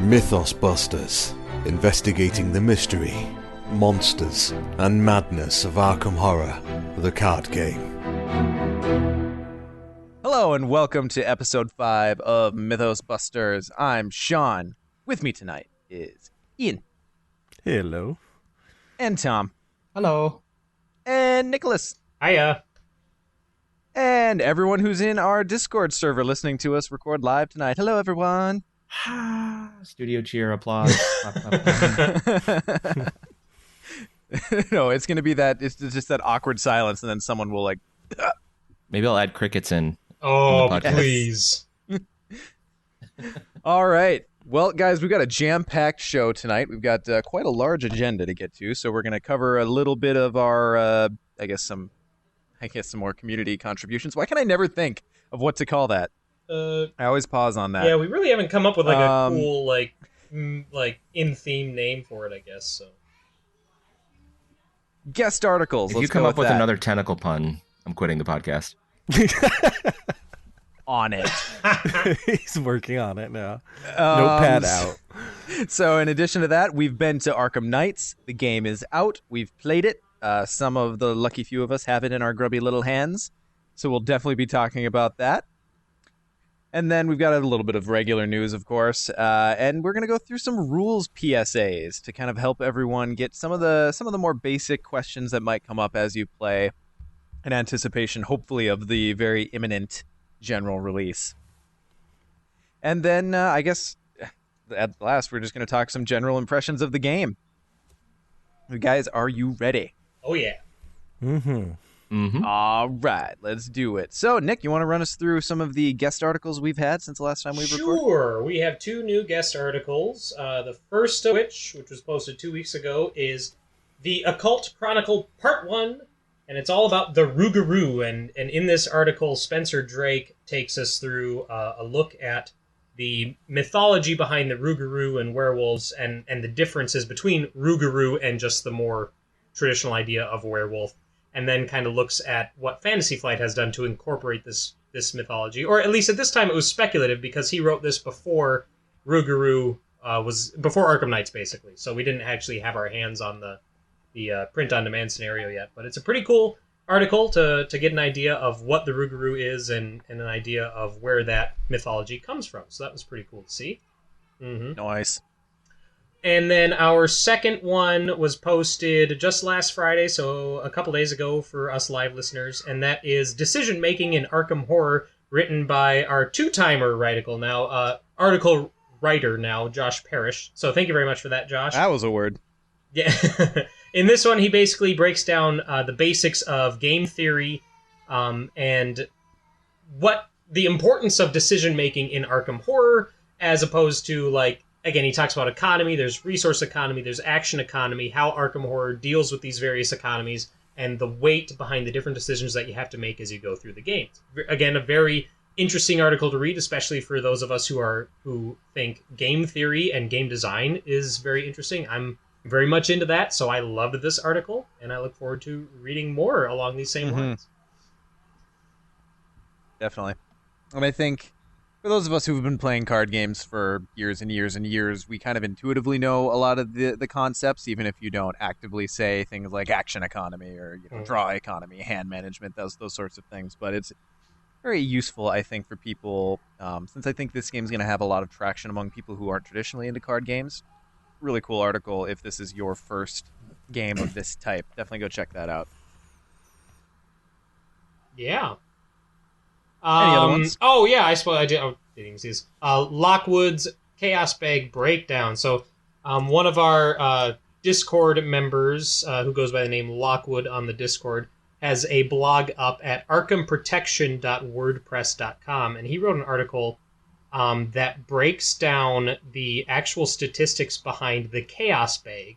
Mythos Busters, investigating the mystery, monsters, and madness of Arkham Horror, the card game. Hello and welcome to episode 5 of Mythos Busters. I'm Sean. With me tonight is Ian. Hello. And Tom. Hello. And Nicholas. Hiya. And everyone who's in our Discord server listening to us record live tonight. Hello, everyone. Studio cheer, applause. No, it's going to be that, it's just that awkward silence, and then someone will like... Maybe I'll add crickets in. Oh, please. All right. Well, guys, we've got a jam-packed show tonight. We've got quite a large agenda to get to, so we're going to cover a little bit of our, I guess some more community contributions. Why can I never think of what to call that? I always pause on that. Yeah, we really haven't come up with like a cool like in-theme name for it, I guess. So guest articles. If you come up with another tentacle pun, I'm quitting the podcast. On it. He's working on it now. Notepad out. So in addition to that, we've been to Arkham Nights. The game is out. We've played it. Some of the lucky few of us have it in our grubby little hands. So we'll definitely be talking about that. And then we've got a little bit of regular news, of course, and we're going to go through some rules PSAs to kind of help everyone get some of the more basic questions that might come up as you play, in anticipation, hopefully, of the very imminent general release. And then, I guess, at last, we're just going to talk some general impressions of the game. You guys, are you ready? Oh, yeah. Mm-hmm. Mm-hmm. All right, let's do it. So, Nick, you want to run us through some of the guest articles we've had since the last time we've recorded? Sure. We have 2 new guest articles. The first of which was posted 2 weeks ago, is The Occult Chronicle Part 1, and it's all about the Rougarou. And in this article, Spencer Drake takes us through a look at the mythology behind the Rougarou and werewolves and the differences between Rougarou and just the more traditional idea of werewolf. And then kind of looks at what Fantasy Flight has done to incorporate this mythology. Or at least at this time it was speculative, because he wrote this before Rougarou was before Arkham Nights, basically. So we didn't actually have our hands on the print-on-demand scenario yet. But it's a pretty cool article to get an idea of what the Rougarou is and an idea of where that mythology comes from. So that was pretty cool to see. Mm-hmm. Nice. And then our second one was posted just last Friday, so a couple days ago for us live listeners, and that is Decision Making in Arkham Horror, written by our two-timer article writer now, Josh Parrish. So thank you very much for that, Josh. That was a word. Yeah. In this one, he basically breaks down the basics of game theory and what the importance of decision-making in Arkham Horror, as opposed to, like, again, he talks about economy, there's resource economy, there's action economy, how Arkham Horror deals with these various economies, and the weight behind the different decisions that you have to make as you go through the game. Again, a very interesting article to read, especially for those of us who think game theory and game design is very interesting. I'm very much into that, so I loved this article, and I look forward to reading more along these same lines. Definitely. And I think for those of us who've been playing card games for years and years and years, we kind of intuitively know a lot of the concepts, even if you don't actively say things like action economy or draw economy, hand management, those sorts of things. But it's very useful, I think, for people, since I think this game's going to have a lot of traction among people who aren't traditionally into card games. Really cool article if this is your first game of this type. Definitely go check that out. Yeah. Any other ones? Oh, yeah, I suppose I did. Oh, didn't even see this. Lockwood's Chaos Bag Breakdown. So, one of our Discord members, who goes by the name Lockwood on the Discord, has a blog up at arkhamprotection.wordpress.com, and he wrote an article that breaks down the actual statistics behind the Chaos Bag,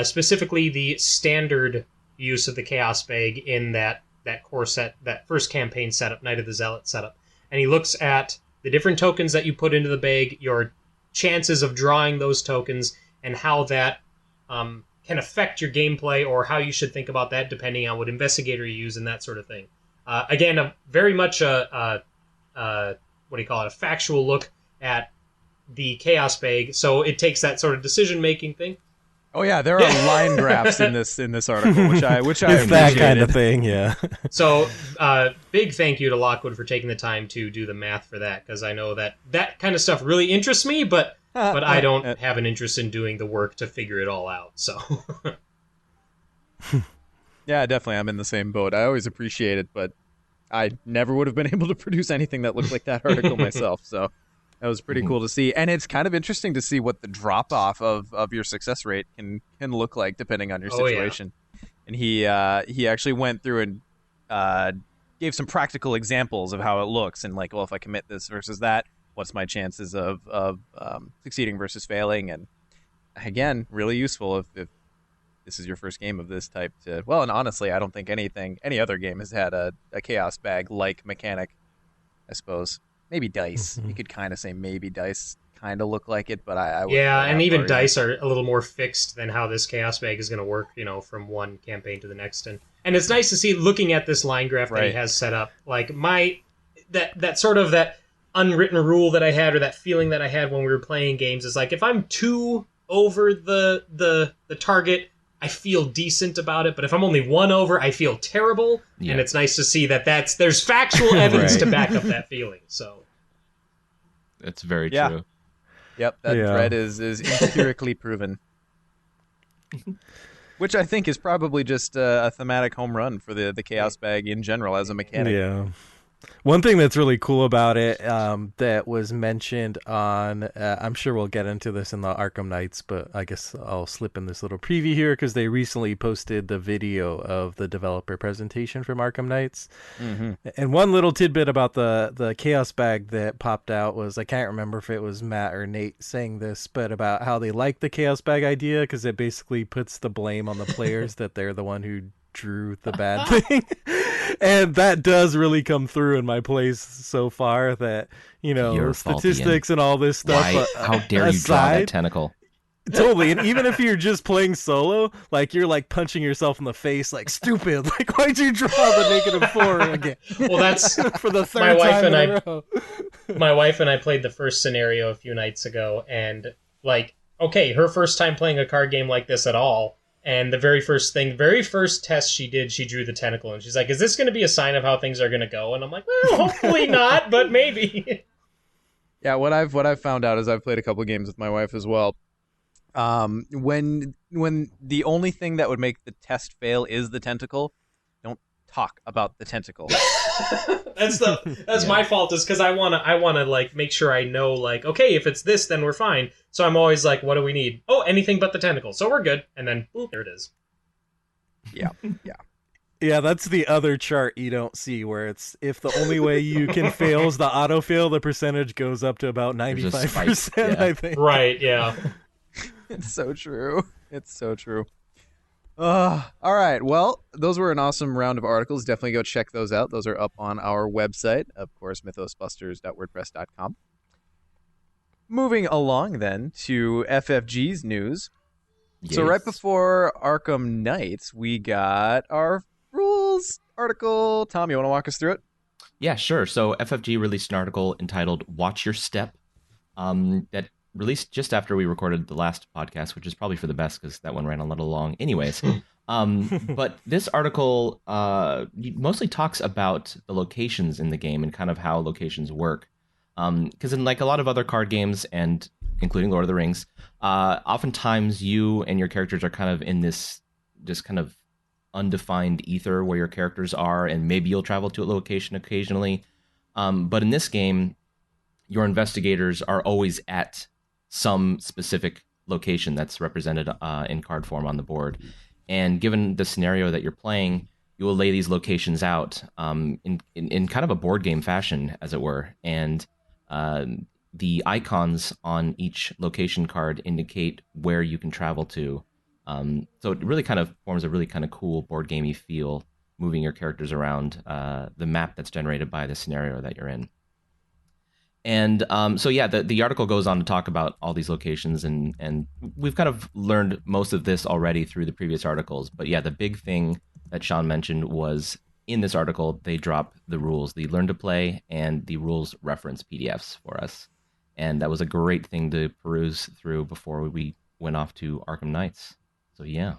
specifically the standard use of the Chaos Bag in that core set, that first campaign setup, Night of the Zealot setup. And he looks at the different tokens that you put into the bag, your chances of drawing those tokens, and how that can affect your gameplay, or how you should think about that depending on what investigator you use and that sort of thing. Again, very much a factual look at the Chaos Bag, so it takes that sort of decision-making thing. Oh yeah, there are line graphs in this article, which I it's that kind of thing, yeah. So, big thank you to Lockwood for taking the time to do the math for that, because I know that kind of stuff really interests me, but I don't have an interest in doing the work to figure it all out. So, yeah, definitely, I'm in the same boat. I always appreciate it, but I never would have been able to produce anything that looked like that article myself. So. That was pretty cool to see, and it's kind of interesting to see what the drop off of your success rate can look like depending on your situation. Yeah. And he actually went through and gave some practical examples of how it looks, and like, well, if I commit this versus that, what's my chances of succeeding versus failing? And again, really useful if this is your first game of this type. Well, and honestly, I don't think any other game has had a chaos bag like mechanic. I suppose. Maybe dice. You could kind of say maybe dice kind of look like it, but I wouldn't. Yeah, and even dice are a little more fixed than how this Chaos Bag is going to work, from one campaign to the next. And it's nice to see, looking at this line graph that he has set up, like that sort of that unwritten rule that I had, or that feeling that I had when we were playing games, is like, if I'm too over the target, I feel decent about it, but if I'm only one over, I feel terrible. Yeah. And it's nice to see that there's factual evidence to back up that feeling. So that's very true. Yep, that thread is empirically proven. Which I think is probably just a thematic home run for the Chaos Bag in general as a mechanic. Yeah. One thing that's really cool about it that was mentioned on, I'm sure we'll get into this in the Arkham Nights, but I guess I'll slip in this little preview here because they recently posted the video of the developer presentation from Arkham Nights. Mm-hmm. And one little tidbit about the Chaos Bag that popped out was, I can't remember if it was Matt or Nate saying this, but about how they like the Chaos Bag idea because it basically puts the blame on the players that they're the one who drew the bad thing. And that does really come through in my plays so far, that statistics and all this stuff. How dare you draw that tentacle? Totally. And even if you're just playing solo, like, you're like punching yourself in the face, like, stupid, like, why'd you draw the -4 again? Well, that's for the third time in a row. My wife and I played the first scenario a few nights ago, and like, okay, her first time playing a card game like this at all. And the very first test she did, she drew the tentacle, and she's like, "Is this going to be a sign of how things are going to go?" And I'm like, "Well, hopefully not, but maybe." Yeah, what I've found out is I've played a couple of games with my wife as well. When the only thing that would make the test fail is the tentacle, don't talk about the tentacle. That's my fault, is because I wanna like make sure I know, like, okay, if it's this, then we're fine. So I'm always like, what do we need? Oh, anything but the tentacle. So we're good. And then, boop, there it is. Yeah. Yeah, that's the other chart you don't see, where it's, if the only way you can fail is the autofail, the percentage goes up to about 95%, I think. Right, yeah. It's so true. All right. Well, those were an awesome round of articles. Definitely go check those out. Those are up on our website, of course, mythosbusters.wordpress.com. Moving along then to FFG's news. Yes. So right before Arkham Nights, we got our rules article. Tom, you want to walk us through it? Yeah, sure. So FFG released an article entitled Watch Your Step that released just after we recorded the last podcast, which is probably for the best because that one ran a little long anyways. But this article mostly talks about the locations in the game and kind of how locations work. Because in like a lot of other card games, and including Lord of the Rings, oftentimes you and your characters are kind of in this kind of undefined ether where your characters are, and maybe you'll travel to a location occasionally. But in this game, your investigators are always at some specific location that's represented in card form on the board. And given the scenario that you're playing, you will lay these locations out in kind of a board game fashion, as it were. And the icons on each location card indicate where you can travel to. So it really kind of forms a really kind of cool board gamey feel, moving your characters around the map that's generated by the scenario that you're in. And so yeah, the article goes on to talk about all these locations, and we've kind of learned most of this already through the previous articles. But yeah, the big thing that Sean mentioned was in this article they drop the rules, the learn to play and the rules reference PDFs for us, and that was a great thing to peruse through before we went off to Arkham Nights. So yeah.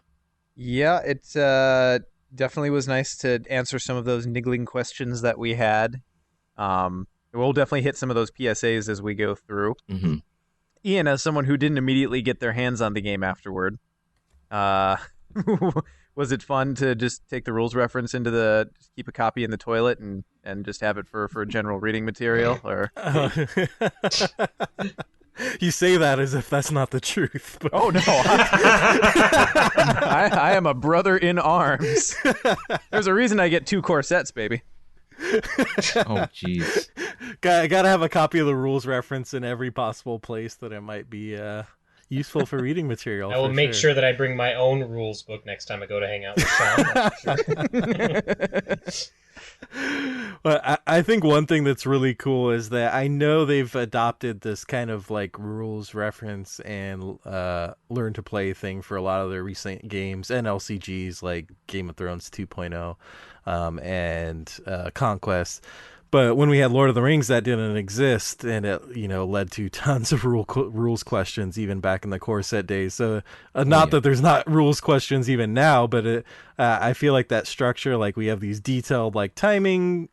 Yeah, it definitely was nice to answer some of those niggling questions that we had. We'll definitely hit some of those PSAs as we go through. Mm-hmm. Ian, as someone who didn't immediately get their hands on the game afterward, was it fun to just take the rules reference just keep a copy in the toilet and just have it for general reading material? Or You say that as if that's not the truth. But... Oh, no. I am a brother in arms. There's a reason I get 2 core sets, baby. Oh, jeez. Gotta have a copy of the rules reference in every possible place that it might be useful for reading material. I will make sure that I bring my own rules book next time I go to hang out with Sean. Well, I think one thing that's really cool is that I know they've adopted this kind of like rules reference and learn to play thing for a lot of their recent games and LCGs like Game of Thrones 2.0 and Conquest. But when we had Lord of the Rings, that didn't exist, and it led to tons of rules questions even back in the core set days. So not that there's not rules questions even now, but I feel like that structure, like we have these detailed like timing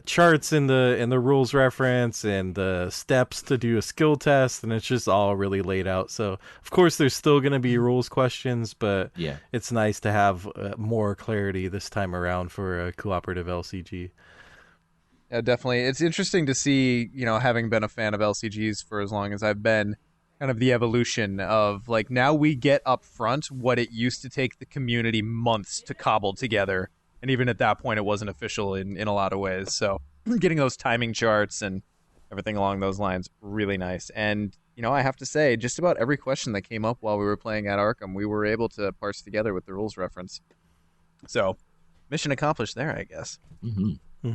charts in the rules reference and the steps to do a skill test, and it's just all really laid out. So of course there's still going to be rules questions, but Yeah. it's nice to have more clarity this time around for a cooperative LCG. Yeah, definitely. It's interesting to see, having been a fan of LCGs for as long as I've been, kind of the evolution of like now we get up front what it used to take the community months to cobble together. And even at that point, it wasn't official in a lot of ways. So getting those timing charts and everything along those lines, really nice. And, I have to say, just about every question that came up while we were playing at Arkham, we were able to parse together with the rules reference. So mission accomplished there, I guess. Mm-hmm.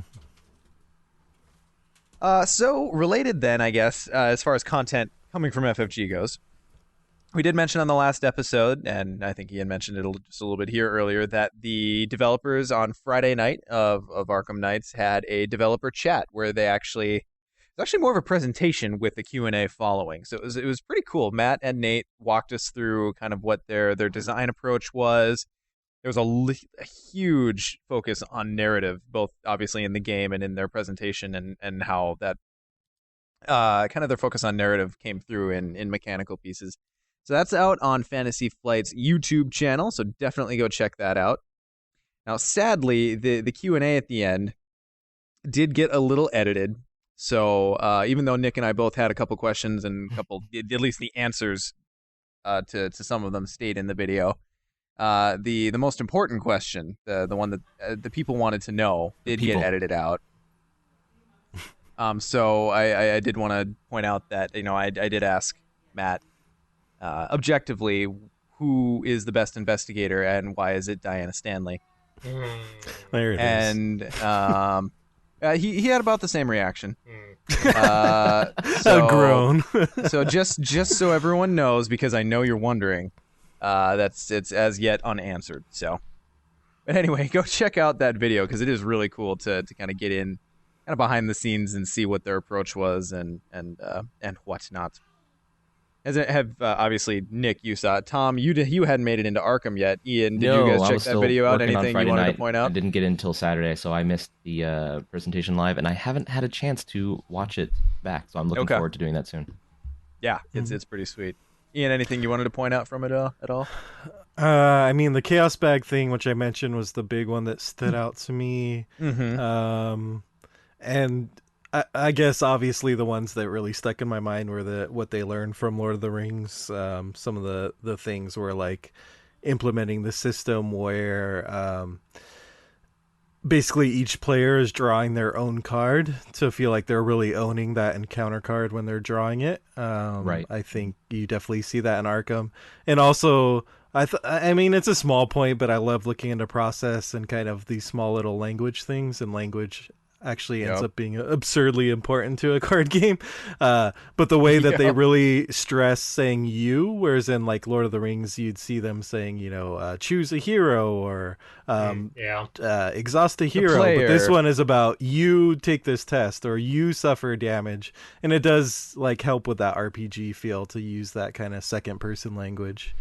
So related then, I guess, as far as content coming from FFG goes, we did mention on the last episode, and I think Ian mentioned it just a little bit here earlier, that the developers on Friday night of Arkham Nights had a developer chat where it's actually more of a presentation with the Q&A following. So it was pretty cool. Matt and Nate walked us through kind of what their design approach was. There was a huge focus on narrative, both obviously in the game and in their presentation, and how that kind of their focus on narrative came through in mechanical pieces. So that's out on Fantasy Flight's YouTube channel, so definitely go check that out. Now, sadly, the Q&A at the end did get a little edited. So even though Nick and I both had a couple questions and at least the answers to some of them stayed in the video, the most important question, the one that the people wanted to know, did get edited out. So I did want to point out that I did ask Matt, objectively, who is the best investigator and why is it Diana Stanley? There it is. And he had about the same reaction. A groan. So just so everyone knows, because I know you're wondering, it's as yet unanswered. So, but anyway, go check out that video because it is really cool to kind of get in, kind of behind the scenes and see what their approach was and whatnot. As it have obviously, Nick, you saw it. Tom, you hadn't made it into Arkham yet. Ian, did you guys check that video out? Anything you wanted to point out? I didn't get in until Saturday, so I missed the presentation live, and I haven't had a chance to watch it back. So I'm looking forward to doing that soon. Yeah, it's pretty sweet. Ian, anything you wanted to point out from it at all? I mean, the Chaos Bag thing, which I mentioned, was the big one that stood out to me. Mm-hmm. And I guess obviously the ones that really stuck in my mind were what they learned from Lord of the Rings. Some of the things were like implementing the system where basically each player is drawing their own card to feel like they're really owning that encounter card when they're drawing it. Right. I think you definitely see that in Arkham. And also, I mean, it's a small point, but I love looking into process and kind of these small little language things and language actually ends up being absurdly important to a card game. But the way that they really stress saying you, whereas in like Lord of the Rings, you'd see them saying, choose a hero or exhaust a hero. But this one is about you take this test or you suffer damage. And it does like help with that RPG feel to use that kind of second person language.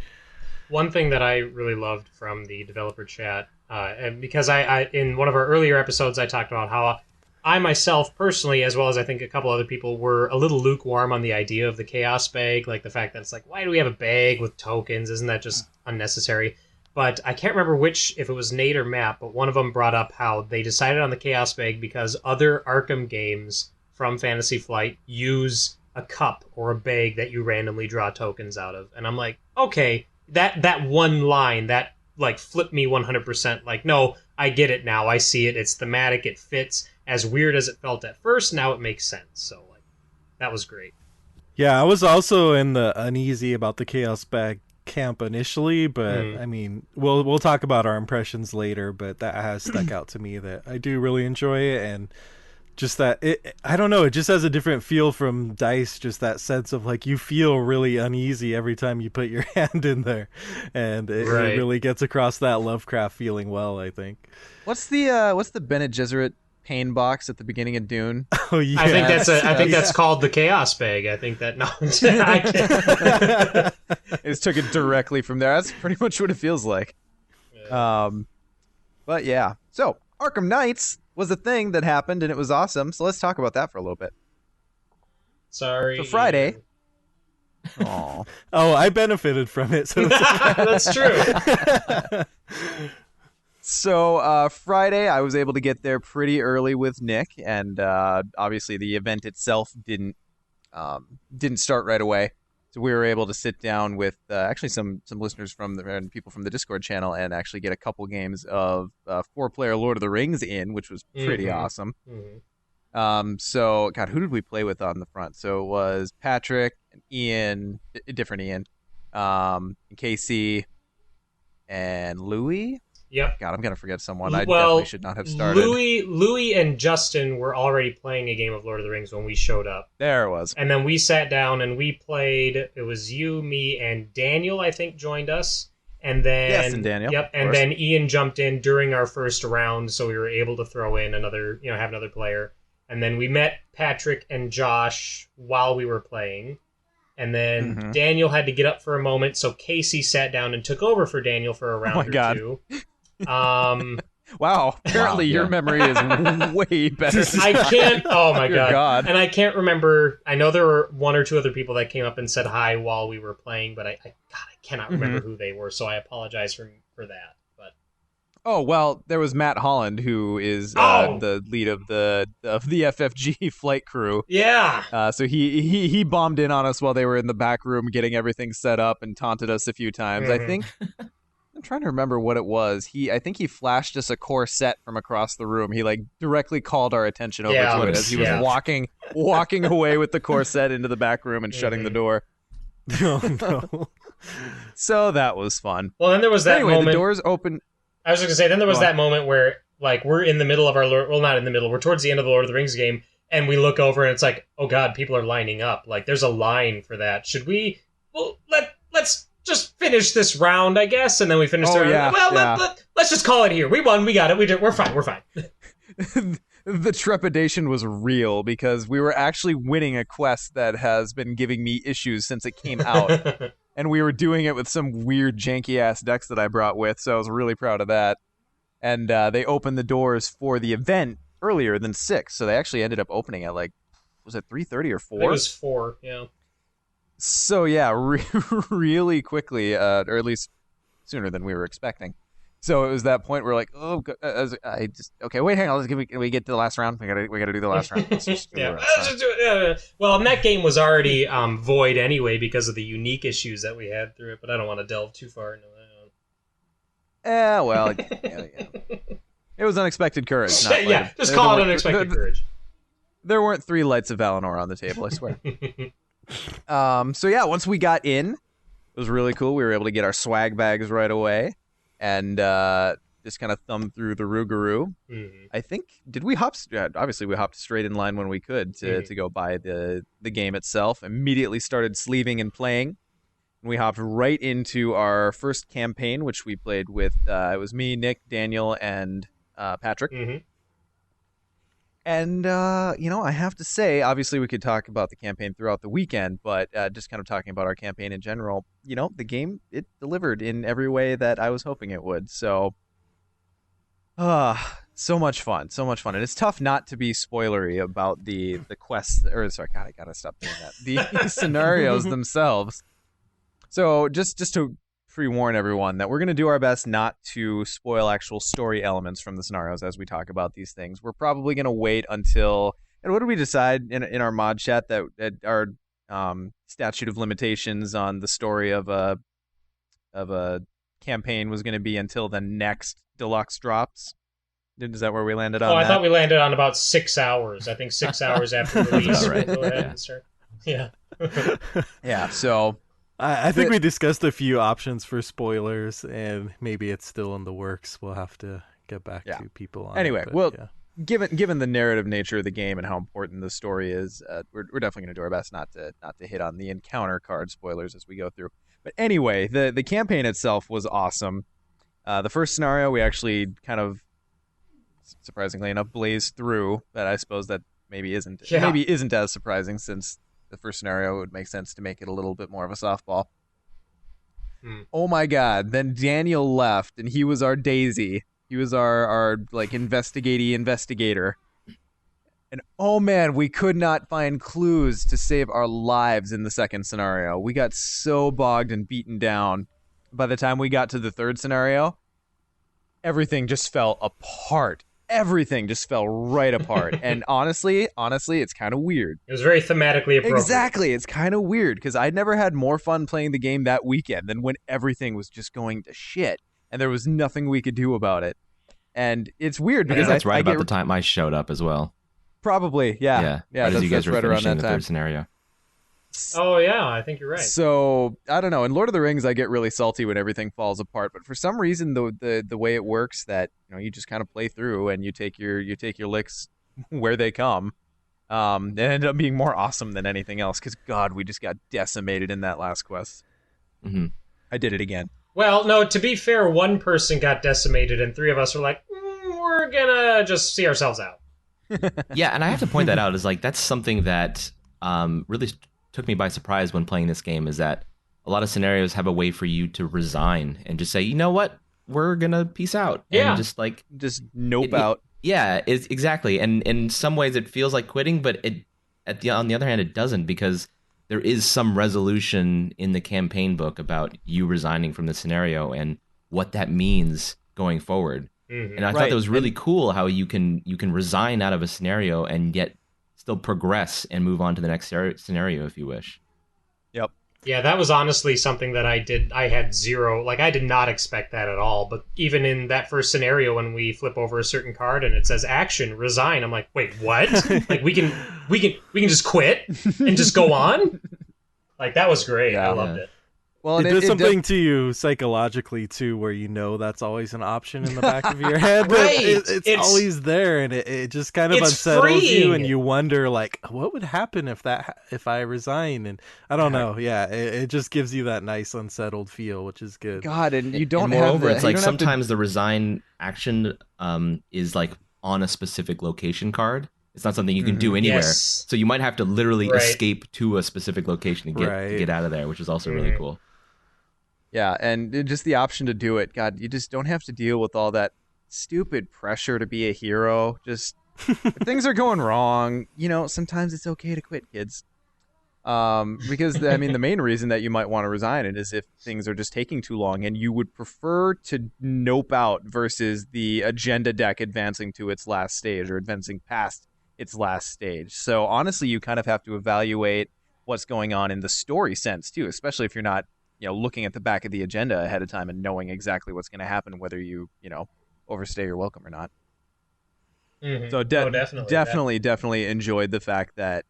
One thing that I really loved from the developer chat, and because I in one of our earlier episodes, I talked about how I myself personally, as well as I think a couple other people, were a little lukewarm on the idea of the Chaos Bag, like the fact that it's like, why do we have a bag with tokens? Isn't that just unnecessary? But I can't remember if it was Nate or Matt, but one of them brought up how they decided on the Chaos Bag because other Arkham games from Fantasy Flight use a cup or a bag that you randomly draw tokens out of. And I'm like, okay, that one line, that like flipped me 100%. Like, no, I get it now. I see it. It's thematic. It fits. As weird as it felt at first, now it makes sense. So, like, that was great. Yeah, I was also in the uneasy about the Chaos Bag camp initially, but I mean, we'll talk about our impressions later, but that has stuck out to me that I do really enjoy it, and just that I don't know, it just has a different feel from dice, just that sense of like you feel really uneasy every time you put your hand in there, and it really gets across that Lovecraft feeling well, I think. What's the Bene Gesserit pain box at the beginning of Dune? Oh yeah, I think that's called the Chaos Bag. I think that I just took it directly from there. That's pretty much what it feels like. But yeah, so Arkham Nights was a thing that happened and it was awesome. So let's talk about that for a little bit. Sorry. So Friday. Oh, I benefited from it. So that's true. So Friday, I was able to get there pretty early with Nick, and obviously the event itself didn't start right away. So we were able to sit down with actually some listeners and people from the Discord channel and actually get a couple games of 4-player Lord of the Rings in, which was pretty awesome. So, God, who did we play with on the front? So it was Patrick, and Ian, different Ian, Casey, and Louie. Yep. God, I'm going to forget someone. I definitely should not have started. Louie and Justin were already playing a game of Lord of the Rings when we showed up. There it was. And then we sat down and we played. It was you, me, and Daniel, I think, joined us. And then yes, and Daniel. Yep. And then Ian jumped in during our first round, so we were able to throw in another, have another player. And then we met Patrick and Josh while we were playing. And then Daniel had to get up for a moment, so Casey sat down and took over for Daniel for a round or two. Wow, apparently your memory is way better. I can't. Oh my god! And I can't remember. I know there were one or two other people that came up and said hi while we were playing, but I cannot remember who they were. So I apologize for that. But well, there was Matt Holland, who is the lead of the FFG flight crew. Yeah. So he bombed in on us while they were in the back room getting everything set up and taunted us a few times. I think. I'm trying to remember what it was. I think he flashed us a core set from across the room. He like directly called our attention over to it as he was walking away with the core set into the back room and shutting the door. Oh no. So that was fun. Well, then there was that moment. The doors open. I was just gonna say, then there was that moment where like we're in the middle of not in the middle. We're towards the end of the Lord of the Rings game, and we look over and it's like, oh god, people are lining up. Like there's a line for that. Should we? Well, let's just finish this round, I guess, and then we finish the round. Let's just call it here. We won. We got it. We're fine. We're fine. The trepidation was real because we were actually winning a quest that has been giving me issues since it came out, and we were doing it with some weird janky ass decks that I brought with. So I was really proud of that. And they opened the doors for the event earlier than 6, so they actually ended up opening at like, was it 3:30 or 4? It was 4. Yeah. So yeah, really quickly, or at least sooner than we were expecting. So it was that point where like, wait, hang on, can we get to the last round? We gotta do the last round. Let's just do it. Well, and that game was already void anyway because of the unique issues that we had through it. But I don't want to delve too far into that. Well, yeah. It was unexpected courage. Just call it unexpected courage. There weren't 3 lights of Valinor on the table, I swear. So yeah, once we got in, it was really cool. We were able to get our swag bags right away, and just kind of thumb through the Rougarou. I think did we hop? Obviously, we hopped straight in line when we could to go buy the game itself. Immediately started sleeving and playing. We hopped right into our first campaign, which we played with. It was me, Nick, Daniel, and Patrick. And, I have to say, obviously we could talk about the campaign throughout the weekend, but just kind of talking about our campaign in general, the game, it delivered in every way that I was hoping it would. So, so much fun. And it's tough not to be spoilery about the quests, God, I gotta stop doing that. The scenarios themselves. So, just to pre-warn everyone that we're going to do our best not to spoil actual story elements from the scenarios as we talk about these things. We're probably going to wait until, and what did we decide in our mod chat that our statute of limitations on the story of a campaign was going to be until the next deluxe drops? Is that where we landed on? I thought we landed on about 6 hours. I think 6 hours after release. Right. We'll go ahead and start. Yeah. Yeah. So. I think we discussed a few options for spoilers, and maybe it's still in the works. We'll have to get back to people on anyway, it. Well, given the narrative nature of the game and how important the story is, we're definitely going to do our best not to hit on the encounter card spoilers as we go through. But anyway, the campaign itself was awesome. The first scenario we actually kind of, surprisingly enough, blazed through. But I suppose that maybe isn't as surprising, since the first scenario, it would make sense to make it a little bit more of a softball. Oh my God. Then Daniel left, and he was our Daisy. He was our investigator. And oh man, we could not find clues to save our lives in the second scenario. We got so bogged and beaten down. By the time we got to the third scenario, everything just fell apart. Everything just fell right apart. And honestly, it's kind of weird. It was very thematically appropriate. Exactly. It's kind of weird because I'd never had more fun playing the game that weekend than when everything was just going to shit and there was nothing we could do about it. And it's weird because that's right about the time I showed up as well. Probably, yeah. Yeah, that's, you guys were right around finishing that the time. third scenario. Oh, yeah, I think you're right. So, I don't know. In Lord of the Rings, I get really salty when everything falls apart. But for some reason, the way it works, that you just kind of play through and you take your licks where they come. It ended up being more awesome than anything else. Because, God, we just got decimated in that last quest. Mm-hmm. I did it again. Well, no, to be fair, one person got decimated and three of us were like, we're gonna just see ourselves out. Yeah, and I have to point that out as that's something that really took me by surprise when playing this game, is that a lot of scenarios have a way for you to resign and just say, you know what, we're gonna peace out. Yeah. And just nope out. It's exactly. And in some ways it feels like quitting, but on the other hand, it doesn't, because there is some resolution in the campaign book about you resigning from the scenario and what that means going forward. Mm-hmm. And I thought that was really cool how you can resign out of a scenario and yet still progress and move on to the next scenario if you wish. Yep. Yeah, that was honestly something that I had zero, I did not expect that at all. But even in that first scenario, when we flip over a certain card and it says action, resign, I'm like, wait, what? we can just quit and just go on? That was great. Yeah. I loved it. Well, it does something to you psychologically too, where that's always an option in the back of your head. But Right. it's always there, and it just kind of It's unsettles freeing. you, and you wonder what would happen if I resign? And I don't know. Yeah, it just gives you that nice unsettled feel, which is good. God, and you don't and have moreover, the, it's you don't have to- sometimes the resign action is on a specific location card. It's not something you can do anywhere. Yes. So you might have to literally Right. escape to a specific location to get out of there, which is also really cool. Yeah, and just the option to do it. God, you just don't have to deal with all that stupid pressure to be a hero. Just if things are going wrong, sometimes it's okay to quit, kids. Because the main reason that you might want to resign it is if things are just taking too long and you would prefer to nope out versus the agenda deck advancing to its last stage or advancing past its last stage. So honestly, you kind of have to evaluate what's going on in the story sense too, especially if you're not looking at the back of the agenda ahead of time and knowing exactly what's going to happen, whether you overstay your welcome or not. Mm-hmm. So definitely enjoyed the fact that,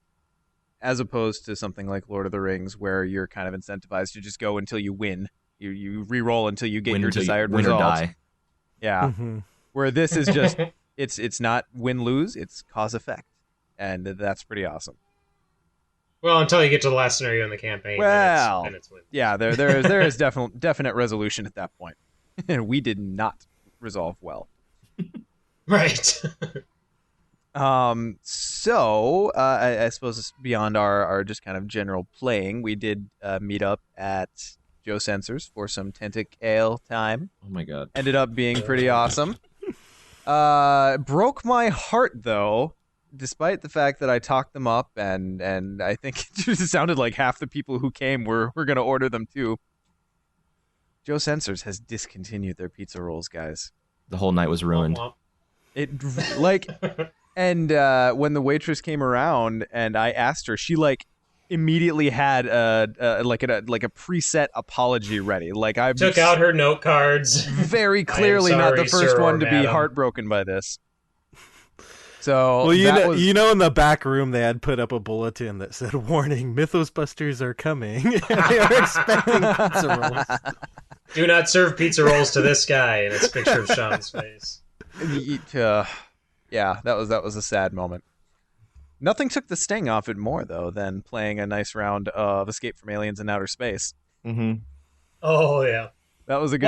as opposed to something like Lord of the Rings, where you're kind of incentivized to just go until you win, you re-roll until you get your desired win result. or die. Yeah. Mm-hmm. Where this is just it's not win-lose, it's cause-effect. And that's pretty awesome. Well, until you get to the last scenario in the campaign, Well, then it's win. yeah, there is definite resolution at that point. And we did not resolve well. Right. So I suppose beyond our just kind of general playing, we did meet up at Joe Sensors for some Tentic Ale time. Oh my god. Ended up being pretty awesome. Broke my heart though, despite the fact that I talked them up and I think it just sounded like half the people who came were going to order them too. Joe Sensors has discontinued their pizza rolls, guys. The whole night was ruined. It like, and when the waitress came around and I asked her, she like immediately had a preset apology ready. Like I took out her note cards. Very clearly not the first one to be heartbroken by this. So well, you know, in the back room they had put up a bulletin that said, "Warning: Mythos Busters are coming." They are expecting pizza rolls. Do not serve pizza rolls to this guy, and it's a picture of Sean's face. Yeah, that was a sad moment. Nothing took the sting off it more though than playing a nice round of Escape from Aliens in Outer Space. Mm-hmm. Oh yeah, that was a good.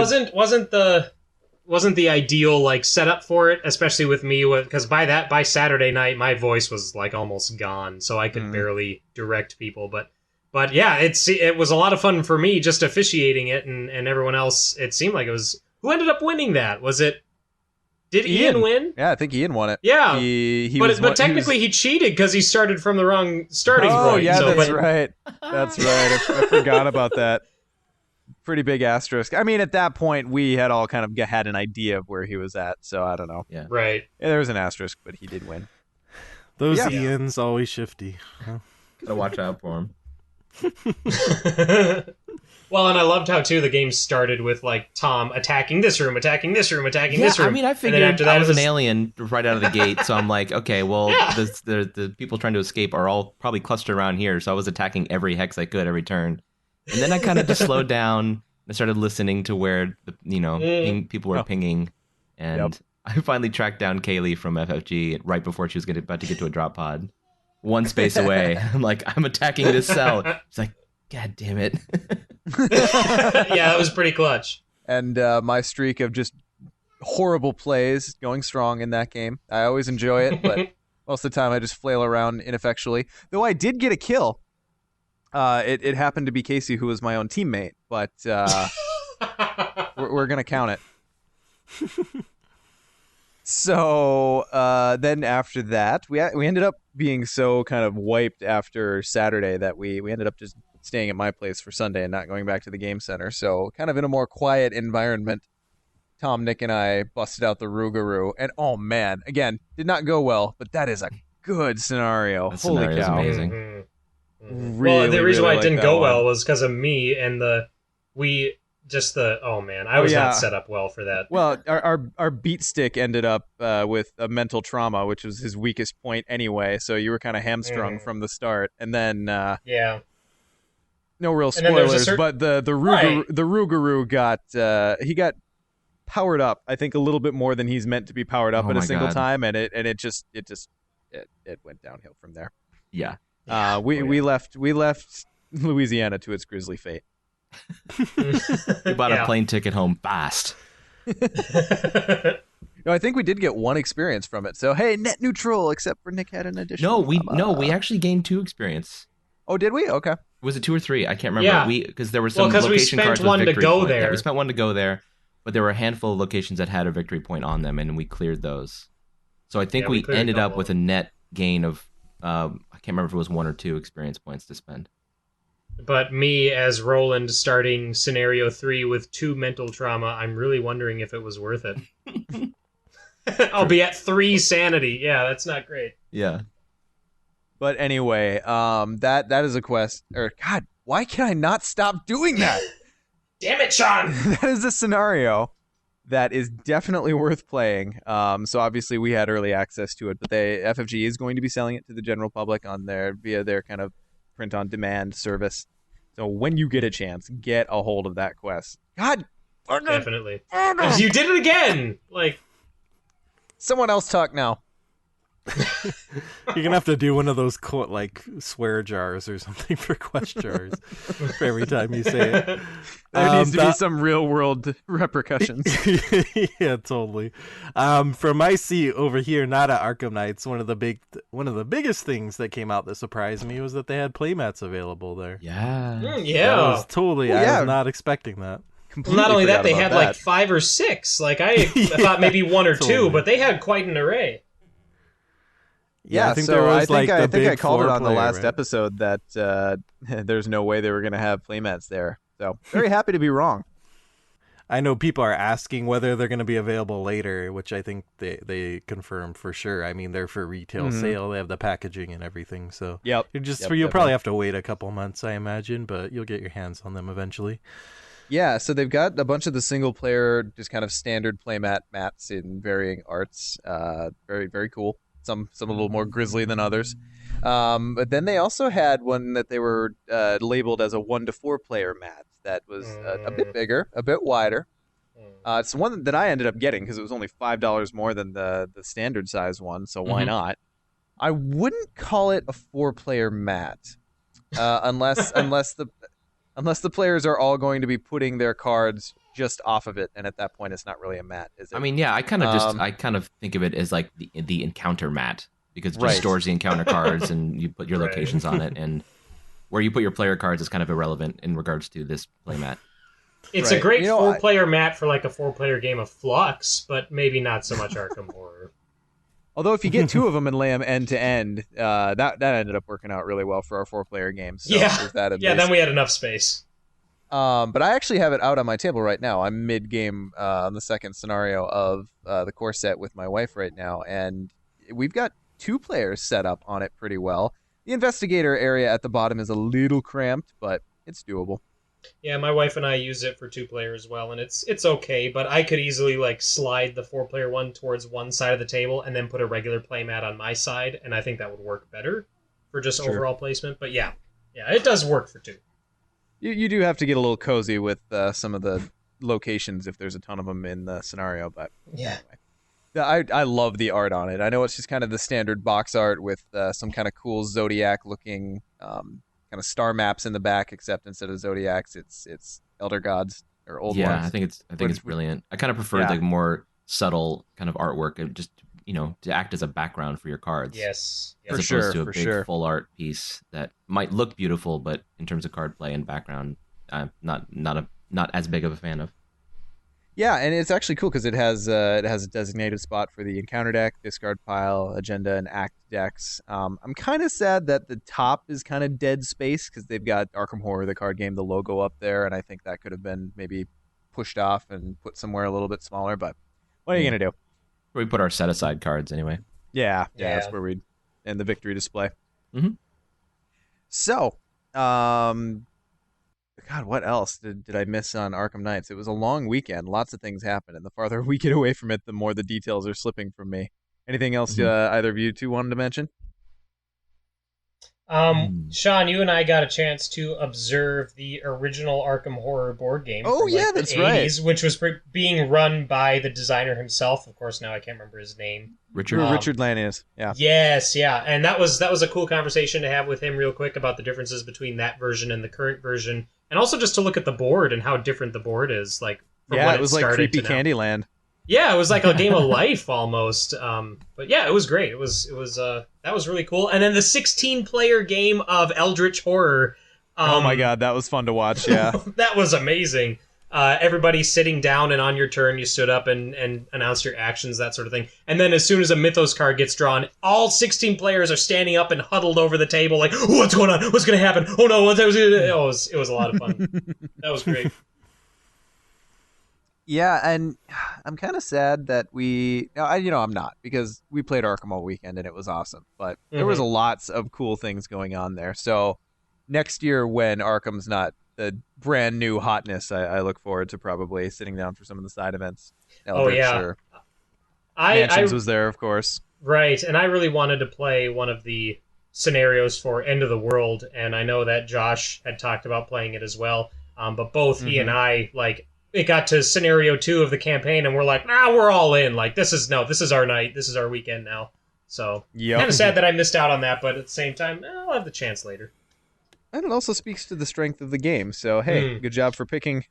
Wasn't the ideal like setup for it, especially with me, because by Saturday night my voice was like almost gone, so I could barely direct people. But yeah, it was a lot of fun for me just officiating it, and everyone else. It seemed like it was who ended up winning that. Was it? Did Ian win? Yeah, I think Ian won it. Yeah, but technically he cheated because he started from the wrong starting point. Oh yeah, that's right. That's right. I forgot about that. Pretty big asterisk. I mean, at that point, we had all kind of had an idea of where he was at, so I don't know. Yeah. Right. Yeah, there was an asterisk, but he did win. Those Ians always shifty. Huh? Gotta watch out for him. Well, and I loved how, too, the game started with, like, Tom attacking this room, attacking this room, attacking this room. I mean, I figured after that I was an alien right out of the gate, so I'm like, okay, well, the people trying to escape are all probably clustered around here, so I was attacking every hex I could every turn. And then I kind of just slowed down and started listening to where people were pinging, and I finally tracked down Kaylee from FFG right before she was about to get to a drop pod, one space away. I'm like, I'm attacking this cell. She's like, God damn it! Yeah, that was pretty clutch. And my streak of just horrible plays going strong in that game. I always enjoy it, but most of the time I just flail around ineffectually. Though I did get a kill. It happened to be Casey, who was my own teammate, but we're gonna count it. So then after that, we ended up being so kind of wiped after Saturday that we ended up just staying at my place for Sunday and not going back to the game center. So kind of in a more quiet environment, Tom, Nick, and I busted out the Rougarou, and oh man, again, did not go well, but that is a good scenario. That Holy scenario is cow! amazing. Mm-hmm. Really, well, the reason why it didn't go one. well was because of me and I was not set up well for that. Well, our beat stick ended up with a mental trauma, which was his weakest point anyway. So you were kind of hamstrung from the start, and then no real spoilers, but the Rougarou got powered up. I think a little bit more than he's meant to be powered up at a single time, and it went downhill from there. Yeah. We left Louisiana to its grisly fate. We bought a plane ticket home fast. No, I think we did get one experience from it. So hey, net neutral, except for Nick had an additional. We actually gained 2 experience. Oh, did we? Okay. Was it 2 or 3? I can't remember. Yeah. Because there were some location cards with victory point. Yeah, we spent 1 to go there, but there were a handful of locations that had a victory point on them, and we cleared those. So I think we ended up with a net gain of I can't remember if it was 1 or 2 experience points to spend. But me, as Roland, starting scenario 3 with 2 mental trauma, I'm really wondering if it was worth it. I'll be at 3 sanity. Yeah, that's not great. Yeah. But anyway, that is a quest. Or God, why can I not stop doing that? Damn it, Sean! That is a scenario that is definitely worth playing. So obviously we had early access to it, but FFG is going to be selling it to the general public via their kind of print on demand service. So when you get a chance, get a hold of that quest. God, Definitely. You did it again! Like, Someone else talk now. You're gonna have to do one of those like swear jars or something for quest jars for every time you say it. There needs to be some real world repercussions. Yeah, totally. From my seat over here, not at Arkham Nights, one of the biggest things that came out that surprised me was that they had playmats available there. Yeah. Yeah. That was totally. Oh, I yeah. was not expecting that. Well, not only that, forgot they about had that. like 5 or 6. Like, I thought maybe 1 or 2, Totally. but they had quite an array. Yeah, I think so there was I like think I big called it on the 4-player, last right? episode that there's no way they were going to have playmats there. So very happy to be wrong. I know people are asking whether they're going to be available later, which I think they confirmed for sure. I mean, they're for retail sale. They have the packaging and everything. So Yep. you'll probably have to wait a couple months, I imagine, but you'll get your hands on them eventually. Yeah, so they've got a bunch of the single player, just kind of standard playmat mats in varying arts. Very, very cool. Some a little more grisly than others. But then they also had one that they were labeled as a 1 to 4 player mat that was a bit bigger, a bit wider. It's the one that I ended up getting because it was only $5 more than the standard size one, so why not? I wouldn't call it a 4-player mat unless the players are all going to be putting their cards just off of it, and at that point, it's not really a mat, is it? I mean, yeah, I kind of think of it as like the encounter mat because it just Right. stores the encounter cards and you put your Right. locations on it, and where you put your player cards is kind of irrelevant in regards to this playmat. It's a Right. great You know, 4-player mat for like a 4-player game of Flux, but maybe not so much Arkham Horror. Although if you get 2 of them and lay them end to end, that ended up working out really well for our 4-player games. So Yeah. there's that at Yeah, least. then we had enough space. But I actually have it out on my table right now. I'm mid-game on the second scenario of the core set with my wife right now, and we've got 2 players set up on it pretty well. The investigator area at the bottom is a little cramped, but it's doable. Yeah, my wife and I use it for 2-player as well, and it's okay, but I could easily like slide the 4-player one towards one side of the table and then put a regular playmat on my side, and I think that would work better for just overall placement. But yeah, it does work for 2. You do have to get a little cozy with some of the locations if there's a ton of them in the scenario, but Yeah. I love the art on it. I know it's just kind of the standard box art with some kind of cool Zodiac-looking kind of star maps in the back, except instead of Zodiacs, it's Elder Gods or Old Yeah, Ones. I think it's brilliant. I kind of prefer Yeah. like more subtle kind of artwork, just to act as a background for your cards. Yes. As For opposed sure, to a for big sure. full art piece that might look beautiful, but in terms of card play and background, I'm not as big of a fan of. Yeah, and it's actually cool because it has a designated spot for the encounter deck, discard pile, agenda, and act decks. I'm kind of sad that the top is kind of dead space because they've got Arkham Horror, the card game, the logo up there, and I think that could have been maybe pushed off and put somewhere a little bit smaller. But what are you gonna do? Where we put our set aside cards anyway. Yeah, Yeah. that's where we'd end the victory display. Mhm. So, God, what else did I miss on Arkham Nights? It was a long weekend. Lots of things happened, and the farther we get away from it, the more the details are slipping from me. Anything else either of you two wanted to mention? Sean, you and I got a chance to observe the original Arkham Horror board game. Oh, from, yeah, the that's right. 80s, which was being run by the designer himself. Of course, now I can't remember his name. Richard. Richard Lanius. Yeah. Yes, yeah, and that was a cool conversation to have with him real quick about the differences between that version and the current version, and also just to look at the board and how different the board is. Like, from Yeah, when it was like started creepy to now. Candyland. Yeah, it was like a game of life almost. But yeah, it was great. It was that was really cool. And then the 16-player game of Eldritch Horror. Oh my God, that was fun to watch. Yeah. That was amazing. Everybody sitting down, and on your turn, you stood up and announced your actions, that sort of thing. And then as soon as a Mythos card gets drawn, all 16 players are standing up and huddled over the table like, "Oh, what's going on? What's going to happen? Oh no, it was a lot of fun. That was great. Yeah, and I'm kind of sad that I'm not, because we played Arkham all weekend and it was awesome. But there was lots of cool things going on there. So next year, when Arkham's not the brand new hotness, I look forward to probably sitting down for some of the side events. Eldritch, yeah. or I Mansions was there, of course. Right, and I really wanted to play one of the scenarios for End of the World, and I know that Josh had talked about playing it as well. But both he and I, like, it got to scenario 2 of the campaign, and we're like, nah, we're all in. Like, this is our night. This is our weekend now. So, kind of sad that I missed out on that, but at the same time, I'll have the chance later. And it also speaks to the strength of the game. So, hey, good job for picking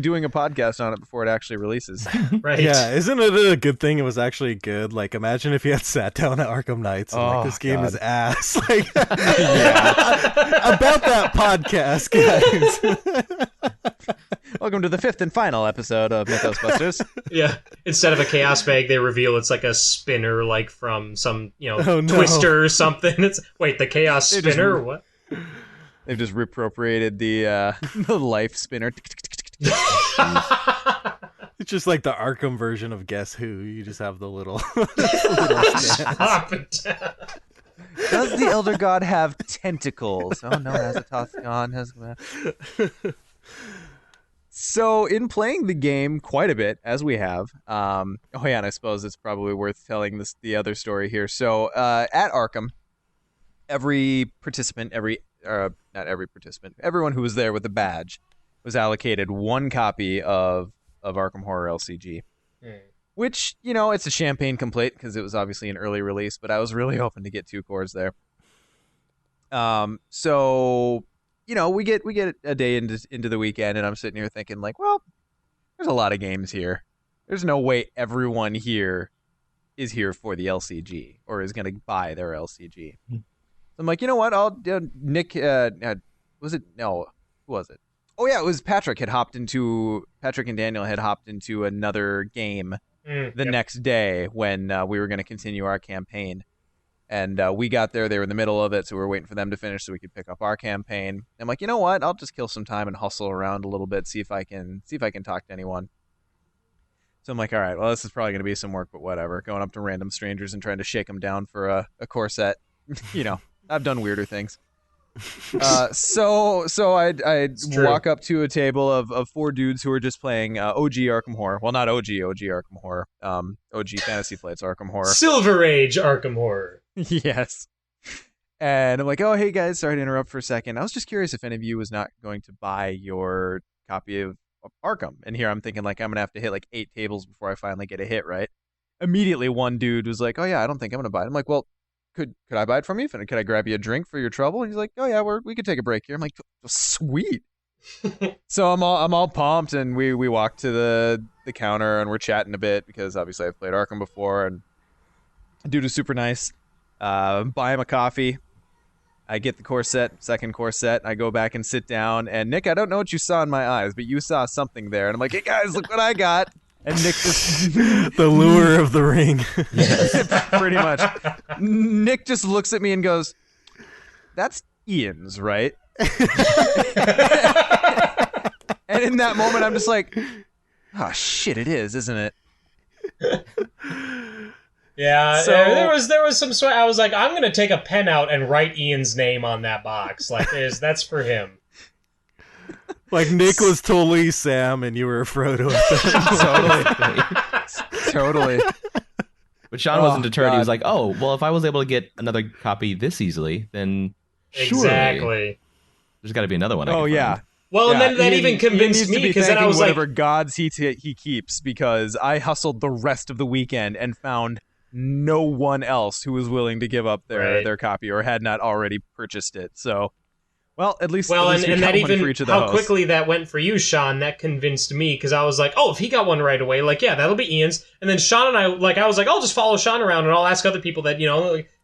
doing a podcast on it before it actually releases. Right. Yeah, isn't it a good thing it was actually good? Like, imagine if you had sat down at Arkham Nights and like, this game is ass. Like, about that podcast, guys. Welcome to the 5th and final episode of Mythos Busters. Yeah. Instead of a chaos bag, they reveal it's like a spinner, like from some, Oh, no. Twister or something. Wait, the chaos They spinner or what? They've just reappropriated the life spinner. It's just like the Arkham version of Guess Who. You just have the little stands. Stop it. Does the Elder God have tentacles? Oh no, Azathoth has. So, in playing the game quite a bit, as we have, and I suppose it's probably worth telling the other story here. So, at Arkham, everyone who was there with a badge was allocated one copy of Arkham Horror LCG. Which, it's a champagne complete because it was obviously an early release, but I was really hoping to get 2 cores there. So, we get a day into the weekend, and I'm sitting here thinking, like, well, there's a lot of games here. There's no way everyone here is here for the LCG or is going to buy their LCG. So I'm like, you know what? Nick, was it? No, who was it? Oh yeah, it was Patrick and Daniel had hopped into another game the next day when we were going to continue our campaign. And we got there, they were in the middle of it, so we were waiting for them to finish so we could pick up our campaign. I'm like, you know what? I'll just kill some time and hustle around a little bit, see if I can talk to anyone. So I'm like, all right, well, this is probably going to be some work, but whatever. Going up to random strangers and trying to shake them down for a core set. I've done weirder things. So I walk up to a table of 4 dudes who are just playing OG Arkham Horror. Well, not OG Arkham Horror. OG Fantasy Flight's Arkham Horror. Silver Age Arkham Horror. Yes. And I'm like, oh, hey guys, sorry to interrupt for a second. I was just curious if any of you was not going to buy your copy of Arkham. And here I'm thinking, like, I'm going to have to hit like 8 tables before I finally get a hit, right? Immediately, one dude was like, oh yeah, I don't think I'm going to buy it. I'm like, well, could I buy it from you? Could I grab you a drink for your trouble? And he's like, oh yeah, we could take a break here. I'm like, sweet. So I'm all pumped, and we walk to the counter, and we're chatting a bit because obviously I've played Arkham before, and the dude is super nice. Buy him a coffee. I get the second core set. I go back and sit down, and Nick, I don't know what you saw in my eyes, but you saw something there, and I'm like, hey guys, look what I got. And Nick just... the lure of the ring. Pretty much. Nick just looks at me and goes, that's Ian's, right? And in that moment, I'm just like, oh, shit, it is, isn't it? Yeah, So- there was some sweat. I was like, I'm going to take a pen out and write Ian's name on that box. Like, that's for him. Like, Nick was totally Sam and you were Frodo. Totally. But Sean wasn't deterred. He was God. like, oh, well, if I was able to get another copy this easily, then surely Exactly. there's got to be another one. I Oh, can yeah. find. Well, and Yeah, then that Ian- even convinced Ian needs to me, be because then I thanking was whatever like, gods he keeps, because I hustled the rest of the weekend and found no one else who was willing to give up Right. their copy or had not already purchased it. So, well, at least we and got that one for each even, of the how hosts. quickly that went for you, Sean, that convinced me, because I was like, oh, if he got one right away, like, yeah, that'll be Ian's. And then Sean and I was like, I'll just follow Sean around and I'll ask other people that,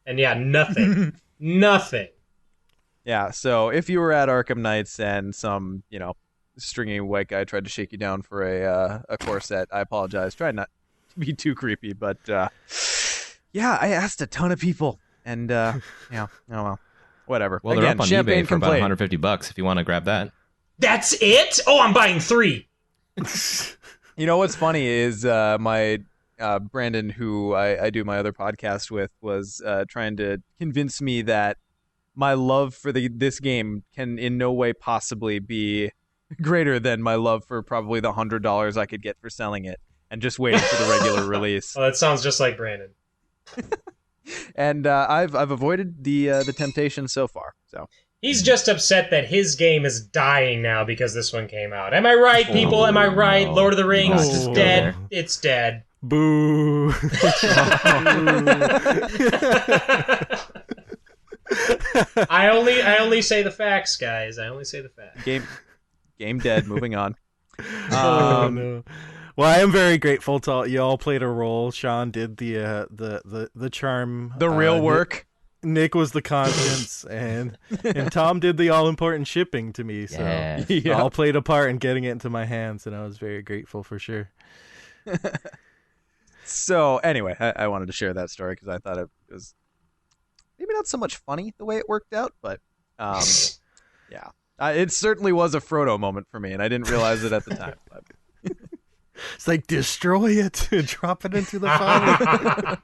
and yeah, nothing. Nothing. Yeah, so if you were at Arkham Nights and some, stringy white guy tried to shake you down for a core set, I apologize. Try not to be too creepy, but yeah, I asked a ton of people, and oh well, whatever. Well, they're Again, up on champagne eBay for about complaint. $150 if you want to grab that. That's it? Oh, I'm buying 3. You know what's funny is my Brandon, who I do my other podcast with, was trying to convince me that my love for this game can in no way possibly be greater than my love for probably the $100 I could get for selling it and just waiting for the regular release. Oh, that sounds just like Brandon. And I've avoided the temptation so far. So He's just upset that his game is dying now because this one came out. Am I right, people? Am I right? no. Lord of the Rings No, is just go dead. there. It's dead. Boo. I only say the facts, guys. I only say the facts. Game dead. Moving on. Oh, no. Well, I am very grateful to all you all played a role. Sean did the charm, The real work. Nick was the conscience, and Tom did the all important shipping to me. So Yeah. Yeah. all played a part in getting it into my hands, and I was very grateful for sure. So anyway, I wanted to share that story because I thought it was maybe not so much funny the way it worked out, but yeah, it certainly was a Frodo moment for me, and I didn't realize it at the time. But. It's like destroy it, drop it into the fire.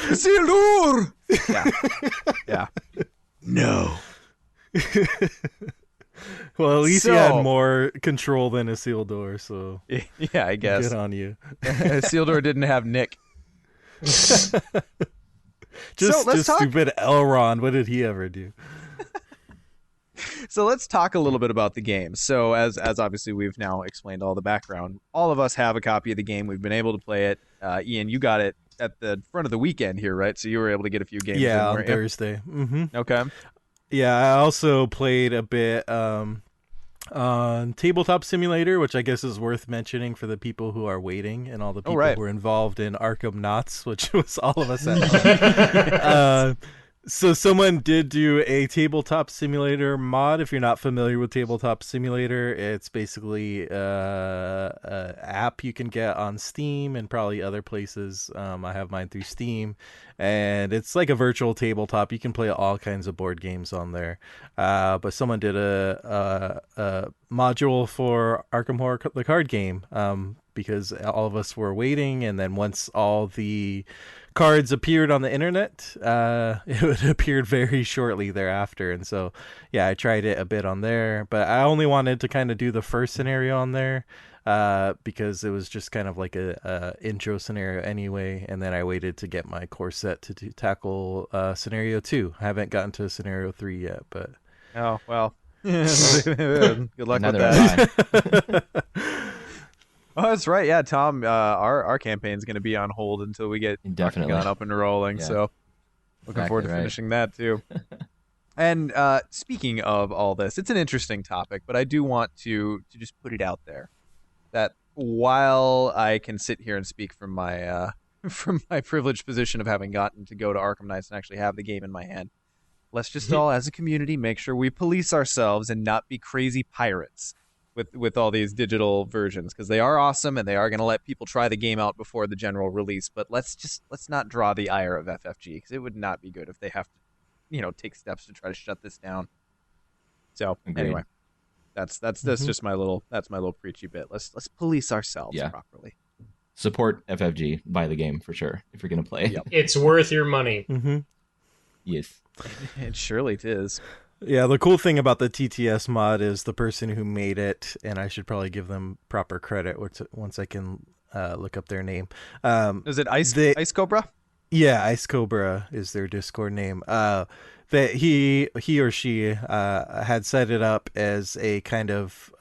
Isildur! Yeah. No. Well, at least you So- had more control than Isildur, so Yeah, I guess. good on you. Isildur didn't have Nick. Just let's talk- stupid Elrond. What did he ever do? So let's talk a little bit about the game. So as obviously we've now explained all the background, all of us have a copy of the game. We've been able to play it. Ian, you got it at the front of the weekend here, right? So you were able to get a few games. in, Yeah, on weren't you? Thursday. Mm-hmm. Okay. Yeah, I also played a bit on Tabletop Simulator, which I guess is worth mentioning for the people who are waiting and all the people right. who were involved in Arkham Nights, which was all of us at So someone did do a Tabletop Simulator mod. If you're not familiar with Tabletop Simulator, it's basically a app you can get on Steam and probably other places. I have mine through Steam, and it's like a virtual tabletop. You can play all kinds of board games on there. But someone did a module for Arkham Horror, the card game, because all of us were waiting, and then once all the cards appeared on the internet, it appeared very shortly thereafter. And so yeah, I tried it a bit on there, but I only wanted to kind of do the first scenario on there because it was just kind of like a intro scenario anyway, and then I waited to get my core set to tackle scenario 2. I haven't gotten to scenario 3 yet, but Oh, well. Good luck Neither with that. have I. Oh, that's right. Yeah, Tom, our campaign's going to be on hold until we get Indefinitely. Gun up and rolling. Yeah. So looking forward to Exactly right. finishing that too. And speaking of all this, it's an interesting topic, but I do want to just put it out there that while I can sit here and speak from my from my privileged position of having gotten to go to Arkham Nights and actually have the game in my hand, let's just all, as a community, make sure we police ourselves and not be crazy pirates with all these digital versions, because they are awesome and they are going to let people try the game out before the general release. But let's not draw the ire of FFG, because it would not be good if they have to, take steps to try to shut this down. So Agreed. anyway, that's just my little preachy bit. Let's police ourselves Yeah. properly. Support FFG. Buy the game for sure if you're gonna play. Yep. It's worth your money. mm-hmm. Yes. It surely is. Yeah, the cool thing about the TTS mod is the person who made it, and I should probably give them proper credit once I can look up their name. Is it Ice Cobra? Yeah, Ice Cobra is their Discord name. That he or she had set it up as a kind of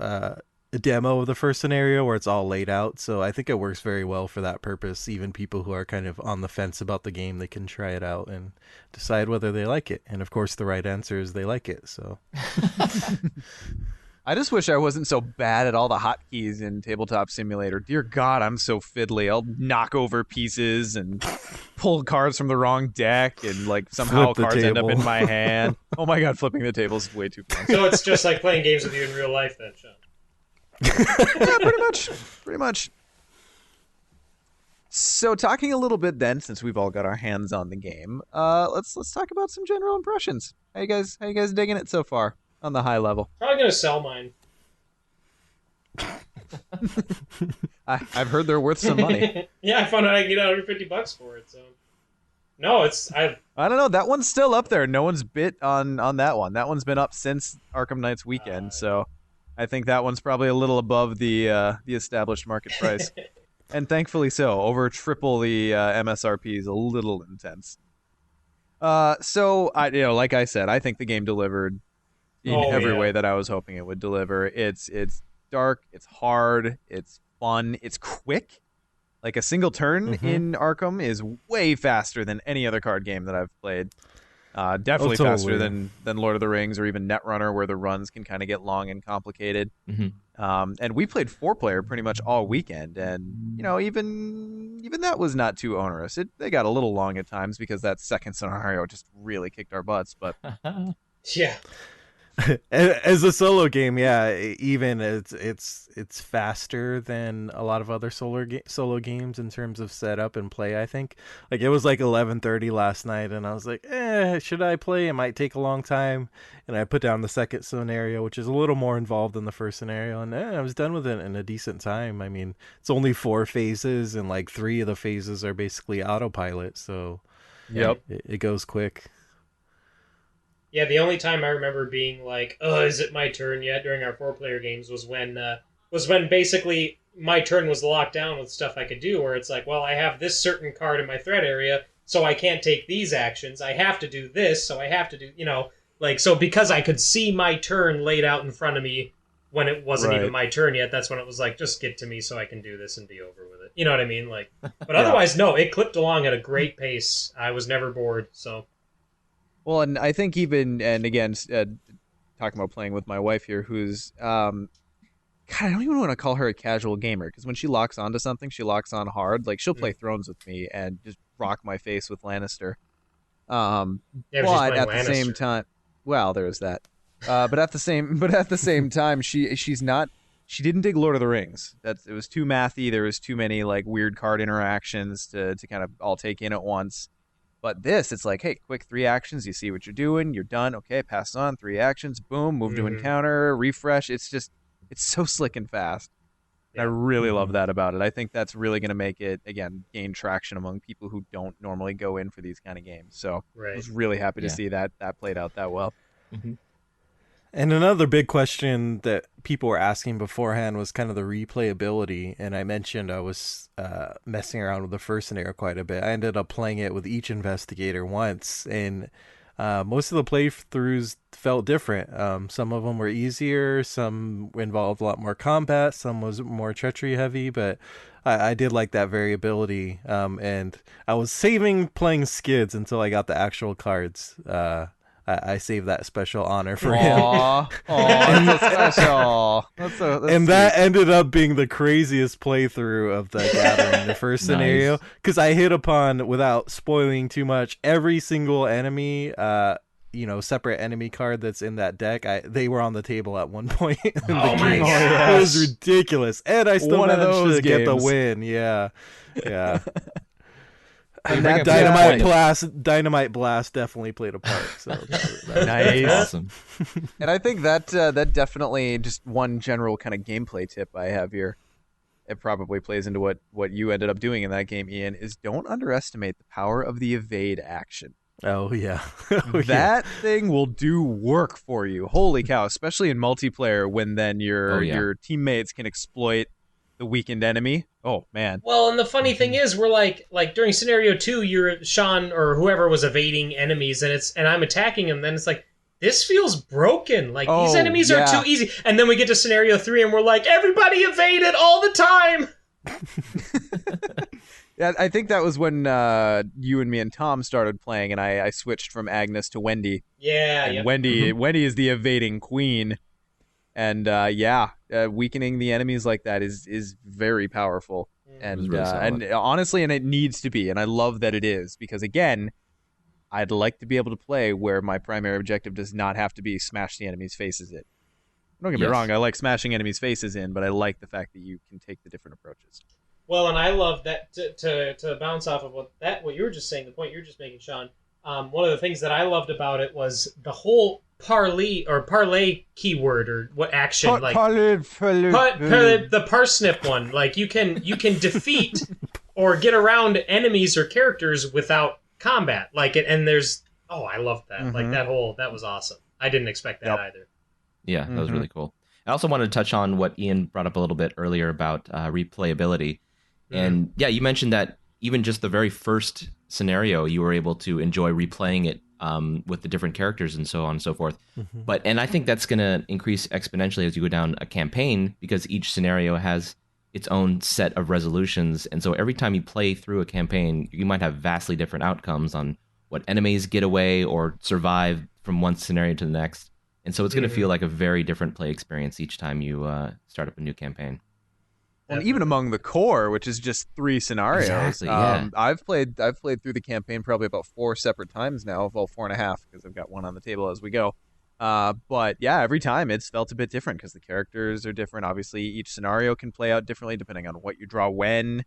a demo of the first scenario where it's all laid out. So I think it works very well for that purpose. Even people who are kind of on the fence about the game, they can try it out and decide whether they like it. And of course, the right answer is they like it. So I just wish I wasn't so bad at all the hotkeys in Tabletop Simulator. Dear God, I'm so fiddly. I'll knock over pieces and pull cards from the wrong deck, and somehow Flip the cards end up table. in my hand. Oh my God, flipping the table is way too fun. So it's just like playing games with you in real life, then, Sean. Yeah, pretty much. So talking a little bit then, since we've all got our hands on the game, let's talk about some general impressions. How you guys digging it so far on the high level? Probably gonna sell mine. I've heard they're worth some money. Yeah, I found out I can get $150 for it. So no, I don't know. That one's still up there. No one's bit on that one. That one's been up since Arkham Nights weekend, so I think that one's probably a little above the established market price, and thankfully so. Over triple the MSRP is a little intense. So like I said, I think the game delivered in Oh, every yeah. way that I was hoping it would deliver. It's dark, it's hard, it's fun, it's quick. Like a single turn in Arkham is way faster than any other card game that I've played. Definitely faster totally. than Lord of the Rings or even Netrunner, where the runs can kind of get long and complicated. Hmm. And we played 4-player pretty much all weekend, and even that was not too onerous. They got a little long at times because that second scenario just really kicked our butts. But Yeah. As a solo game, yeah, even it's faster than a lot of other solo games in terms of setup and play. I think like it was like 11:30 last night, and I was like, should I play? It might take a long time, and I put down the second scenario, which is a little more involved than the first scenario, and I was done with it in a decent time. I mean, it's only 4 phases, and like 3 of the phases are basically autopilot, so yep, it goes quick. Yeah, the only time I remember being like, "Oh, is it my turn yet?" during our 4-player games was when basically my turn was locked down with stuff I could do. Where it's like, well, I have this certain card in my threat area, so I can't take these actions. I have to do this, so I have to do, so because I could see my turn laid out in front of me when it wasn't even my turn yet. That's when it was like, just get to me so I can do this and be over with it. You know what I mean? Like, but otherwise, no, it clipped along at a great pace. I was never bored. So. Well, and I think and again, talking about playing with my wife here, who's, God, I don't even want to call her a casual gamer, because when she locks onto something, she locks on hard. Like, she'll play Thrones with me and just rock my face with Lannister. Yeah, but at the same time, well, there's that. But at the same time, she didn't dig Lord of the Rings. It was too mathy. There was too many like weird card interactions to kind of all take in at once. But this, it's like, hey, quick 3 actions. You see what you're doing. You're done. Okay, pass on. 3 actions. Boom. Move to encounter. Refresh. It's so slick and fast. And I really love that about it. I think that's really going to make it, again, gain traction among people who don't normally go in for these kind of games. So I was really happy to see that played out that well. Mm-hmm. And another big question that people were asking beforehand was kind of the replayability. And I mentioned I was messing around with the first scenario quite a bit. I ended up playing it with each investigator once, and most of the playthroughs felt different. Some of them were easier, some involved a lot more combat, some was more treachery heavy, but I did like that variability. And I was saving playing Skids until I got the actual cards. I saved that special honor for him. That's special. That's and that ended up being the craziest playthrough of the gathering, the first scenario, because I hit upon, without spoiling too much, every single enemy, separate enemy card that's in that deck. They were on the table at one point in the game. It was ridiculous, and I still managed to get the win. Yeah. And that Dynamite Blast definitely played a part. So that nice, awesome. And I think that definitely, just one general kind of gameplay tip I have here. It probably plays into what you ended up doing in that game, Ian. Is don't underestimate the power of the evade action. Oh yeah, that thing will do work for you. Holy cow! Especially in multiplayer, when then your teammates can exploit the weakened enemy. Oh man. Well, and the funny thing is, we're like during scenario 2, you're Sean or whoever was evading enemies, and I'm attacking them. Then it's like, this feels broken. Like, these enemies are too easy. And then we get to scenario 3, and we're like, everybody evaded all the time. Yeah, I think that was when you and me and Tom started playing, and I switched from Agnes to Wendy. Yeah, and Wendy is the evading queen. And weakening the enemies like that is very powerful, and honestly, and it needs to be, and I love that it is, because again, I'd like to be able to play where my primary objective does not have to be smash the enemy's faces in. Don't get me wrong, I like smashing enemies' faces in, but I like the fact that you can take the different approaches. Well, and I love that to bounce off of what you were just saying, the point you were just making, Sean. One of the things that I loved about it was the whole parlay keyword, or what action, the parsnip one. Like, you can defeat or get around enemies or characters without combat. Like it, and there's I loved that. Mm-hmm. Like that was awesome. I didn't expect that either. Yeah, that was really cool. I also wanted to touch on what Ian brought up a little bit earlier about replayability. And yeah, you mentioned that even just the very first scenario, you were able to enjoy replaying it with the different characters and so on and so forth. And I think that's going to increase exponentially as you go down a campaign, because each scenario has its own set of resolutions. And so every time you play through a campaign, you might have vastly different outcomes on what enemies get away or survive from one scenario to the next. And so it's going to feel like a very different play experience each time you start up a new campaign. And even among the core, which is just 3 scenarios. Exactly, yeah. I've played through the campaign probably about 4 separate times now. Well, 4.5, because I've got one on the table as we go. But yeah, every time it's felt a bit different because the characters are different. Obviously, each scenario can play out differently depending on what you draw when,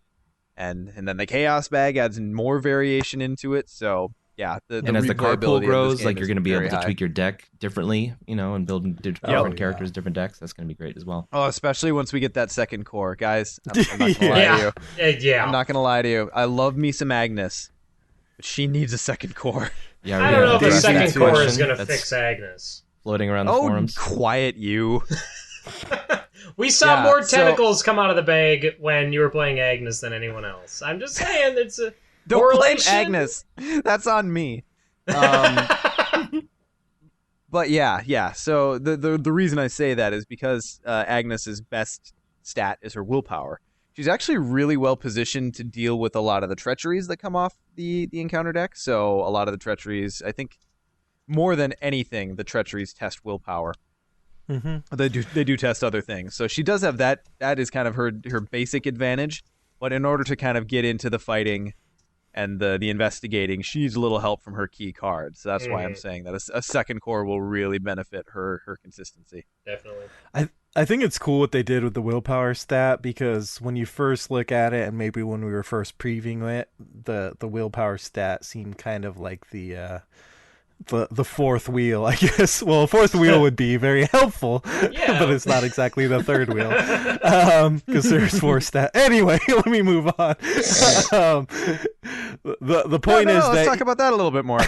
and then the chaos bag adds more variation into it. So yeah, and as the card pool grows, like you're going to be able to high. tweak your deck differently, and build different characters, different decks. That's going to be great as well. Oh, especially once we get that second core, guys. I'm not going to lie to you. Yeah. I'm not going to lie to you. I love me some Agnes, but she needs a second core. Yeah, I don't know if a second core is going to fix Agnes. Floating around the forums. Quiet you. We saw more tentacles come out of the bag when you were playing Agnes than anyone else. I'm just saying, it's a don't blame Agnes. That's on me. But yeah. So the reason I say that is because Agnes's best stat is her willpower. She's actually really well positioned to deal with a lot of the treacheries that come off the encounter deck. So a lot of the treacheries, I think, more than anything, the treacheries test willpower. They do test other things. So she does have that. That is kind of her basic advantage. But in order to kind of get into the fighting and the investigating, she needs a little help from her key cards. So that's why I'm saying that a second core will really benefit her consistency. Definitely. I think it's cool what they did with the willpower stat, because when you first look at it, and maybe when we were first previewing it, the willpower stat seemed kind of like the fourth wheel, I guess. Well, a fourth wheel would be very helpful, but it's not exactly the third wheel, because there's 4 stats. Anyway, let me move on. The point is let's talk about that a little bit more.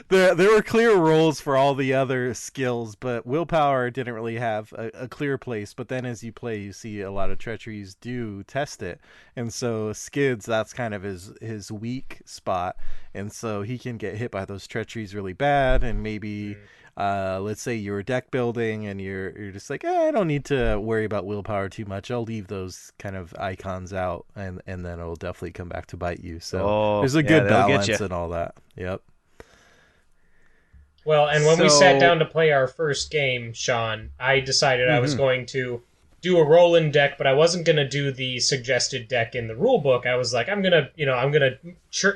There were clear roles for all the other skills, but willpower didn't really have a clear place. But then as you play, you see a lot of treacheries do test it. And so Skids, that's kind of his weak spot. And so he can get hit by those treacheries really bad. And maybe, let's say you're deck building and you're just like, I don't need to worry about willpower too much. I'll leave those kind of icons out, and then it'll definitely come back to bite you. So there's a good balance and all that. Yep. Well, and when we sat down to play our first game, Sean, I decided I was going to do a roll-in deck, but I wasn't going to do the suggested deck in the rule book. I was like, I'm going to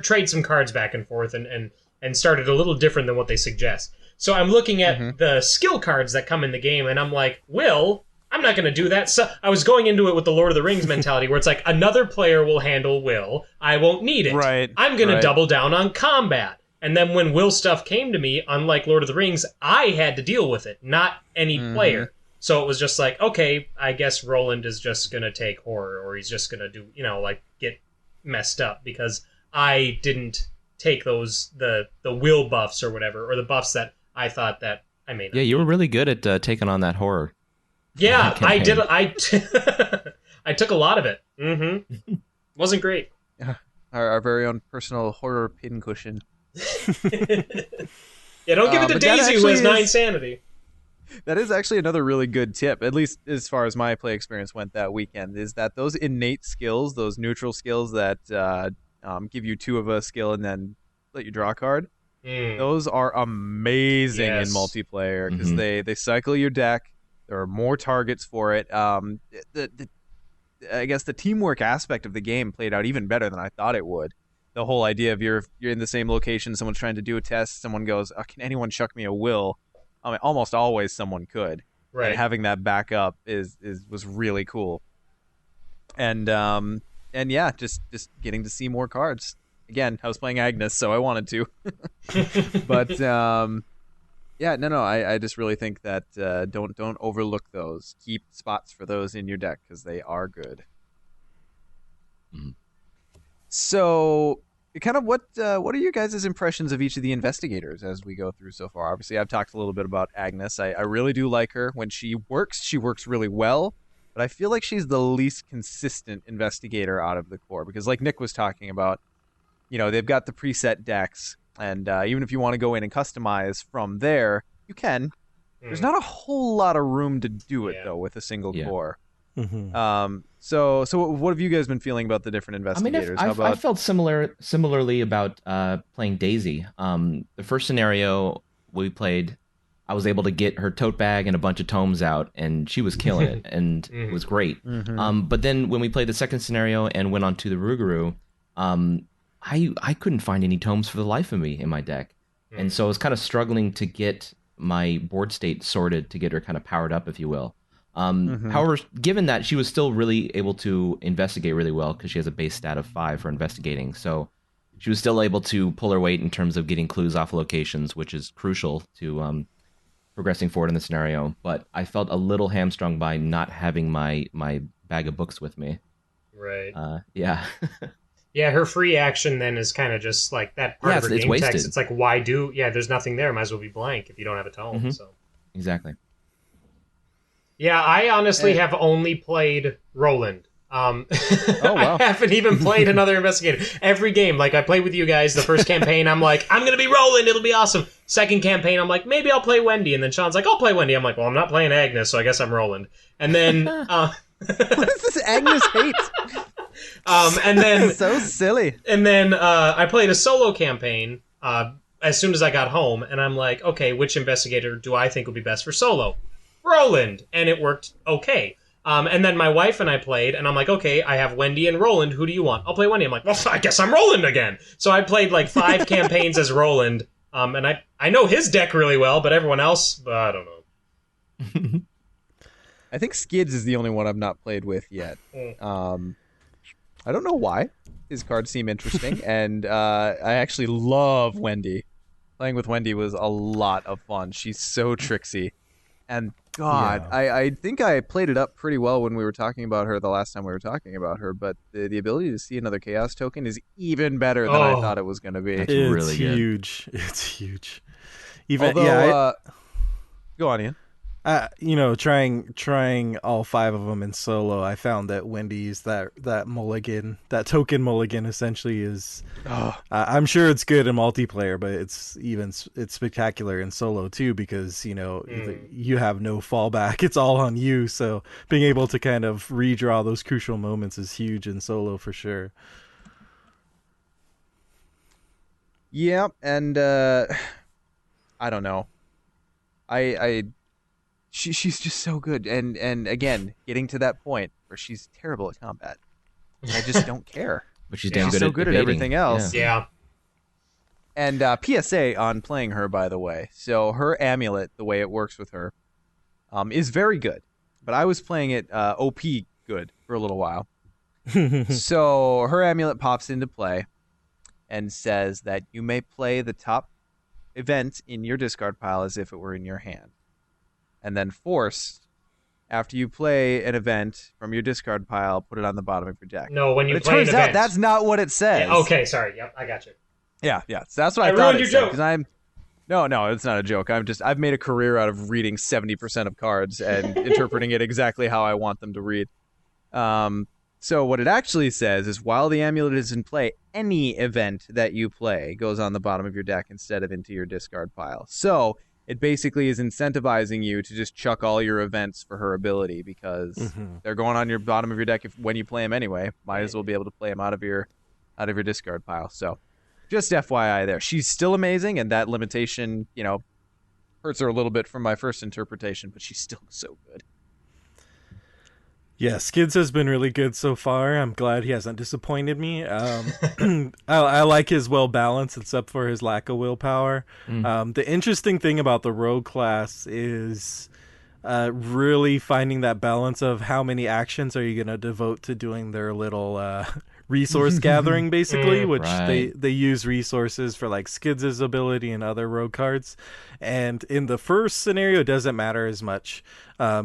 trade some cards back and forth and start it a little different than what they suggest. So I'm looking at the skill cards that come in the game, and I'm like, I'm not going to do that. So I was going into it with the Lord of the Rings mentality, where it's like, another player will handle Will. I won't need it. Right. I'm going to double down on combat. And then when Will stuff came to me, unlike Lord of the Rings, I had to deal with it, not any player. So it was just like, okay, I guess Roland is just going to take horror, or he's just going to do, get messed up, because I didn't take those, the Will buffs or whatever, or the buffs that I thought that I made. Yeah, you were really good at taking on that horror. Yeah, I did. I took a lot of it. Wasn't great. Our very own personal horror pincushion. Yeah, don't give it to Daisy, who has 9 sanity. That is actually another really good tip, at least as far as my play experience went that weekend, is that those innate skills, those neutral skills that give you 2 of a skill and then let you draw a card, those are amazing in multiplayer, because they cycle your deck. There are more targets for it. I guess the teamwork aspect of the game played out even better than I thought it would. The whole idea of you're in the same location, someone's trying to do a test, someone goes, can anyone chuck me a Will? I mean, almost always someone could. Right. And having that backup was really cool. And yeah, just getting to see more cards. Again, I was playing Agnes, so I wanted to. But I just really think that don't overlook those. Keep spots for those in your deck, because they are good. So, kind of what are your guys' impressions of each of the investigators as we go through so far? Obviously, I've talked a little bit about Agnes. I really do like her. When she works really well, but I feel like she's the least consistent investigator out of the core, because like Nick was talking about, they've got the preset decks, and even if you want to go in and customize from there, you can. There's not a whole lot of room to do it though with a single core. So what have you guys been feeling about the different investigators? I felt similarly about playing Daisy. The first scenario we played, I was able to get her tote bag and a bunch of tomes out, and she was killing it, and it was great. But then when we played the second scenario and went on to the Rougarou, I couldn't find any tomes for the life of me in my deck. And so I was kind of struggling to get my board state sorted to get her kind of powered up, if you will. However, given that, she was still really able to investigate really well because she has a base stat of 5 for investigating. So she was still able to pull her weight in terms of getting clues off locations, which is crucial to progressing forward in the scenario. But I felt a little hamstrung by not having my bag of books with me. Right. Yeah. Yeah, her free action then is kind of just like that part of her game wasted. text. It's like, why do... Yeah, there's nothing there. Might as well be blank if you don't have a tome. So Exactly. Yeah, I honestly have only played Roland. Oh, wow. I haven't even played another investigator. Every game, like I played with you guys, the first campaign, I'm like, I'm going to be Roland, it'll be awesome. Second campaign, I'm like, maybe I'll play Wendy. And then Sean's like, I'll play Wendy. I'm like, well, I'm not playing Agnes, so I guess I'm Roland. And then... what is this Agnes hate? And then... so silly. And then I played a solo campaign as soon as I got home, and I'm like, okay, which investigator do I think would be best for solo? Roland, and it worked okay. And then my wife and I played, and I'm like, okay, I have Wendy and Roland. Who do you want? I'll play Wendy. I'm like, well, I guess I'm Roland again. So I played like 5 campaigns as Roland, and I know his deck really well, but everyone else, I don't know. I think Skids is the only one I've not played with yet. I don't know why. His cards seem interesting, and I actually love Wendy. Playing with Wendy was a lot of fun. She's so tricksy. And God, yeah. I think I played it up pretty well when we were talking about her the last time we were talking about her, but the ability to see another Chaos token is even better than I thought it was going to be. It's really huge. Good. It's huge. Even Although, go on, Ian. Trying all 5 of them in solo, I found that Wendy's that mulligan, that token mulligan, essentially is. I'm sure it's good in multiplayer, but it's spectacular in solo too because you have no fallback; it's all on you. So being able to kind of redraw those crucial moments is huge in solo for sure. Yeah, and I don't know, She's just so good, and again, getting to that point where she's terrible at combat. I just don't care. But she's damn good so at good evading. at everything else. Yeah. And PSA on playing her, by the way. So her amulet, the way it works with her, is very good. But I was playing it OP good for a little while. So her amulet pops into play and says that you may play the top event in your discard pile as if it were in your hand. And then force, after you play an event from your discard pile, put it on the bottom of your deck. No, when you but play it turns out that's not what it says. Yeah, okay, sorry. Yep, I got you. Yeah. So that's what I thought ruined it your said. joke. No, it's not a joke. I've made a career out of reading 70% of cards and interpreting it exactly how I want them to read. So what it actually says is while the amulet is in play, any event that you play goes on the bottom of your deck instead of into your discard pile. So it basically is incentivizing you to just chuck all your events for her ability because they're going on your bottom of your deck when you play them anyway. Might as well be able to play them out of your discard pile. So just FYI there. She's still amazing, and that limitation, hurts her a little bit from my first interpretation, but she's still so good. Yeah, Skids has been really good so far. I'm glad he hasn't disappointed me. I like his well balance, except for his lack of willpower. The interesting thing about the rogue class is really finding that balance of how many actions are you going to devote to doing their little resource gathering, basically, which they use resources for like Skids' ability and other rogue cards. And in the first scenario, it doesn't matter as much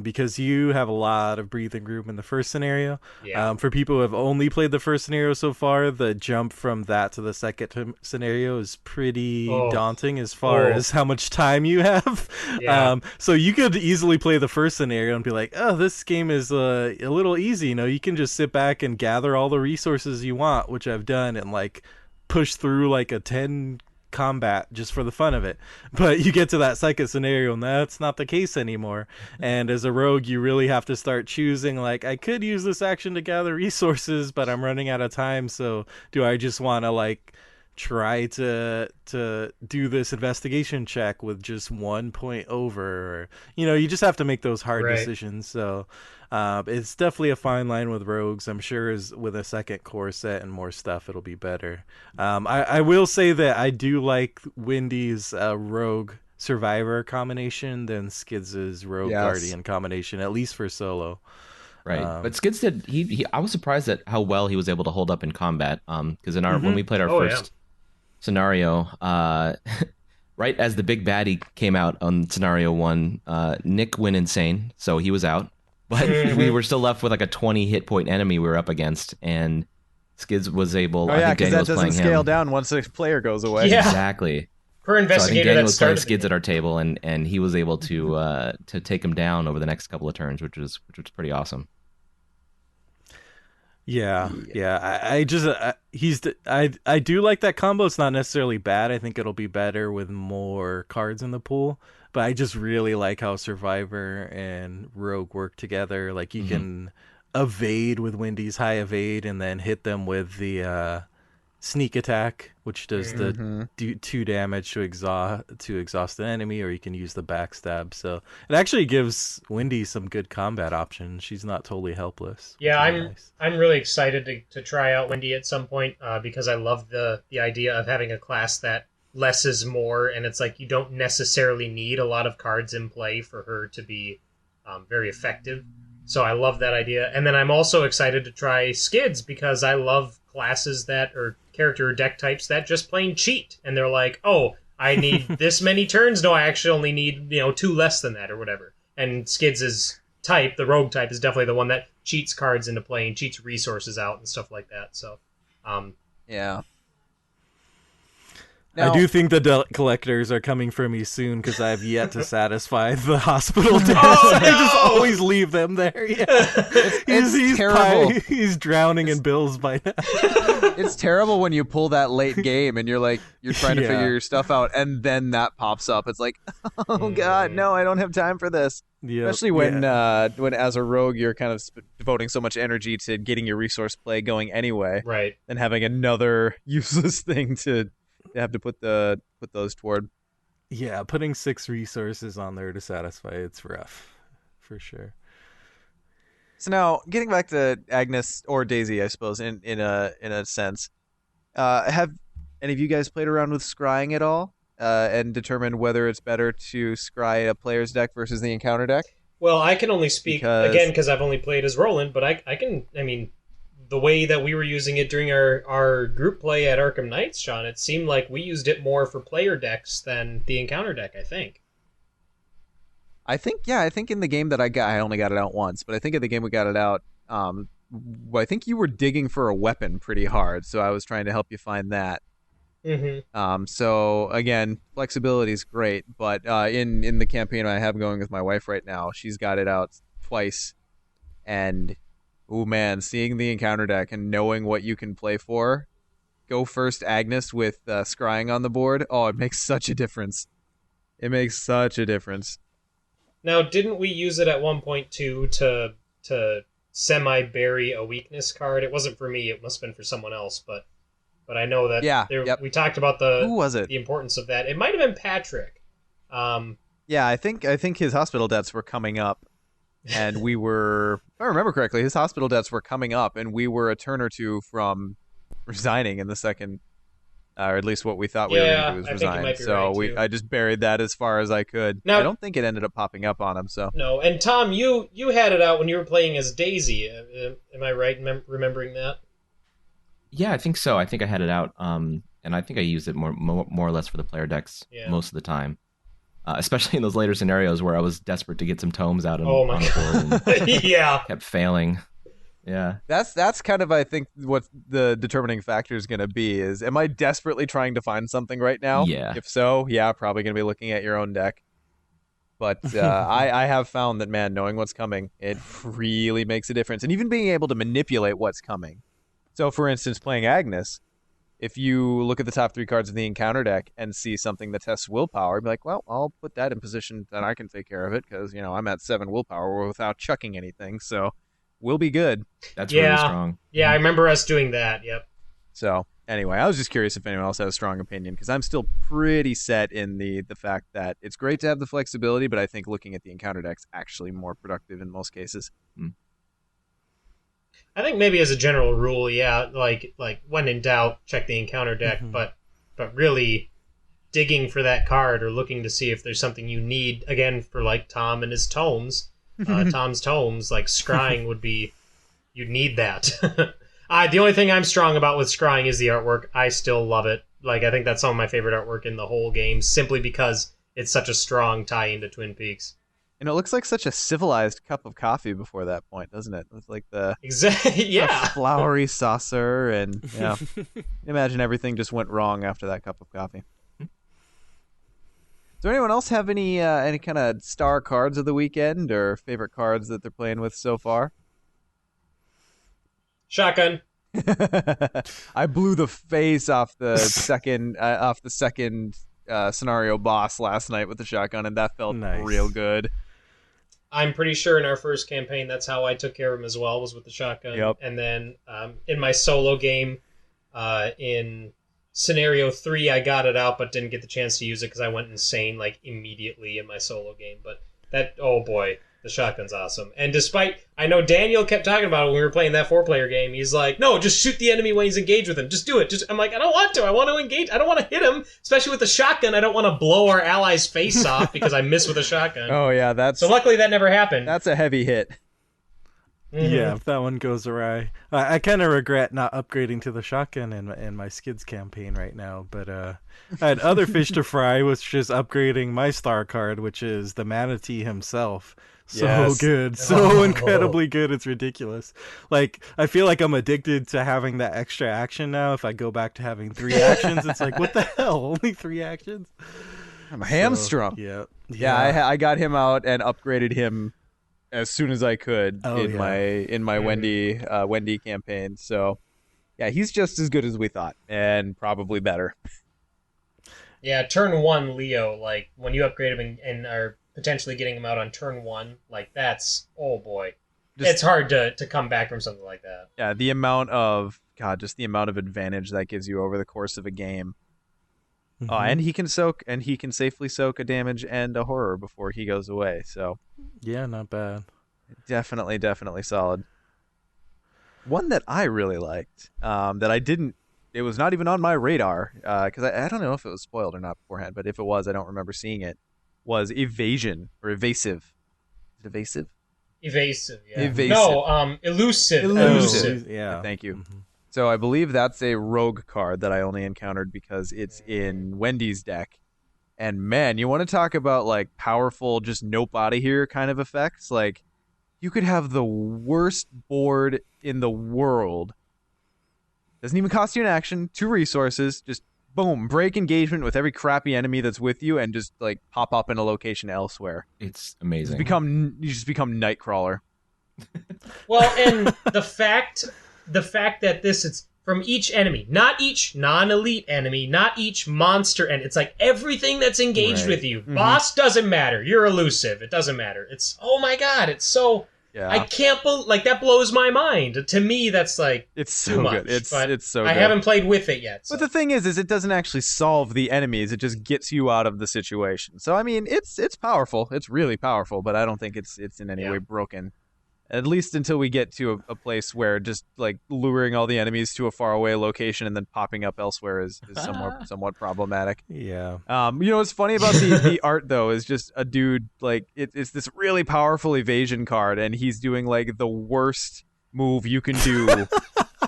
because you have a lot of breathing room in the first scenario. Yeah. For people who have only played the first scenario so far, the jump from that to the second scenario is pretty daunting as far as how much time you have. Yeah. So you could easily play the first scenario and be like, oh, this game is a little easy. You can just sit back and gather all the resources you want, which I've done, and like push through like a 10 combat just for the fun of it. But you get to that second scenario and that's not the case anymore. And as a rogue, you really have to start choosing, like, I could use this action to gather resources, but I'm running out of time. So do I just want to like try to do this investigation check with just 1 point over? Or, you just have to make those hard decisions. So it's definitely a fine line with rogues. I'm sure as with a second core set and more stuff, it'll be better. I will say that I do like Wendy's rogue survivor combination than Skids' rogue guardian combination, at least for solo. Right, but Skids did. I was surprised at how well he was able to hold up in combat. Because in when we played our first scenario, right as the big baddie came out on scenario 1, Nick went insane, so he was out. But we were still left with like a 20 hit point enemy we were up against, and Skids was able. Oh, I think Daniel that was doesn't playing scale him. down once the player goes away. Yeah. Exactly. Per investigator, so I think Daniel was playing started Skids at our table, and he was able to take him down over the next couple of turns, which was pretty awesome. Yeah. I do like that combo. It's not necessarily bad. I think it'll be better with more cards in the pool. But I just really like how Survivor and Rogue work together. Like you can evade with Wendy's high evade, and then hit them with the sneak attack, which does the 2 damage to exhaust an enemy, or you can use the backstab. So it actually gives Wendy some good combat options. She's not totally helpless. Yeah, I'm really excited to try out Wendy at some point because I love the idea of having a class that less is more, and it's like you don't necessarily need a lot of cards in play for her to be very effective. So I love that idea. And then I'm also excited to try Skids because I love classes that or character or deck types that just plain cheat, and they're like, oh, I need this many turns. No, I actually only need 2 less than that or whatever. And Skids' type, the rogue type, is definitely the one that cheats cards into play and cheats resources out and stuff like that. So yeah. Now, I do think the debt collectors are coming for me soon because I have yet to satisfy the hospital debts. I just always leave them there. Yeah. He's terrible. He's drowning in bills by now. It's terrible when you pull that late game and you're trying to figure your stuff out, and then that pops up. It's like, oh god, no, I don't have time for this. Yep. Especially when as a rogue you're kind of devoting so much energy to getting your resource play going anyway, right? And having another useless thing to have to put those toward. Yeah, putting 6 resources on there to satisfy it's rough, for sure. So now, getting back to Agnes or Daisy, I suppose, in a sense, have any of you guys played around with scrying at all, and determined whether it's better to scry a player's deck versus the encounter deck? Well, I can only speak again because I've only played as Roland, but I can. I mean, the way that we were using it during our group play at Arkham Nights, Sean, it seemed like we used it more for player decks than the encounter deck, I think. I think in the game that I only got it out once, but I think in the game we got it out, I think you were digging for a weapon pretty hard, so I was trying to help you find that. Mm-hmm. So again, flexibility is great, but in the campaign I have going with my wife right now, she's got it out twice, and oh man, seeing the encounter deck and knowing what you can play for, go first Agnes with scrying on the board. Oh, it makes such a difference. It makes such a difference. Now, didn't we use it at one point too to semi-bury a weakness card? It wasn't for me. It must have been for someone else, but I know that we talked about Who was it? The importance of that. It might have been Patrick. Yeah, I think his hospital debts were coming up, and we were, if I remember correctly, his hospital debts were coming up, and we were a turn or two from resigning in the second, or at least what we thought we were going to do was resign. So I just buried that as far as I could. Now, I don't think it ended up popping up on him. So no. And Tom, you had it out when you were playing as Daisy. Am I right in remembering that? Yeah, I think so. I think I had it out, and I think I used it more or less for the player decks most of the time. Especially in those later scenarios where I was desperate to get some tomes out on the board and yeah, kept failing. Yeah, that's kind of, I think, what the determining factor is going to be is, am I desperately trying to find something right now? Yeah. If so, yeah, probably going to be looking at your own deck. But I have found that, man, knowing what's coming, it really makes a difference, and even being able to manipulate what's coming. So, for instance, playing Agnes, if you look at the top 3 cards of the encounter deck and see something that tests willpower, be like, well, I'll put that in position that I can take care of it because, I'm at 7 willpower without chucking anything, so we'll be good. That's really strong. Yeah, I remember us doing that, yep. So, anyway, I was just curious if anyone else had a strong opinion, because I'm still pretty set in the fact that it's great to have the flexibility, but I think looking at the encounter deck's actually more productive in most cases. I think maybe as a general rule, yeah, like when in doubt, check the encounter deck, but really digging for that card or looking to see if there's something you need, again, for like Tom and his tomes, Tom's tomes, like scrying would be, you'd need that. The only thing I'm strong about with scrying is the artwork. I still love it. Like, I think that's some of my favorite artwork in the whole game, simply because it's such a strong tie into Twin Peaks. And it looks like such a civilized cup of coffee before that point, doesn't it? It's like the flowery saucer, and imagine everything just went wrong after that cup of coffee. Does anyone else have any kind of star cards of the weekend or favorite cards that they're playing with so far? Shotgun. I blew the face off the second scenario boss last night with the shotgun, and that felt real good. I'm pretty sure in our first campaign, that's how I took care of him as well, was with the shotgun. Yep. And then in my solo game, in scenario 3, I got it out, but didn't get the chance to use it because I went insane like immediately in my solo game. But that, oh boy, the shotgun's awesome. And I know Daniel kept talking about it when we were playing that 4-player game. He's like, no, just shoot the enemy when he's engaged with him. Just do it. I'm like, I don't want to. I want to engage. I don't want to hit him, especially with the shotgun. I don't want to blow our ally's face off because I miss with a shotgun. Oh, yeah. So luckily that never happened. That's a heavy hit. Mm-hmm. Yeah, if that one goes awry. I kind of regret not upgrading to the shotgun in my Skids campaign right now, but I had other fish to fry, which is upgrading my star card, which is the manatee himself. So good. So incredibly good. It's ridiculous. Like, I feel like I'm addicted to having that extra action now. If I go back to having 3 actions, it's like, what the hell? Only 3 actions? I'm hamstrung. Yeah. I got him out and upgraded him as soon as I could in my Wendy campaign. So, yeah, he's just as good as we thought, and probably better. Yeah, turn 1 Leo, like, when you upgrade him and are potentially getting him out on turn 1, like, that's, oh boy. It's hard to come back from something like that. Yeah, the amount of advantage that gives you over the course of a game. Mm-hmm. And he can safely soak a damage and a horror before he goes away. So, yeah, not bad. Definitely solid. One that I really liked, that I didn't. It was not even on my radar because I don't know if it was spoiled or not beforehand, but if it was, I don't remember seeing it. Was evasion or evasive? Is it evasive? Evasive, yeah. Evasive. No, elusive. Yeah. Thank you. Mm-hmm. So I believe that's a rogue card that I only encountered because it's in Wendy's deck. And man, you want to talk about like powerful, just nope out of here kind of effects? Like, you could have the worst board in the world. Doesn't even cost you an action, 2 resources, just boom, break engagement with every crappy enemy that's with you and just like pop up in a location elsewhere. It's amazing. You just become Nightcrawler. Well, and the fact that this is from each enemy, not each non-elite enemy, not each monster, and it's like everything that's engaged with you. Mm-hmm. Boss doesn't matter. You're elusive. It doesn't matter. It's, oh my god, it's so. Yeah. I can't believe, like, that blows my mind. To me, that's like it's so too much, good. It's so good. I haven't played with it yet. So. But the thing is it doesn't actually solve the enemies. It just gets you out of the situation. So I mean, it's powerful. It's really powerful, but I don't think it's in any way broken. At least until we get to a place where just like luring all the enemies to a faraway location and then popping up elsewhere is somewhat problematic. Yeah. What's funny about the art though is just a dude like it's this really powerful evasion card and he's doing like the worst move you can do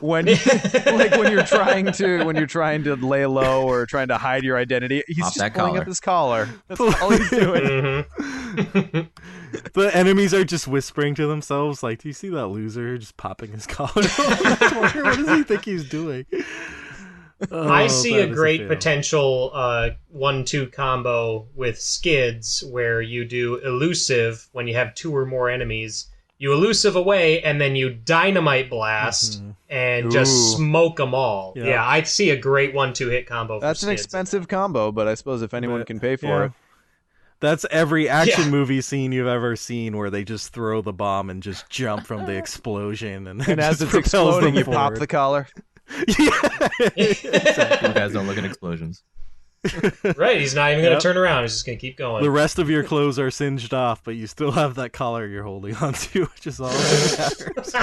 when you're trying to lay low or trying to hide your identity. He's just pulling up his collar. That's all he's doing. Mm-hmm. The enemies are just whispering to themselves, like, do you see that loser just popping his collar? What does he think he's doing? I see a great potential 1-2 combo with Skids where you do elusive when you have 2 or more enemies, you elusive away, and then you dynamite blast and just smoke them all. Yep. Yeah, I see a great 1-2 hit combo. That's for an Skids. expensive combo, but I suppose if anyone can pay for it. That's every action movie scene you've ever seen where they just throw the bomb and just jump from the explosion. And as it's exploding, you pop the collar. Exactly. You guys don't look at explosions. Right, he's not even going to turn around. He's just going to keep going. The rest of your clothes are singed off, but you still have that collar you're holding onto, which is all that matters.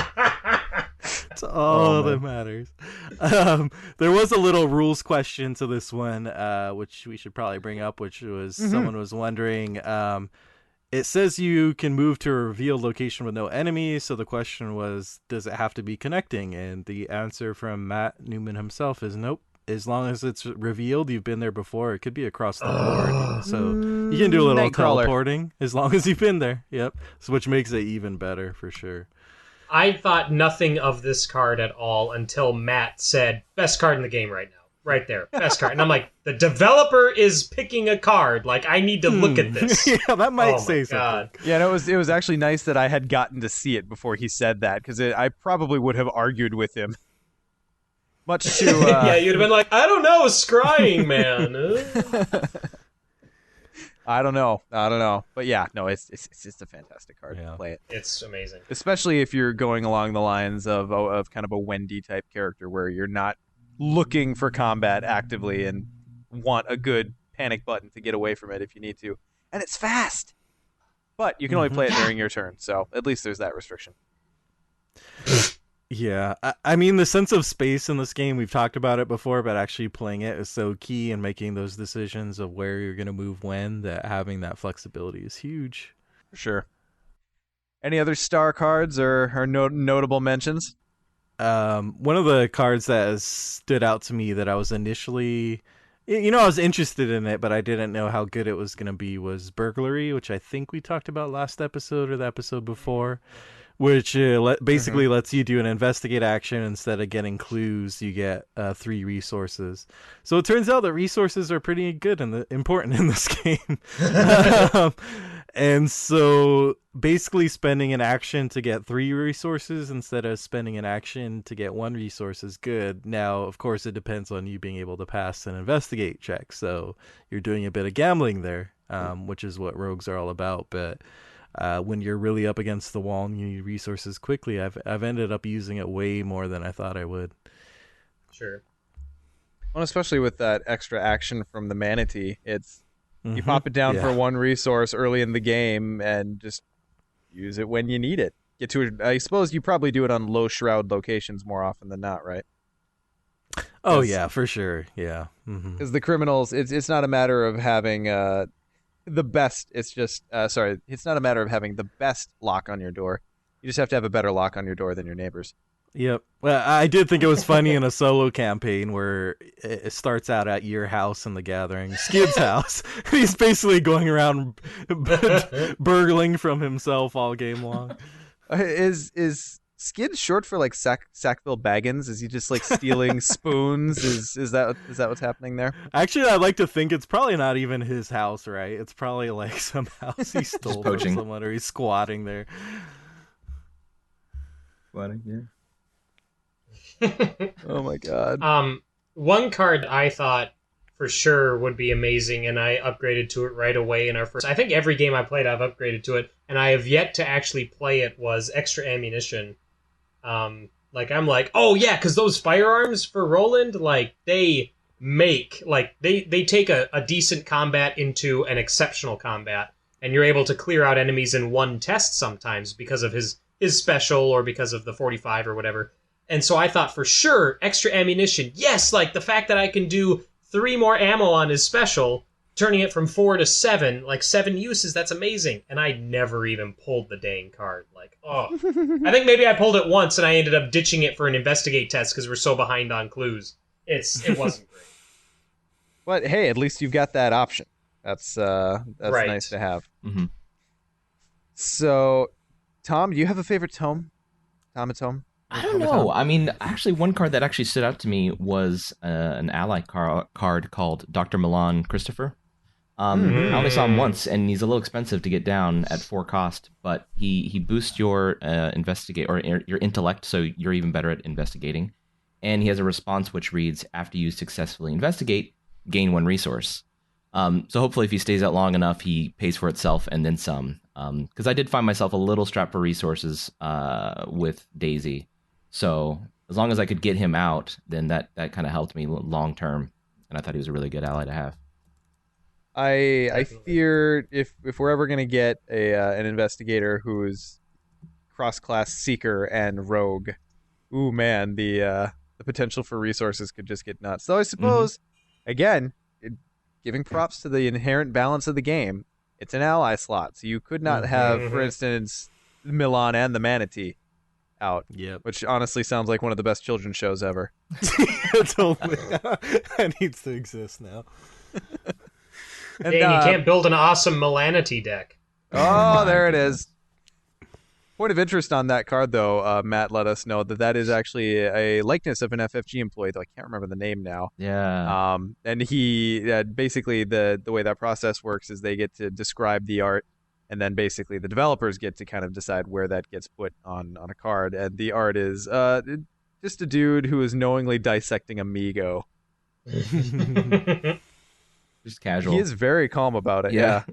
It's all that matters. There was a little rules question to this one, which we should probably bring up, which was someone was wondering. It says you can move to a revealed location with no enemies, so the question was, does it have to be connecting? And the answer from Matt Newman himself is nope. As long as it's revealed, you've been there before. It could be across the board, so you can do a little teleporting as long as you've been there. Yep, so which makes it even better for sure. I thought nothing of this card at all until Matt said, best card in the game right now. Right there, best card. And I'm like, the developer is picking a card. Like, I need to look at this. Yeah, that might say something. Yeah, and it was actually nice that I had gotten to see it before he said that, because I probably would have argued with him. Much to yeah, you'd have been like, I don't know, scrying, man. I don't know, but yeah, no, it's just a fantastic card to play it. It's amazing, especially if you're going along the lines of kind of a Wendy type character where you're not looking for combat actively and want a good panic button to get away from it if you need to, and it's fast. But you can only play it during your turn, so at least there's that restriction. Yeah, I mean, the sense of space in this game, we've talked about it before, but actually playing it is so key in making those decisions of where you're going to move when, that having that flexibility is huge. For sure. Any other star cards or notable mentions? One of the cards that has stood out to me that I was initially... I was interested in it, but I didn't know how good it was going to be, was Burglary, which I think we talked about last episode or the episode before. Which basically lets you do an investigate action. Instead of getting clues, you get 3 resources. So it turns out that resources are pretty good and important in this game. And so basically spending an action to get 3 resources instead of spending an action to get 1 resource is good. Now, of course, it depends on you being able to pass an investigate check. So you're doing a bit of gambling there, which is what rogues are all about. But... when you're really up against the wall and you need resources quickly, I've ended up using it way more than I thought I would. Sure. Well, especially with that extra action from the manatee, it's you pop it down for 1 resource early in the game and just use it when you need it. Get to it. I suppose you probably do it on low shroud locations more often than not, right? Oh yeah, for sure. Yeah. Because the criminals, it's not a matter of having the best. It's just it's not a matter of having the best lock on your door. You just have to have a better lock on your door than your neighbors. Yep. Well, I did think it was funny in a solo campaign where it starts out at your house in the gathering, Skid's house. He's basically going around burgling from himself all game long. Is Skid short for like Sackville Baggins? Is he just like stealing spoons? Is that what's happening there? Actually, I'd like to think it's probably not even his house, right? It's probably like some house he stole from someone, or he's squatting there. Squatting, yeah. Oh my god. One card I thought for sure would be amazing, and I upgraded to it right away in our first... I think every game I played I've upgraded to it, and I have yet to actually play it, was Extra Ammunition. I'm like, oh yeah, because those firearms for Roland, like, they make... Like, they take a decent combat into an exceptional combat, and you're able to clear out enemies in one test sometimes because of his special or because of the 45 or whatever. And so I thought for sure, Extra Ammunition, yes, like the fact that I can do 3 more ammo on his special, turning it from 4 to 7, like 7 uses, that's amazing. And I never even pulled the dang card. Like, oh. I think maybe I pulled it once and I ended up ditching it for an investigate test because we're so behind on clues. It wasn't great. But hey, at least you've got that option. That's right. Nice to have. Mm-hmm. So, Tom, do you have a favorite tome? Tom, I don't know. I mean, actually, one card that actually stood out to me was an ally card called Dr. Milan Christopher. I only saw him once, and he's a little expensive to get down at 4 cost, but he boosts your investigate or your intellect, so you're even better at investigating. And he has a response which reads, after you successfully investigate, gain 1 resource. So hopefully if he stays out long enough, he pays for itself and then some. Because I did find myself a little strapped for resources with Daisy. So as long as I could get him out, then that kind of helped me long term. And I thought he was a really good ally to have. I fear if we're ever going to get an investigator who's cross-class seeker and rogue, ooh man, the potential for resources could just get nuts. So I suppose, again, giving props to the inherent balance of the game, it's an ally slot, so you could not have, for instance, Milan and the Manatee out. Yep. Which honestly sounds like one of the best children's shows ever. Totally. That needs to exist now. And, you can't build an awesome Milanity deck. Oh, there it is. Point of interest on that card, though, Matt let us know that is actually a likeness of an FFG employee, though I can't remember the name now. Yeah. And he basically the way that process works is they get to describe the art, and then basically the developers get to kind of decide where that gets put on a card. And the art is just a dude who is knowingly dissecting Amigo. Just casual. He is very calm about it. Yeah.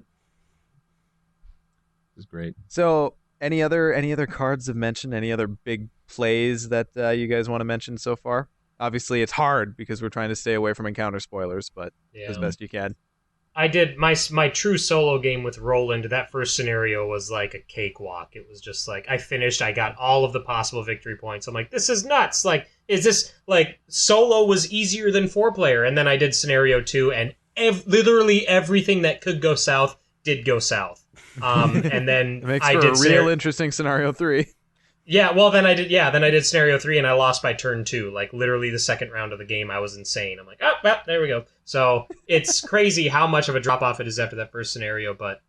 It's great. So, any other cards of mention? Any other big plays that you guys want to mention so far? Obviously, it's hard because we're trying to stay away from encounter spoilers, but as best you can. I did my true solo game with Roland. That first scenario was like a cakewalk. It was just like I finished. I got all of the possible victory points. I'm like, this is nuts. Like, is this like solo was easier than 4-player? And then I did scenario 2, and literally everything that could go south did go south. And then it makes for a real interesting scenario 3. Yeah, well then I did scenario 3 and I lost by turn 2. Like literally the second round of the game, I was insane. I'm like, oh, well, there we go. So it's crazy how much of a drop off it is after that first scenario, but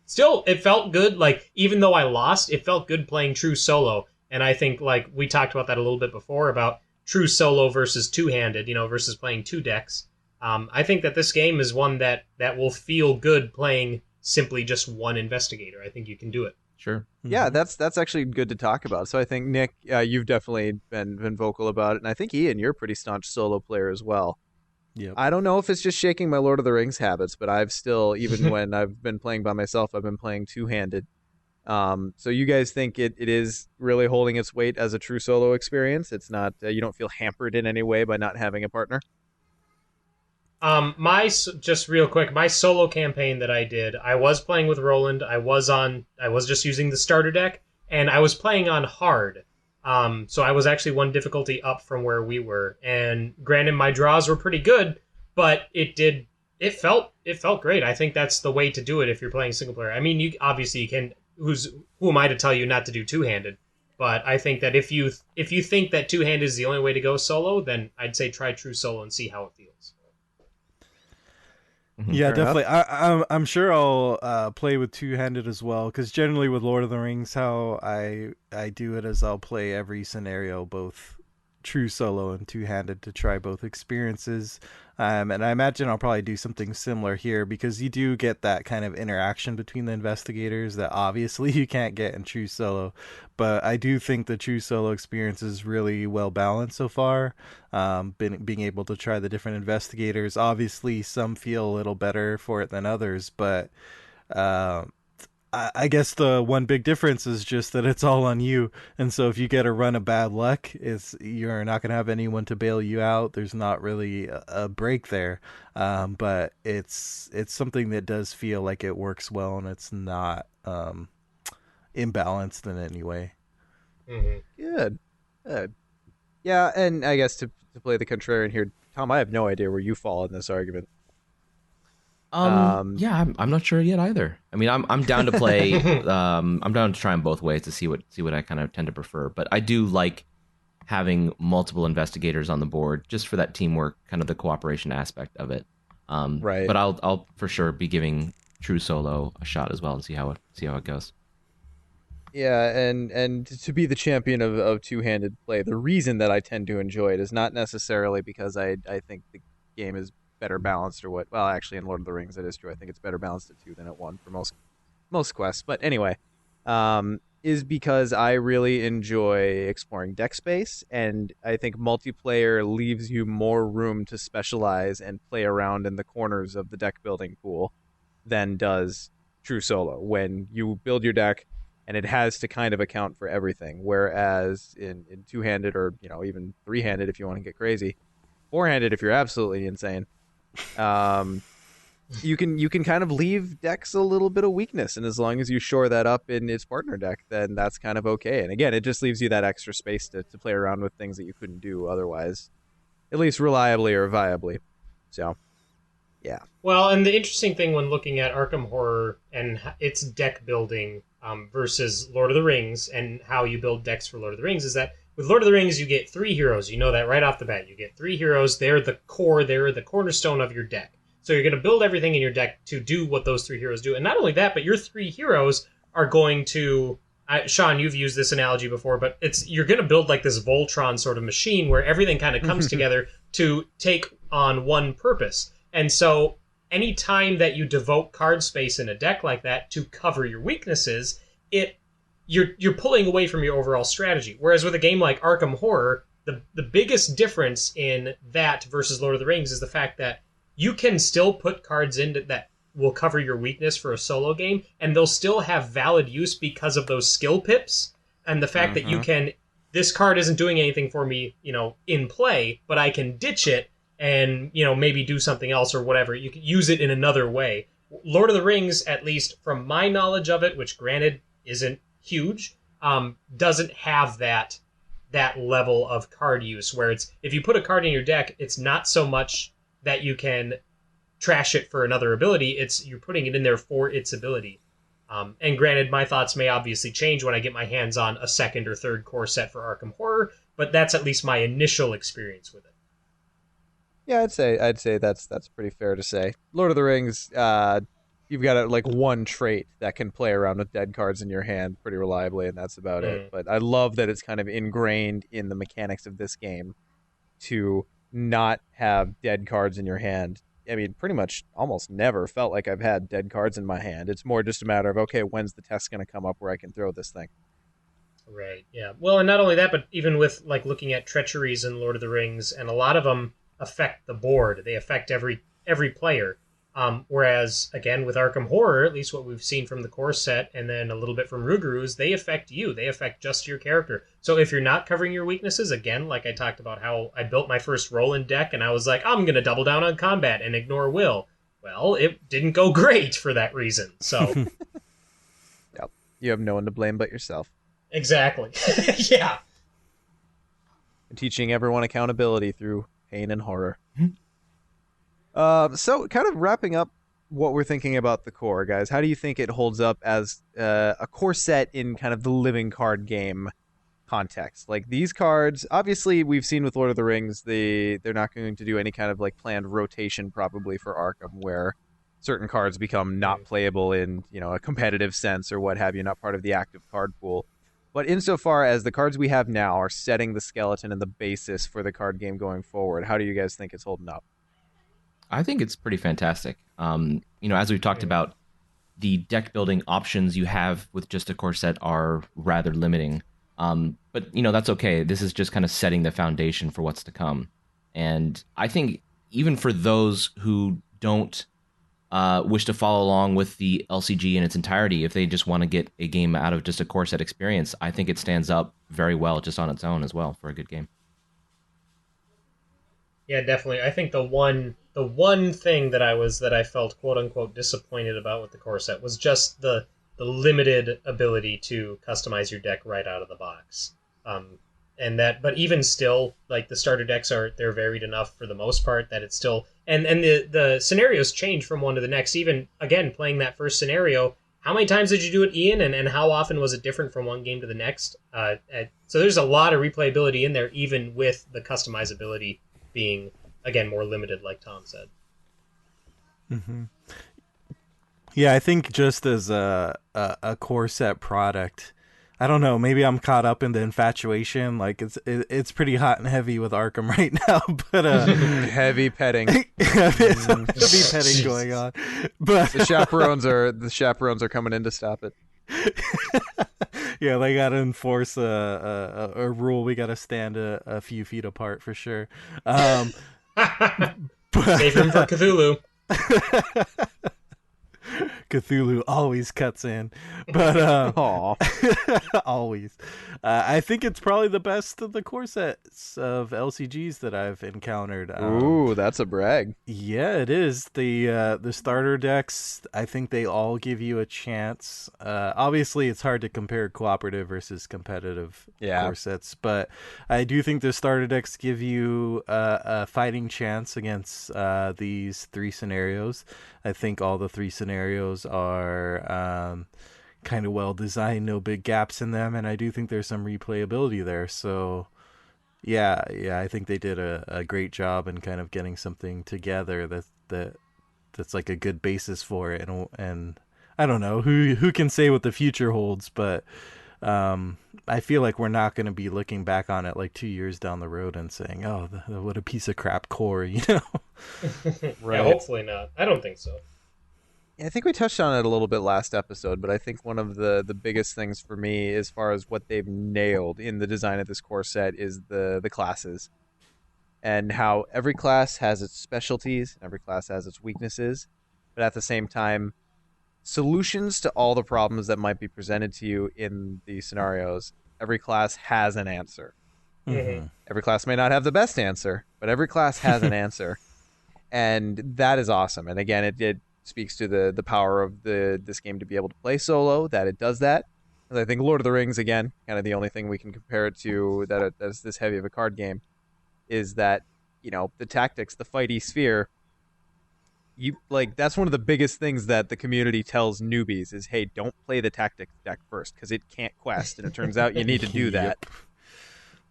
still it felt good. Like even though I lost, it felt good playing true solo. And I think like we talked about that a little bit before about true solo versus two-handed, versus playing 2 decks. I think that this game is one that will feel good playing simply just one investigator. I think you can do it. Sure. Yeah, that's actually good to talk about. So I think, Nick, you've definitely been vocal about it. And I think, Ian, you're a pretty staunch solo player as well. Yep. I don't know if it's just shaking my Lord of the Rings habits, but I've still, even when I've been playing by myself, I've been playing two-handed. So you guys think it is really holding its weight as a true solo experience? It's not, you don't feel hampered in any way by not having a partner? Just real quick, my solo campaign that I did, I was playing with Roland. I was just using the starter deck, and I was playing on hard. So I was actually one difficulty up from where we were. And granted, my draws were pretty good, but it felt great. I think that's the way to do it if you're playing single player. I mean, you can. Who am I to tell you not to do two-handed? But I think that if you think that two-handed is the only way to go solo, then I'd say try true solo and see how it feels. Yeah, definitely. I'm sure I'll play with two-handed as well, because generally with Lord of the Rings, how I do it is I'll play every scenario, both true solo and two-handed, to try both experiences. And I imagine I'll probably do something similar here, because you do get that kind of interaction between the investigators that obviously you can't get in true solo. But I do think the true solo experience is really well balanced so far. Being able to try the different investigators. Obviously, some feel a little better for it than others, but I guess the one big difference is just that it's all on you. And so if you get a run of bad luck, you're not going to have anyone to bail you out. There's not really a break there. But it's something that does feel like it works well, and it's not imbalanced in any way. Mm-hmm. Good. Yeah, and I guess to play the contrarian here, Tom, I have no idea where you fall in this argument. Yeah, I'm not sure yet either. I mean, I'm down to play. I'm down to try them both ways to see what I kind of tend to prefer. But I do like having multiple investigators on the board just for that teamwork, kind of the cooperation aspect of it. Right. But I'll for sure be giving true solo a shot as well and see how it goes. Yeah, and to be the champion of two-handed play, the reason that I tend to enjoy it is not necessarily because I think the game is better balanced or what. Well, actually, in Lord of the Rings, it is true. I think it's better balanced at 2 than at 1 for most quests. But anyway, is because I really enjoy exploring deck space, and I think multiplayer leaves you more room to specialize and play around in the corners of the deck building pool than does true solo. When you build your deck, and it has to kind of account for everything, whereas in two-handed or even three-handed if you want to get crazy, four-handed if you're absolutely insane. You can kind of leave decks a little bit of weakness, and as long as you shore that up in its partner deck, then that's kind of okay. And again, it just leaves you that extra space to play around with things that you couldn't do otherwise, at least reliably or viably. So, yeah. Well, and the interesting thing when looking at Arkham Horror and its deck building versus Lord of the Rings and how you build decks for Lord of the Rings is that with Lord of the Rings, you get 3 heroes. You know that right off the bat. You get 3 heroes. They're the core. They're the cornerstone of your deck. So you're going to build everything in your deck to do what those 3 heroes do. And not only that, but your 3 heroes are going to... Sean, you've used this analogy before, but you're going to build like this Voltron sort of machine where everything kind of comes together to take on one purpose. And so any time that you devote card space in a deck like that to cover your weaknesses, you're pulling away from your overall strategy. Whereas with a game like Arkham Horror, the biggest difference in that versus Lord of the Rings is the fact that you can still put cards in that will cover your weakness for a solo game, and they'll still have valid use because of those skill pips and the fact that you can, this card isn't doing anything for me, in play, but I can ditch it and, maybe do something else or whatever. You can use it in another way. Lord of the Rings, at least from my knowledge of it, which granted isn't huge, doesn't have that level of card use where it's, if you put a card in your deck, it's not so much that you can trash it for another ability, it's you're putting it in there for its ability. And granted, my thoughts may obviously change when I get my hands on a second or third core set for Arkham Horror, but that's at least my initial experience with it. Yeah, I'd say that's pretty fair to say. Lord of the Rings, you've got like one trait that can play around with dead cards in your hand pretty reliably, and that's about it. But I love that it's kind of ingrained in the mechanics of this game to not have dead cards in your hand. I mean, pretty much almost never felt like I've had dead cards in my hand. It's more just a matter of, okay, when's the test going to come up where I can throw this thing? Right, yeah. Well, and not only that, but even with like looking at treacheries in Lord of the Rings, and a lot of them affect the board. They affect every player. Whereas, again, with Arkham Horror, at least what we've seen from the core set and then a little bit from Rougarous, they affect you. They affect just your character. So if you're not covering your weaknesses, again, like I talked about how I built my first Roland deck and I was like, I'm going to double down on combat and ignore Will. Well, it didn't go great for that reason. So, yep. You have no one to blame but yourself. Exactly. Yeah. And teaching everyone accountability through pain and horror. So kind of wrapping up what we're thinking about the core, guys. How do you think it holds up as a core set in kind of the living card game context? Like these cards, obviously we've seen with Lord of the Rings, they're not going to do any kind of like planned rotation probably for Arkham, where certain cards become not playable in, a competitive sense or what have you, not part of the active card pool. But insofar as the cards we have now are setting the skeleton and the basis for the card game going forward, how do you guys think it's holding up? I think it's pretty fantastic. As we've talked about, the deck building options you have with just a core set are rather limiting. But that's okay. This is just kind of setting the foundation for what's to come. And I think even for those who don't wish to follow along with the LCG in its entirety, if they just want to get a game out of just a core set experience, I think it stands up very well just on its own as well for a good game. Yeah, definitely. I think the one thing that I felt quote unquote disappointed about with the core set was just the limited ability to customize your deck right out of the box. But even still, like the starter decks they're varied enough for the most part that it's still and the scenarios change from one to the next. Even again, playing that first scenario, how many times did you do it, Ian? And how often was it different from one game to the next? So there's a lot of replayability in there, even with the customizability being, again, more limited, like Tom said. Mm-hmm. Yeah, I think just as a core set product, I don't know. Maybe I'm caught up in the infatuation. Like it's pretty hot and heavy with Arkham right now. But Heavy petting. there's some heavy petting going on. But The chaperones are coming in to stop it. yeah, they gotta enforce a rule. We gotta stand a few feet apart for sure. But, Save room for Cthulhu. Cthulhu always cuts in, but always. I think it's probably the best of the core sets of LCGs that I've encountered. Ooh, that's a brag. Yeah, it is. The starter decks, I think they all give you a chance. Obviously, it's hard to compare cooperative versus competitive core sets, but I do think the starter decks give you a fighting chance against these three scenarios. I think all the three scenarios are kind of well designed, no big gaps in them, and I do think there's some replayability there. So yeah, I think they did a great job in kind of getting something together that's like a good basis for it. And I don't know who can say what the future holds, but I feel like we're not going to be looking back on it like 2 years down the road and saying, "Oh, what a piece of crap core," you know? Right. Yeah, hopefully not. I don't think so. I think we touched on it a little bit last episode, but I think one of the biggest things for me as far as what they've nailed in the design of this core set is the classes. And how every class has its specialties, every class has its weaknesses, but at the same time, solutions to all the problems that might be presented to you in these scenarios, every class has an answer. Mm-hmm. Every class may not have the best answer, but every class has an answer. And that is awesome. And again, it speaks to the power of this game to be able to play solo, that it does that. Because I think Lord of the Rings, again, kind of the only thing we can compare it to that's this heavy of a card game, is that, you know, the tactics, the fighty sphere, that's one of the biggest things that the community tells newbies is, hey, don't play the tactics deck first, because it can't quest, and it turns out you need to do that.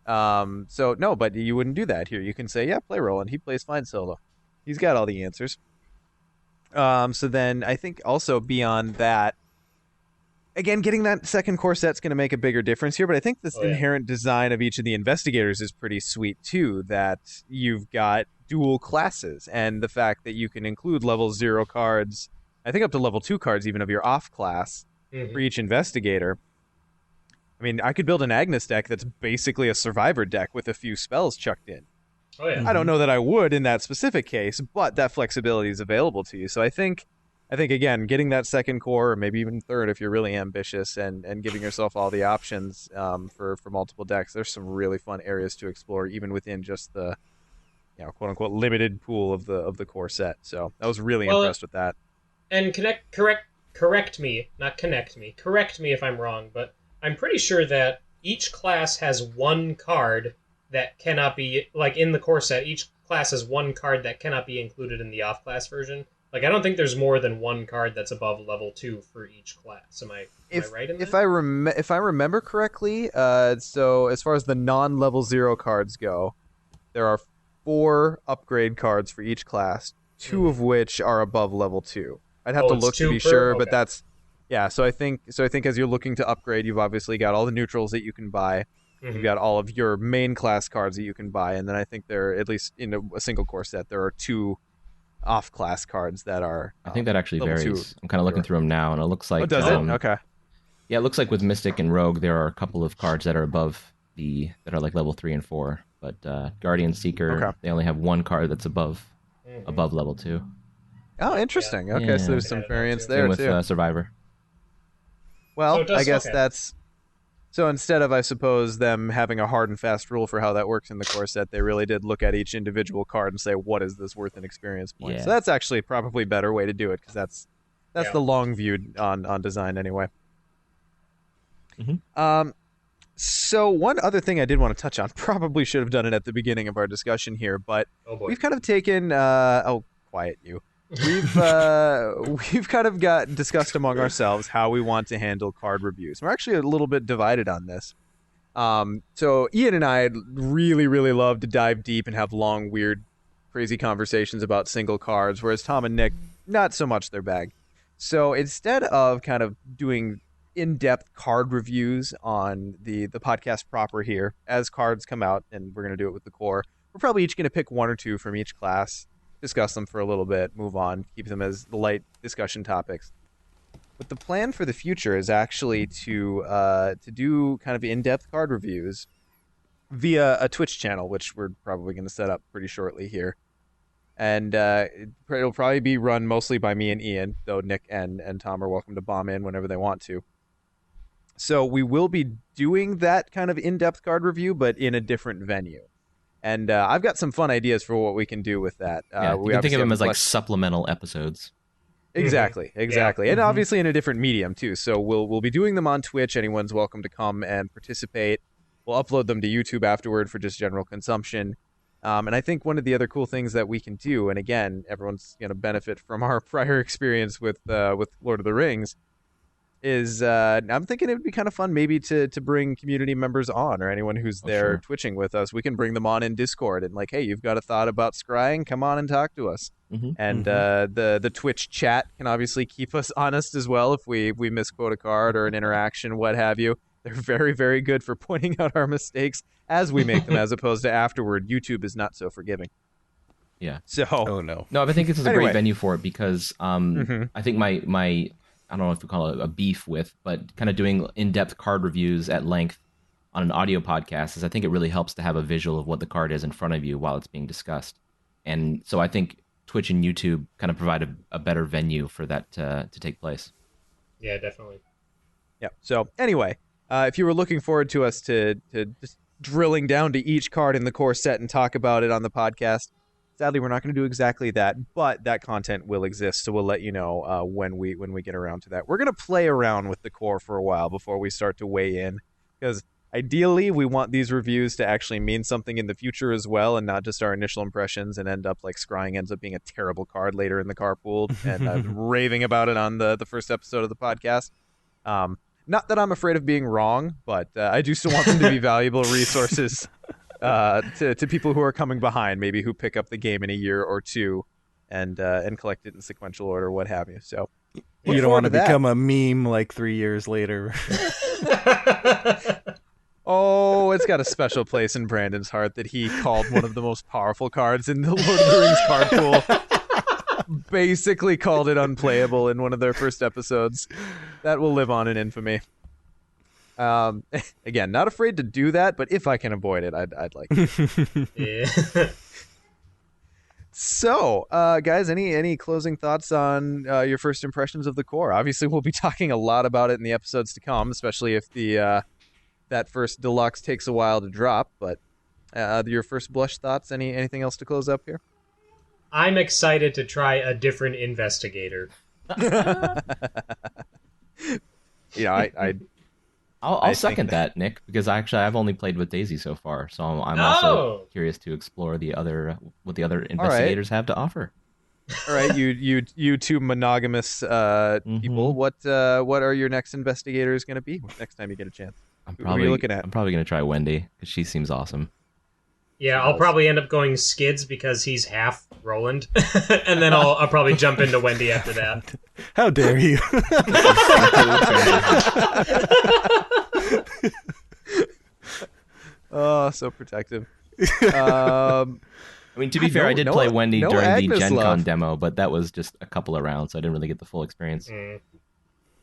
So no, but you wouldn't do that here. You can say, yeah, play Roland. He plays fine solo. He's got all the answers. So then I think also beyond that, again, getting that second core set's going to make a bigger difference here, but I think this inherent design of each of the investigators is pretty sweet too, that you've got dual classes, and the fact that you can include level 0 cards, I think up to level 2 cards even of your off class for each investigator. I mean, I could build an Agnes deck that's basically a survivor deck with a few spells chucked in. Oh, yeah. I don't know that I would in that specific case, but that flexibility is available to you. So I think again, getting that second core, or maybe even third if you're really ambitious, and giving yourself all the options for multiple decks, there's some really fun areas to explore, even within just the, you know, quote unquote limited pool of the core set. So I was really impressed with that. And correct me if I'm wrong, but I'm pretty sure that each class has one card that cannot be, like, in the core set, each class has one card that cannot be included in the off-class version. Like, I don't think there's more than one card that's above level 2 for each class. Am I right in that? If I remember correctly, so as far as the non-level 0 cards go, there are 4 upgrade cards for each class, 2 of which are above level 2. I'd have to look to be sure, but that's... Yeah, so I think as you're looking to upgrade, you've obviously got all the neutrals that you can buy. You've got all of your main class cards that you can buy, and then I think there, at least in a single core set, there are 2 off-class cards that are... I think that actually varies. 2. I'm kind of looking through them now, and it looks like... Oh, does it? Okay. Yeah, it looks like with Mystic and Rogue, there are a couple of cards that are above that are like level 3 and 4. But Guardian Seeker, they only have one card that's above level 2. Oh, interesting. Yeah. Okay, so there's some variance there, Same with Survivor. Well, I guess that's... So instead of, I suppose, them having a hard and fast rule for how that works in the core set, they really did look at each individual card and say, what is this worth in experience points? Yeah. So that's actually probably a better way to do it, because that's the long view on design anyway. So one other thing I did want to touch on, probably should have done it at the beginning of our discussion here, but we've kind of taken... quiet you. We've kind of discussed among ourselves how we want to handle card reviews. We're actually a little bit divided on this. So Ian and I really, really love to dive deep and have long, weird, crazy conversations about single cards, whereas Tom and Nick, not so much their bag. So instead of kind of doing in-depth card reviews on the podcast proper here as cards come out, and we're going to do it with the core. We're probably each going to pick one or two from each class, discuss them for a little bit, move on, keep them as the light discussion topics. But the plan for the future is actually to do kind of in-depth card reviews via a Twitch channel, which we're probably going to set up pretty shortly here. And it'll probably be run mostly by me and Ian, though Nick and Tom are welcome to bomb in whenever they want to. So we will be doing that kind of in-depth card review, but in a different venue. And I've got some fun ideas for what we can do with that. You can think of them as like supplemental episodes. Exactly. Yeah. And obviously in a different medium, too. So we'll be doing them on Twitch. Anyone's welcome to come and participate. We'll upload them to YouTube afterward for just general consumption. And I think one of the other cool things that we can do, and again, everyone's going to benefit from our prior experience with Lord of the Rings, is I'm thinking it would be kind of fun maybe to bring community members on, or anyone who's there twitching with us. We can bring them on in Discord and like, hey, you've got a thought about scrying? Come on and talk to us. And the Twitch chat can obviously keep us honest as well if we misquote a card or an interaction, what have you. They're very, very good for pointing out our mistakes as we make them, as opposed to afterward. YouTube is not so forgiving. Yeah. So. Oh no. No, I think this is a Anyway. great venue for it because I think my I don't know if we call it a beef with, but kind of doing in-depth card reviews at length on an audio podcast is I think it really helps to have a visual of what the card is in front of you while it's being discussed. And so I think Twitch and YouTube kind of provide a better venue for that to take place. Yeah, definitely. Yeah. So anyway, if you were looking forward to us to just drilling down to each card in the core set and talk about it on the podcast, sadly we're not going to do exactly that, but that content will exist, so we'll let you know when we get around to that. We're going to play around with the core for a while before we start to weigh in, because ideally we want these reviews to actually mean something in the future as well, and not just our initial impressions and end up like Scrying ends up being a terrible card later in the carpool and raving about it on the first episode of the podcast. Not that I'm afraid of being wrong, but I do still want them to be valuable resources to people who are coming behind, maybe who pick up the game in a year or two and collect it in sequential order, what have you. So You don't want to become a meme like 3 years later. Oh, it's got a special place in Brandon's heart that he called one of the most powerful cards in the Lord of the Rings card pool. Basically called it unplayable in one of their first episodes. That will live on in infamy. Again, not afraid to do that, but if I can avoid it, I'd like to. Yeah. So, guys, any closing thoughts on your first impressions of the core? Obviously, we'll be talking a lot about it in the episodes to come, especially if the that first deluxe takes a while to drop. But your first blush thoughts? Anything else to close up here? I'm excited to try a different investigator. I'll second that, Nick, because I've only played with Daisy so far, so I'm also curious to explore what the other investigators have to offer. All right, you two monogamous people. What are your next investigators going to be next time you get a chance? Who are you looking at? I'm probably going to try Wendy because she seems awesome. Yeah, I'll probably end up going Skids because he's half Roland, and then I'll probably jump into Wendy after that. How dare you? Oh, so protective. I mean, to be fair, I did play Wendy during the Agnes Gen Con love. demo, but that was just a couple of rounds, so I didn't really get the full experience.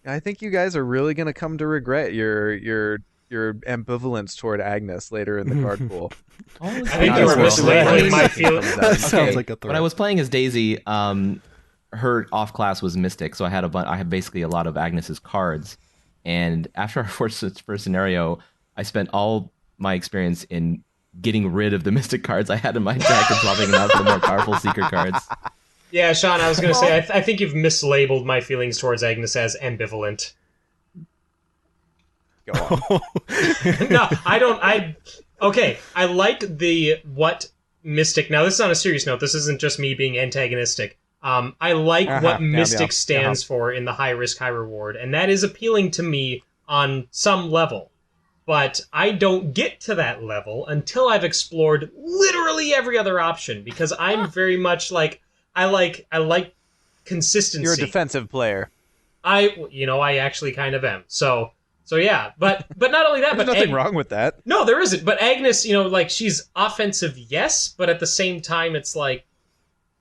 I think you guys are really going to come to regret your ambivalence toward Agnes later in the card pool. I think you were mislabeling my feelings. That sounds like a threat. When I was playing as Daisy, her off class was Mystic, so I had basically a lot of Agnes's cards. And after our first scenario, I spent all my experience in getting rid of the Mystic cards I had in my deck and swapping them out for the more powerful Seeker cards. Yeah, Sean, I was going to say, I think you've mislabeled my feelings towards Agnes as ambivalent. Go on. No, I don't. Okay, I like what Mystic. Now, this is on a serious note. This isn't just me being antagonistic. I like what Mystic stands for in the high risk, high reward, and that is appealing to me on some level. But I don't get to that level until I've explored literally every other option, because I'm very much like I like consistency. You're a defensive player. I actually kind of am. So yeah, but not only that, There's but nothing wrong with that. No, there isn't. But Agnes, like she's offensive, yes, but at the same time, it's like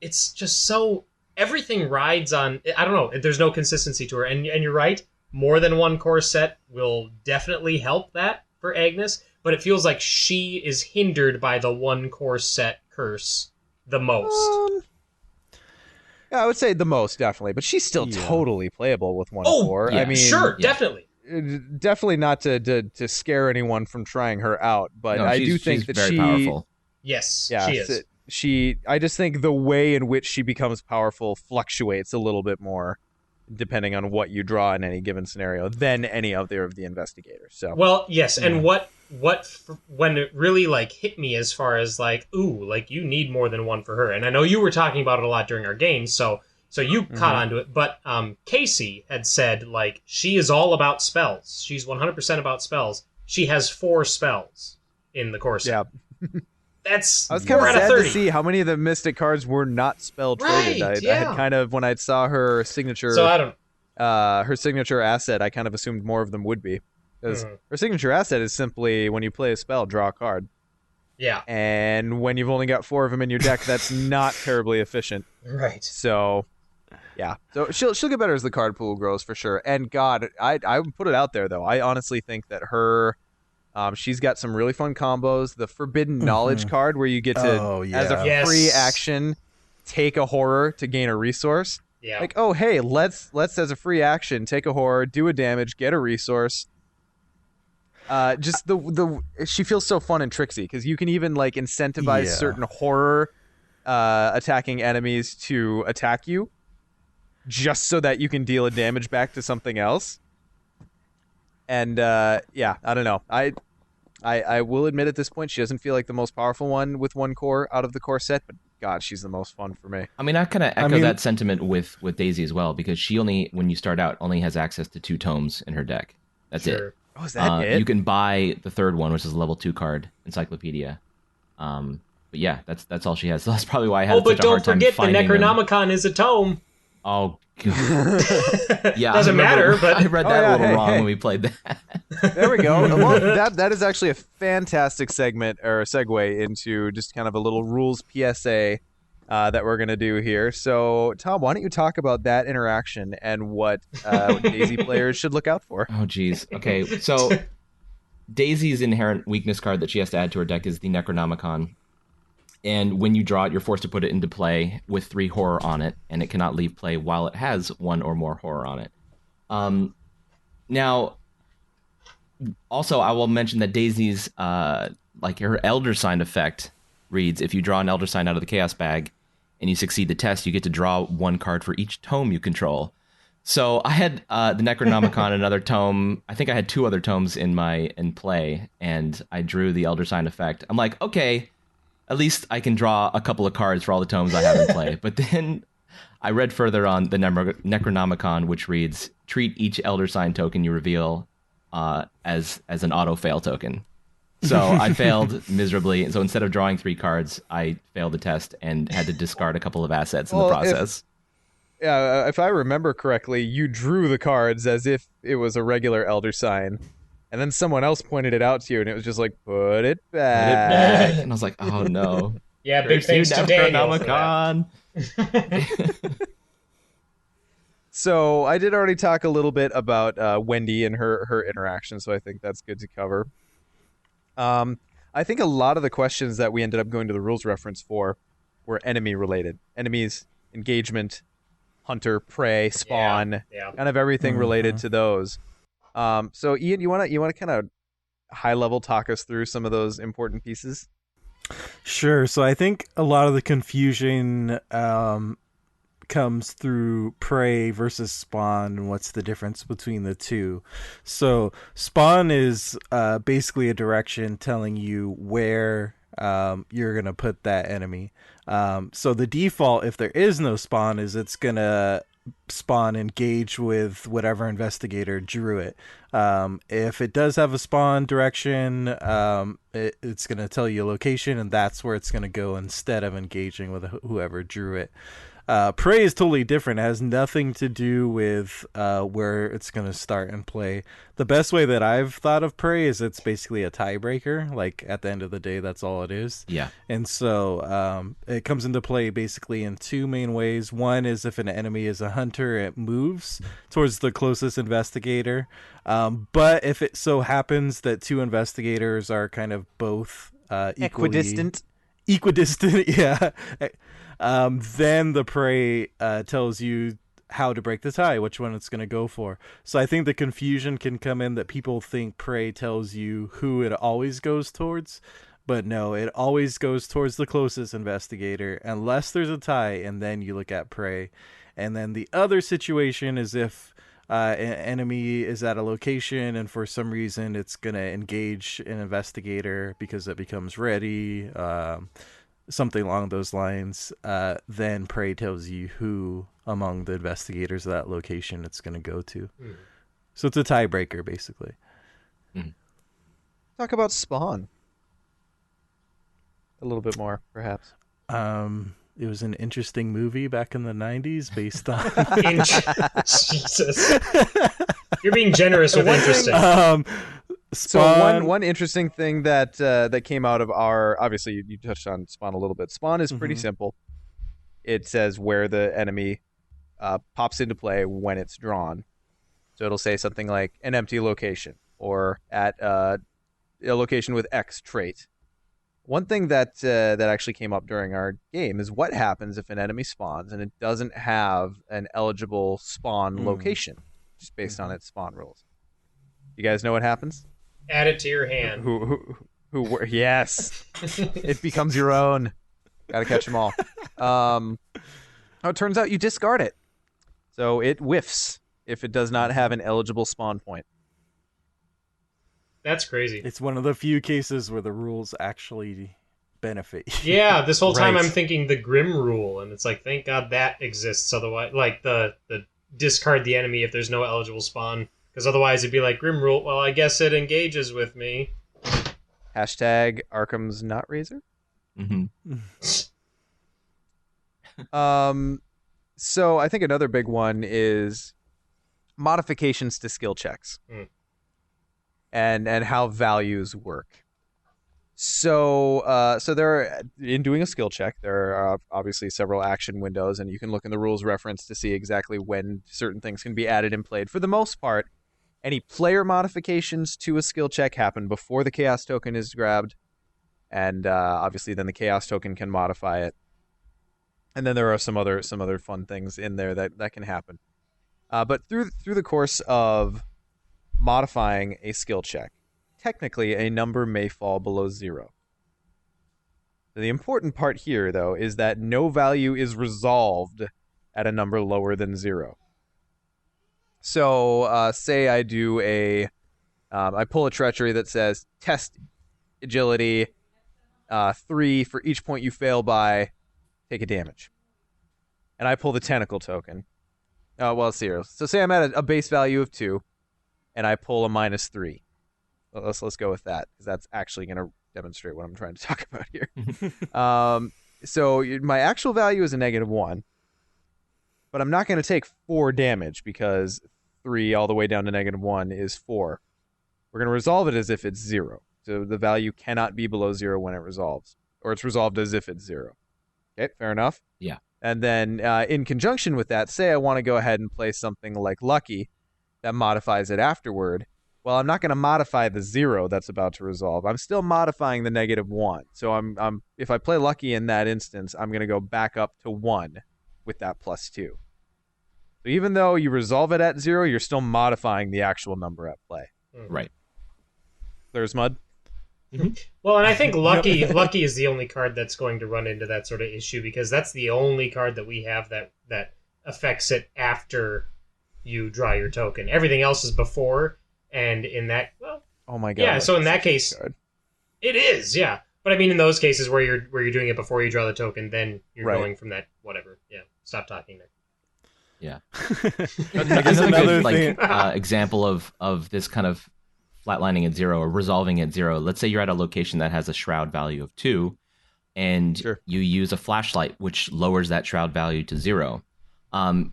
it's just so everything rides on. I don't know. There's no consistency to her, and you're right. More than one core set will definitely help that for Agnes, but it feels like she is hindered by the one core set curse the most. Yeah, I would say the most, definitely. But she's still totally playable with one Oh, core. yeah. I mean, Sure, definitely. Definitely not to scare anyone from trying her out, but No, I she's- do think she's that very she powerful. Yes, Yeah, she is. I just think the way in which she becomes powerful fluctuates a little bit more depending on what you draw in any given scenario than any other of the investigators. So Well, yes, and what when it really like hit me as far as like, ooh, like you need more than one for her. And I know you were talking about it a lot during our games, so you caught onto it. But Casey had said like she is all about spells. She's 100% about spells. She has 4 spells in the course. yeah, That's I was kind 4 of out of sad 30. to see how many of the Mystic cards were not spell traded. Right, I yeah. had kind of, when I saw her signature, So I don't. her signature asset, I kind of assumed more of them would be. Because her signature asset is simply when you play a spell, draw a card. Yeah. And when you've only got 4 of them in your deck, that's not terribly efficient. Right. So, yeah. So she'll get better as the card pool grows for sure. And God, I would put it out there though. I honestly think that her, she's got some really fun combos. The Forbidden Knowledge card, where you get to, as a Yes. free action, take a horror to gain a resource. Yeah. Like, oh hey, let's as a free action take a horror, do a damage, get a resource. Just the she feels so fun and tricksy because you can even like incentivize certain horror attacking enemies to attack you, just so that you can deal a damage back to something else. And yeah, I don't know. I will admit at this point she doesn't feel like the most powerful one with one core out of the core set, but God, she's the most fun for me. I mean, I kind of echo that sentiment with Daisy as well, because she only, when you start out, only has access to 2 tomes in her deck. That's it. Oh, is that it? You can buy the third one, which is a level 2 card, Encyclopedia. But yeah, that's all she has. So that's probably why I had but such a hard don't time forget the finding them. Necronomicon is a tome. Oh, God. Yeah, Doesn't matter, but I read that yeah, a little hey, wrong hey. when we played that. There we go. Well, that is actually a fantastic segment or segue into just kind of a little rules PSA that we're going to do here. So, Tom, why don't you talk about that interaction and what Daisy players should look out for? Oh, geez. Okay, so Daisy's inherent weakness card that she has to add to her deck is the Necronomicon. And when you draw it, you're forced to put it into play with 3 horror on it, and it cannot leave play while it has 1 or more horror on it. Now, also, I will mention that Daisy's, like her Elder Sign effect reads, if you draw an Elder Sign out of the Chaos Bag and you succeed the test, you get to draw 1 card for each tome you control. So I had the Necronomicon, another tome. I think I had 2 other tomes in play, and I drew the Elder Sign effect. I'm like, okay, at least I can draw a couple of cards for all the tomes I have in play. But then I read further on the Necronomicon, which reads, treat each Elder Sign token you reveal as an auto-fail token. So I failed miserably. So instead of drawing 3 cards, I failed the test and had to discard a couple of assets in the process. If I remember correctly, you drew the cards as if it was a regular Elder Sign. And then someone else pointed it out to you, and it was just like, put it back. And I was like, oh no. Yeah, big thanks to Daniel for that. Necronomicon. So I did already talk a little bit about Wendy and her interaction, so I think that's good to cover. I think a lot of the questions that we ended up going to the rules reference for were enemy related. Enemies, engagement, hunter, prey, spawn, kind of everything related to those. So Ian, you want to kind of high level talk us through some of those important pieces? Sure. So I think a lot of the confusion comes through prey versus spawn and what's the difference between the two. So spawn is basically a direction telling you where you're going to put that enemy. So the default, if there is no spawn, is it's going to spawn engage with whatever investigator drew it. If it does have a spawn direction, it's going to tell you a location, and that's where it's going to go instead of engaging with whoever drew it. Prey is totally different. It has nothing to do with where it's going to start and play. The best way that I've thought of Prey is it's basically a tiebreaker. Like, at the end of the day, that's all it is. Yeah. And so it comes into play basically in two main ways. One is if an enemy is a hunter, it moves towards the closest investigator. But if it so happens that two investigators are kind of both Equidistant. Equidistant, yeah. Then the prey tells you how to break the tie, which one it's going to go for. So I think the confusion can come in that people think prey tells you who it always goes towards. But no, it always goes towards the closest investigator unless there's a tie, and then you look at prey. And then the other situation is if an enemy is at a location and for some reason it's going to engage an investigator because it becomes ready, something along those lines, then prey tells you who among the investigators of that location it's going to go to. So it's a tiebreaker, basically. Talk about Spawn a little bit more, perhaps. It was an interesting movie back in the 90s based on... Jesus. You're being generous with interesting. Spawn... So one interesting thing that came out of our... Obviously, you touched on Spawn a little bit. Spawn is pretty simple. It says where the enemy pops into play when it's drawn. So it'll say something like an empty location or at a location with X trait. One thing that actually came up during our game is what happens if an enemy spawns and it doesn't have an eligible spawn location, just based on its spawn rules. You guys know what happens? Add it to your hand. Yes, it becomes your own. Got to catch them all. It turns out you discard it, so it whiffs if it does not have an eligible spawn point. That's crazy. It's one of the few cases where the rules actually benefit you. Yeah, this whole time Right. I'm thinking the Grim rule, and it's like, thank God that exists. Otherwise, like the discard the enemy if there's no eligible spawn, because otherwise it'd be like Grim rule. Well, I guess it engages with me. Hashtag Arkham's not razor. So I think another big one is modifications to skill checks. And how values work. So there are, in doing a skill check, there are obviously several action windows, and you can look in the rules reference to see exactly when certain things can be added and played. For the most part, any player modifications to a skill check happen before the chaos token is grabbed, and obviously then the chaos token can modify it. And then there are some other fun things in there that can happen. But through the course of modifying a skill check, technically a number may fall below 0. The important part here, though, is that no value is resolved at a number lower than 0. So say I do I pull a treachery that says test agility 3 for each point you fail by, take a damage. And I pull the tentacle token. It's 0. So say I'm at a base value of 2. And I pull a -3. Let's go with that, because that's actually going to demonstrate what I'm trying to talk about here. So my actual value is a -1, but I'm not going to take 4 damage because 3 all the way down to -1 is 4. We're going to resolve it as if it's 0. So the value cannot be below 0 when it resolves, or it's resolved as if it's 0. Okay, fair enough? Yeah. And then in conjunction with that, say I want to go ahead and play something like Lucky that modifies it afterward. Well, I'm not going to modify the 0 that's about to resolve. I'm still modifying the -1. So I'm if I play Lucky in that instance, I'm going to go back up to 1 with that +2. So even though you resolve it at 0, you're still modifying the actual number at play. Right. There's Mud. Well, and I think Lucky is the only card that's going to run into that sort of issue, because that's the only card that we have that affects it after you draw your token. Everything else is before, and in that, well, oh my god. Yeah, so in that case, it is, yeah. But I mean, in those cases where you're doing it before you draw the token, then you're going from that whatever. Yeah, stop talking there. Yeah. Another good, thing- example of this kind of flatlining at 0 or resolving at 0. Let's say you're at a location that has a shroud value of 2. and Sure. you use a flashlight, which lowers that shroud value to 0.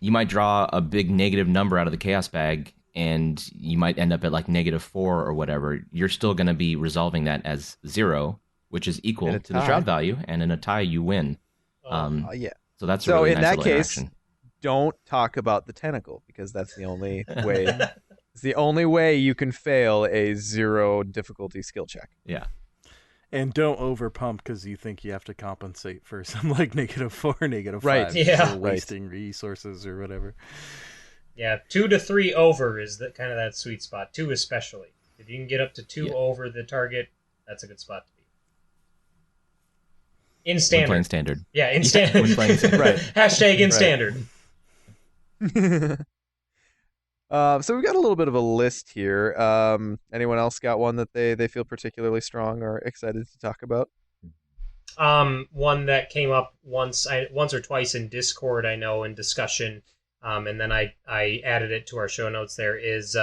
You might draw a big negative number out of the chaos bag, and you might end up at like -4 or whatever. You're still going to be resolving that as 0, which is equal to the tie. shroud value, and in a tie, you win. Yeah. So that's So a really in nice that little case, interaction. don't talk about the tentacle, because that's the only way. It's the only way you can fail a 0 difficulty skill check. Yeah. And don't overpump because you think you have to compensate for some like -4, -5. Right. Yeah. So wasting resources or whatever. Yeah, 2 to 3 over is the kind of that sweet spot. 2 especially. If you can get up to 2 over the target, that's a good spot to be. In When standard. playing standard. Yeah, in standard. when playing standard. Right. Hashtag in Right. standard. So we've got a little bit of a list here. Anyone else got one that they feel particularly strong or excited to talk about? One that came up once or twice in Discord, I know, in discussion, and then I added it to our show notes. There is,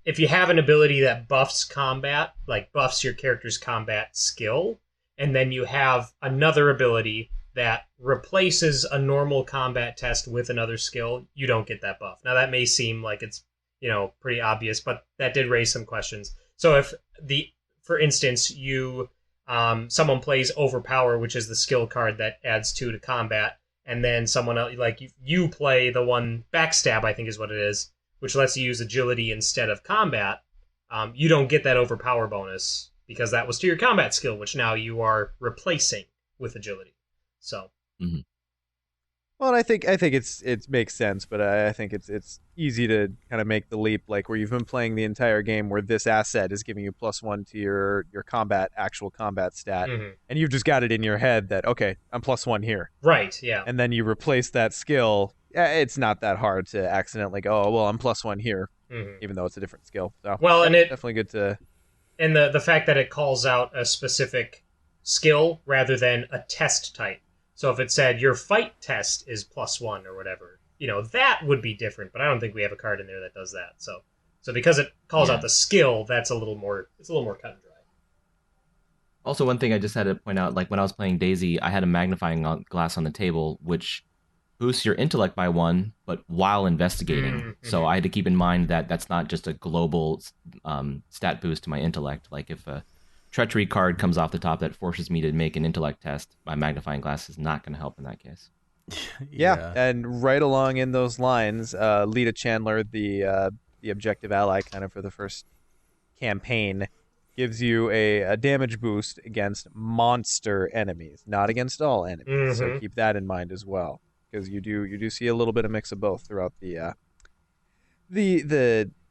if you have an ability that buffs combat, like buffs your character's combat skill, and then you have another ability that replaces a normal combat test with another skill, you don't get that buff. Now that may seem like it's, pretty obvious, but that did raise some questions. So if for instance, you someone plays Overpower, which is the skill card that adds 2 to combat, and then someone else, like you play the one Backstab, I think is what it is, which lets you use agility instead of combat, you don't get that Overpower bonus because that was to your combat skill, which now you are replacing with agility. So, Well, and I think it makes sense, but I think it's easy to kind of make the leap, like where you've been playing the entire game where this asset is giving you +1 to your actual combat stat, and you've just got it in your head that, okay, I'm +1 here. Right, yeah. And then you replace that skill. It's not that hard to accidentally go, oh, well, I'm +1 here, even though it's a different skill. So, well, and it definitely good to... And the fact that it calls out a specific skill rather than a test type. So if it said your fight test is +1 or whatever, that would be different. But I don't think we have a card in there that does that. So because it calls out the skill, that's a little more cut and dry. Also, one thing I just had to point out, like when I was playing Daisy, I had a magnifying glass on the table, which boosts your intellect by 1, but while investigating. So I had to keep in mind that that's not just a global stat boost to my intellect. Like if a treachery card comes off the top that forces me to make an intellect test, my magnifying glass is not going to help in that case. Yeah, and right along in those lines, Lita Chandler, the objective ally kind of for the first campaign, gives you a damage boost against monster enemies, not against all enemies. So keep that in mind as well, because you do see a little bit of mix of both throughout the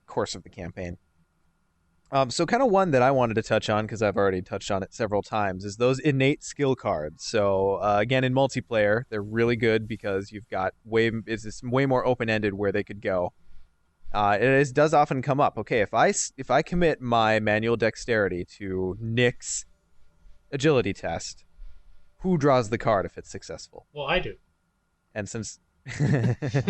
course of the campaign. So kind of one that I wanted to touch on, because I've already touched on it several times, is those innate skill cards. So again, in multiplayer, they're really good because you've got it's way more open-ended where they could go. It does often come up. Okay, if I commit my manual dexterity to Nick's agility test, who draws the card if it's successful? Well, I do. And since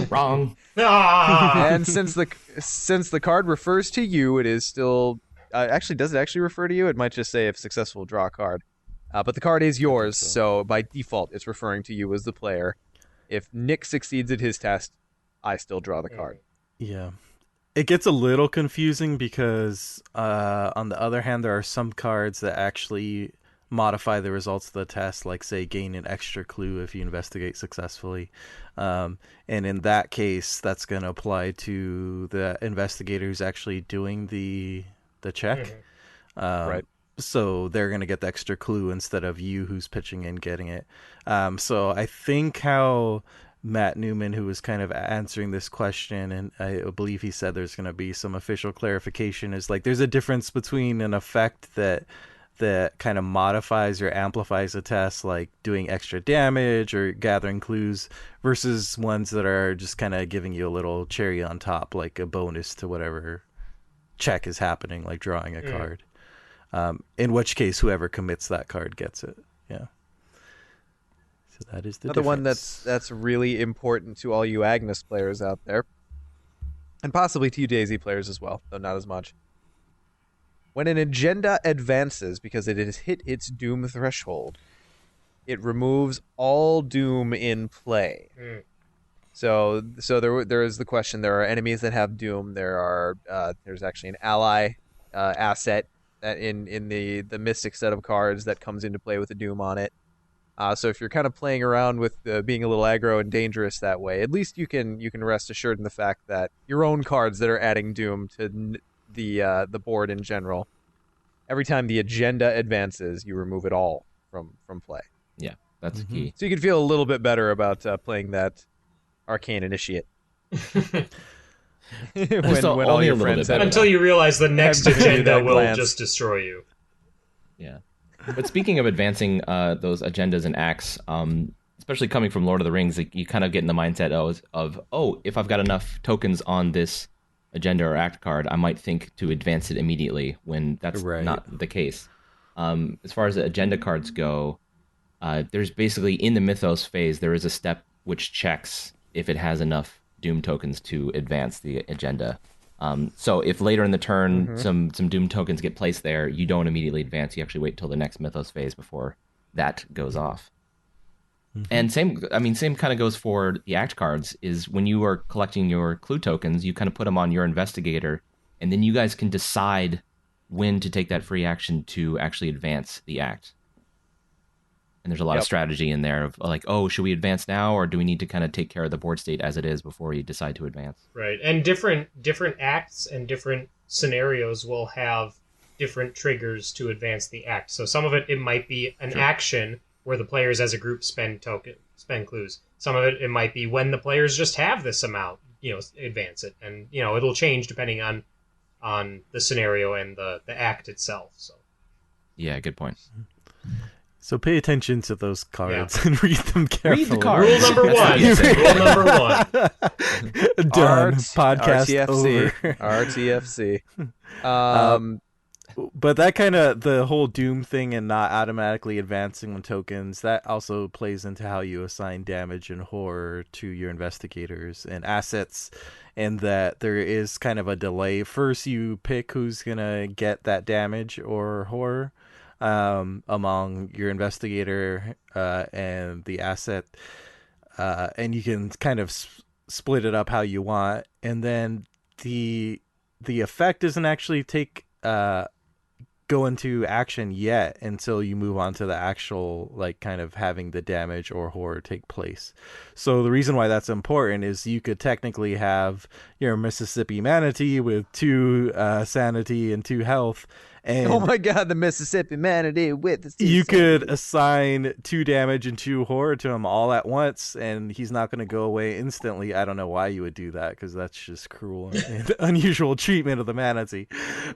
Wrong. and since the card refers to you, it is still actually, does it actually refer to you? It might just say if successful, draw a card. But the card is yours, so by default, it's referring to you as the player. If Nick succeeds at his test, I still draw the card. Yeah. It gets a little confusing because, on the other hand, there are some cards that actually modify the results of the test, like, say, gain an extra clue if you investigate successfully. And in that case, that's going to apply to the investigators actually doing the check. Right. So they're going to get the extra clue instead of you who's pitching in getting it. So I think how Matt Newman, who was kind of answering this question, and I believe he said there's going to be some official clarification, is like there's a difference between an effect that kind of modifies or amplifies a test, like doing extra damage or gathering clues, versus ones that are just kind of giving you a little cherry on top, like a bonus to whatever check is happening, like drawing a card. In which case, whoever commits that card gets it. Yeah. So that is the Another one difference. that's really important to all you Agnes players out there, and possibly to you Daisy players as well, though not as much, When an agenda advances because it has hit its doom threshold, it removes all doom in play. So there is the question. There are enemies that have doom. There's actually an ally asset that in the Mystic set of cards that comes into play with the doom on it. So if you're kind of playing around with being a little aggro and dangerous that way, at least you can rest assured in the fact that your own cards that are adding doom to the board in general, every time the agenda advances, you remove it all from play. Yeah, that's key. So you can feel a little bit better about playing that Arcane Initiate. when all your friends have until you realize the next agenda will glance. just destroy you. Yeah. But speaking of advancing those agendas and acts, especially coming from Lord of the Rings, like, you kind of get in the mindset of if I've got enough tokens on this agenda or act card, I might think to advance it immediately, when that's not the case. As far as the agenda cards go, there's basically, in the Mythos phase, there is a step which checks if it has enough Doom tokens to advance the agenda. So if later in the turn some Doom tokens get placed there, you don't immediately advance. You actually wait till the next Mythos phase before that goes off. And same kind of goes for the act cards. Is when you are collecting your clue tokens, you kind of put them on your investigator, and then you guys can decide when to take that free action to actually advance the act. And there's a lot of strategy in there of like, should we advance now, or do we need to kind of take care of the board state as it is before you decide to advance? Right, and different acts and different scenarios will have different triggers to advance the act. So some of it might be an action where the players as a group spend clues. Some of it might be when the players just have this amount, advance it, and it'll change depending on the scenario and the act itself. So yeah, good point. So pay attention to those cards and read them carefully. Read the cards. Rule number one. Rule number one. Done. Podcast RTFC. over. RTFC. But that kind of, the whole Doom thing and not automatically advancing on tokens, that also plays into how you assign damage and horror to your investigators and assets, and that there is kind of a delay. First, you pick who's going to get that damage or horror among your investigator and the asset, and you can kind of split it up how you want. And then the effect doesn't actually go into action yet until you move on to the actual, like, kind of having the damage or horror take place. So the reason why that's important is you could technically have your Mississippi Manatee with 2 sanity and 2 health. And oh my god, the Mississippi Manatee with the you could assign 2 damage and 2 horror to him all at once, and he's not going to go away instantly. I don't know why you would do that, because that's just cruel and unusual treatment of the manatee.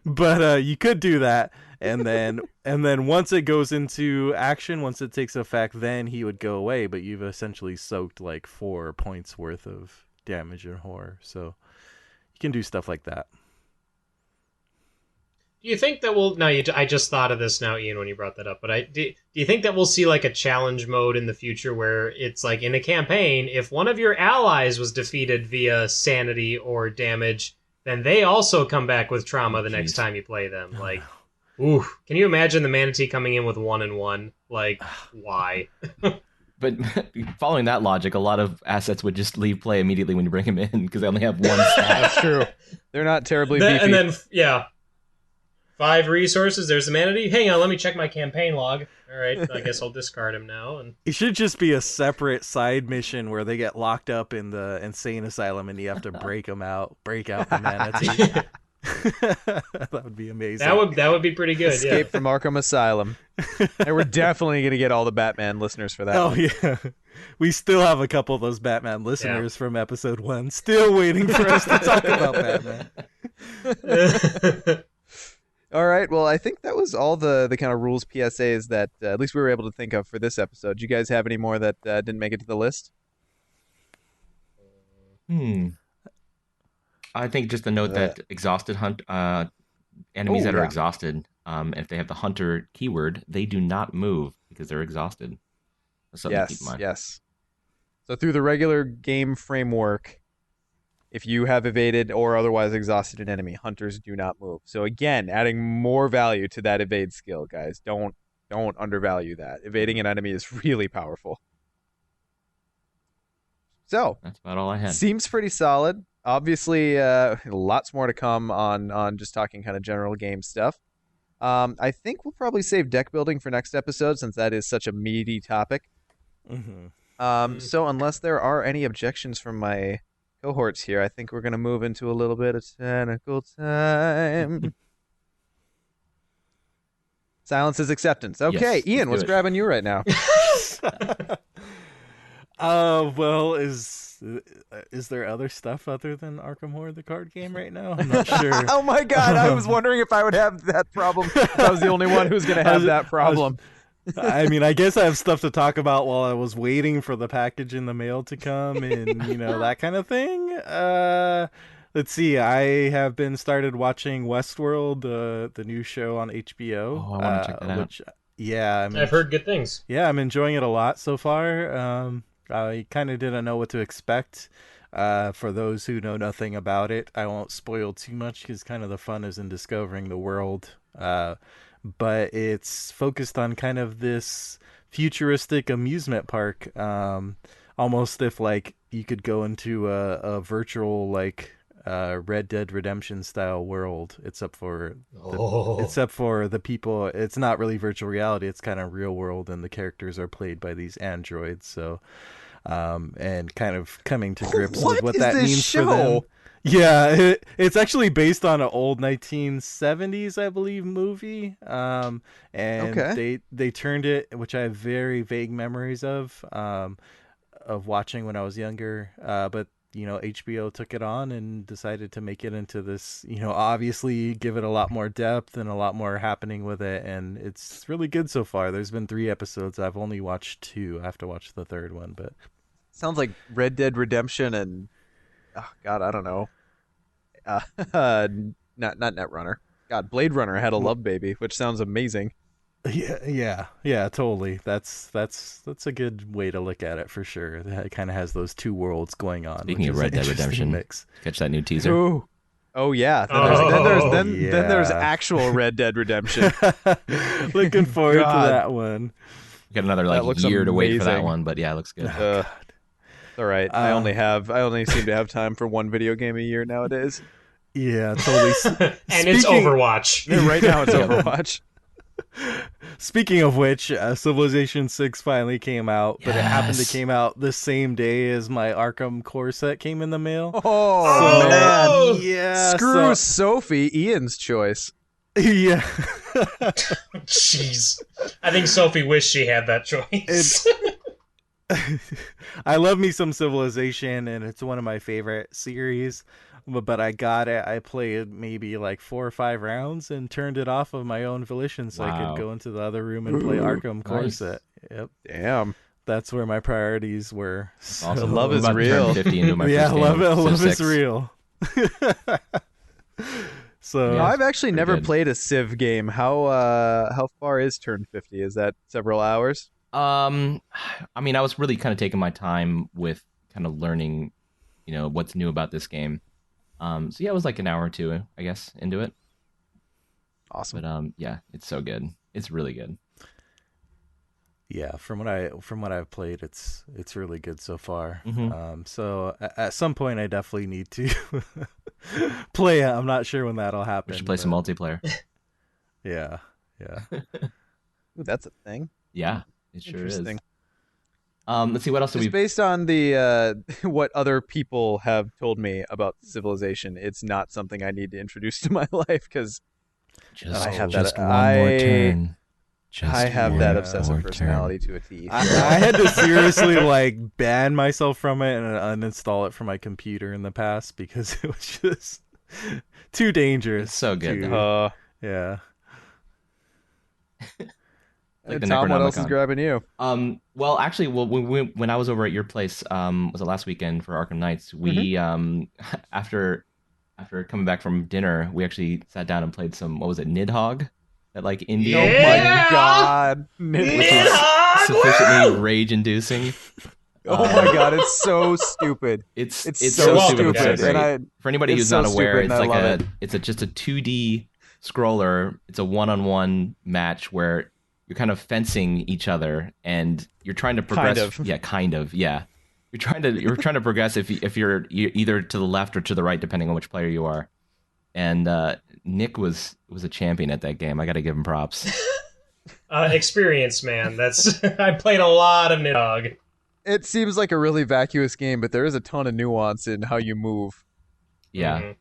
But you could do that, and then once it goes into action, once it takes effect, then he would go away. But you've essentially soaked like 4 points worth of damage and horror, so you can do stuff like that. Do you think that we'll... I just thought of this now, Ian, when you brought that up, but do you think that we'll see like a challenge mode in the future where it's like in a campaign, if one of your allies was defeated via sanity or damage, then they also come back with trauma the next time you play them? Like, ooh, can you imagine the Manatee coming in with 1 and 1? Like, why? But following that logic, a lot of assets would just leave play immediately when you bring them in because they only have 1 stat. That's true. They're not terribly beefy. And then, 5 resources. There's the Manatee. Hang on, let me check my campaign log. All right, I guess I'll discard him now. And it should just be a separate side mission where they get locked up in the insane asylum and you have to break out the Manatee. That would be amazing. That would be pretty good. Escape from Arkham Asylum. And we're definitely going to get all the Batman listeners for that. Oh, yeah. We still have a couple of those Batman listeners from episode 1 still waiting for us to talk about Batman. All right, well, I think that was all the kind of rules PSAs that at least we were able to think of for this episode. Do you guys have any more that didn't make it to the list? I think just a note that exhausted enemies that are exhausted, if they have the hunter keyword, they do not move because they're exhausted. That's something to keep in mind. Yes. So through the regular game framework, If you have evaded or otherwise exhausted an enemy, hunters do not move. So again, adding more value to that evade skill, guys. Don't undervalue that. Evading an enemy is really powerful. So That's about all I had. seems pretty solid. Obviously, lots more to come on just talking kind of general game stuff. I think we'll probably save deck building for next episode since that is such a meaty topic. So unless there are any objections from my cohorts here, I think we're going to move into a little bit of technical time. Silence is acceptance. Okay, Yes, Ian, let's what's do it. grabbing you right now? Well, is there other stuff other than Arkham Horror, the card game, right now? I'm not sure. Oh my god, I was wondering if I would have that problem. I was the only one who's going to have that problem. I mean, I guess I have stuff to talk about while I was waiting for the package in the mail to come and, that kind of thing. Let's see. I have been started watching Westworld, the new show on HBO. Oh, I want to check that out. Yeah. I've heard good things. Yeah, I'm enjoying it a lot so far. I kind of didn't know what to expect. For those who know nothing about it, I won't spoil too much because kind of the fun is in discovering the world. But it's focused on kind of this futuristic amusement park, almost if like you could go into a virtual like Red Dead Redemption style world, except for the people. It's not really virtual reality; it's kind of real world, and the characters are played by these androids. So, and kind of coming to grips with what that means for them. Yeah, it's actually based on an old 1970s, I believe, movie. And they turned it, which I have very vague memories of watching when I was younger. But HBO took it on and decided to make it into this. Obviously give it a lot more depth and a lot more happening with it, and it's really good so far. There's been 3 episodes. I've only watched 2. I have to watch the 3rd one, but Sounds like Red Dead Redemption and oh god, I don't know. Not Netrunner. God, Blade Runner had a love baby, which sounds amazing. Yeah, totally. That's a good way to look at it for sure. It kind of has those 2 worlds going on. Speaking of Red Dead Redemption, mix. Catch that new teaser. Ooh. Oh yeah. Then there's actual Red Dead Redemption. Looking forward to that one. We got another year to wait for that one, but yeah, it looks good. All right. I only seem to have time for one video game a year nowadays. Yeah, totally. And it's Overwatch. Right now it's Overwatch. Speaking of which, Civilization 6 finally came out, but it happened to came out the same day as my Arkham core set came in the mail. Oh, man. Yeah. Screw Sophie, Ian's choice. Yeah. Jeez. I think Sophie wished she had that choice. I love me some Civilization, and it's one of my favorite series. But I got it. I played maybe 4 or 5 rounds and turned it off of my own volition so I could go into the other room and play Arkham core set. Yep. Damn. That's where my priorities were. So, Also, love is real. 50 into my yeah, first game, love Civ is 6. real. So No, I've actually never good. played a Civ game. How far is turn 50? Is that several hours? I mean, I was really kind of taking my time with kind of learning, what's new about this game. So yeah, it was like an hour or 2, I guess, into it. Awesome. But yeah, it's so good. It's really good. yeah, from what I've played, it's really good so far. Mhm. So at some point, I definitely need to play it. I'm not sure when that'll happen. We should play some multiplayer. Yeah. Ooh, that's a thing. Yeah, it sure is. Interesting. Let's see what else do Just we. based on the what other people have told me about Civilization, it's not something I need to introduce to my life because I have just that. one more turn. I have that obsessive personality to a T. I had to seriously ban myself from it and uninstall it from my computer in the past because it was just too dangerous. It's so good. Yeah. Like the Tom, what else is Necronomicon. grabbing you? Well, actually, when I was over at your place, was it last weekend for Arkham Nights? We after coming back from dinner, we actually sat down and played some. What was it, Nidhogg? That indie. Oh my god! Which is sufficiently rage-inducing. Oh my god, it's so stupid. It's so so stupid. It's so great. And For anybody it's who's so not aware, stupid, and I love it. it's just a 2D scroller. It's a one-on-one match where you're kind of fencing each other, and you're trying to progress. Kind of. Yeah, kind of. Yeah, you're trying to progress if you're either to the left or to the right, depending on which player you are. And Nick was a champion at that game. I got to give him props. Experience, man. That's I played a lot of Nidhogg. It seems like a really vacuous game, but there is a ton of nuance in how you move. Yeah. Mm-hmm.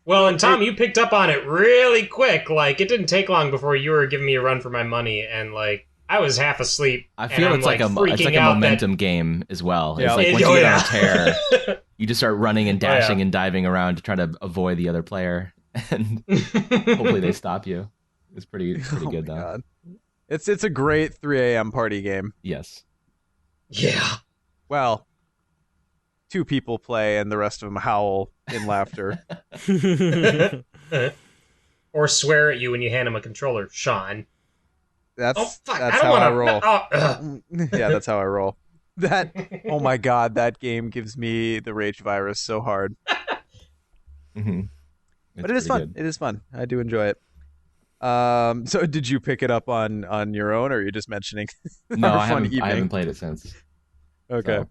Well, and Tom, you picked up on it really quick. Like, it didn't take long before you were giving me a run for my money, and like I was half asleep. I feel and it's like a momentum game as well. Yeah. It's like once you get on a tear, you just start running and dashing and diving around to try to avoid the other player, and hopefully they stop you. It's pretty good though. God. It's a great 3 a.m. party game. Yes. Yeah. Well, 2 people play and the rest of them howl in laughter. Or swear at you when you hand him a controller, Sean. That's fuck! that's I don't how I want roll. to. Yeah, that's how I roll. Oh my god, that game gives me the rage virus so hard. Mm-hmm. But it is fun. It is fun. I do enjoy it. So did you pick it up on your own, or are you just mentioning? No, our I fun haven't evening? played it since. Okay. So,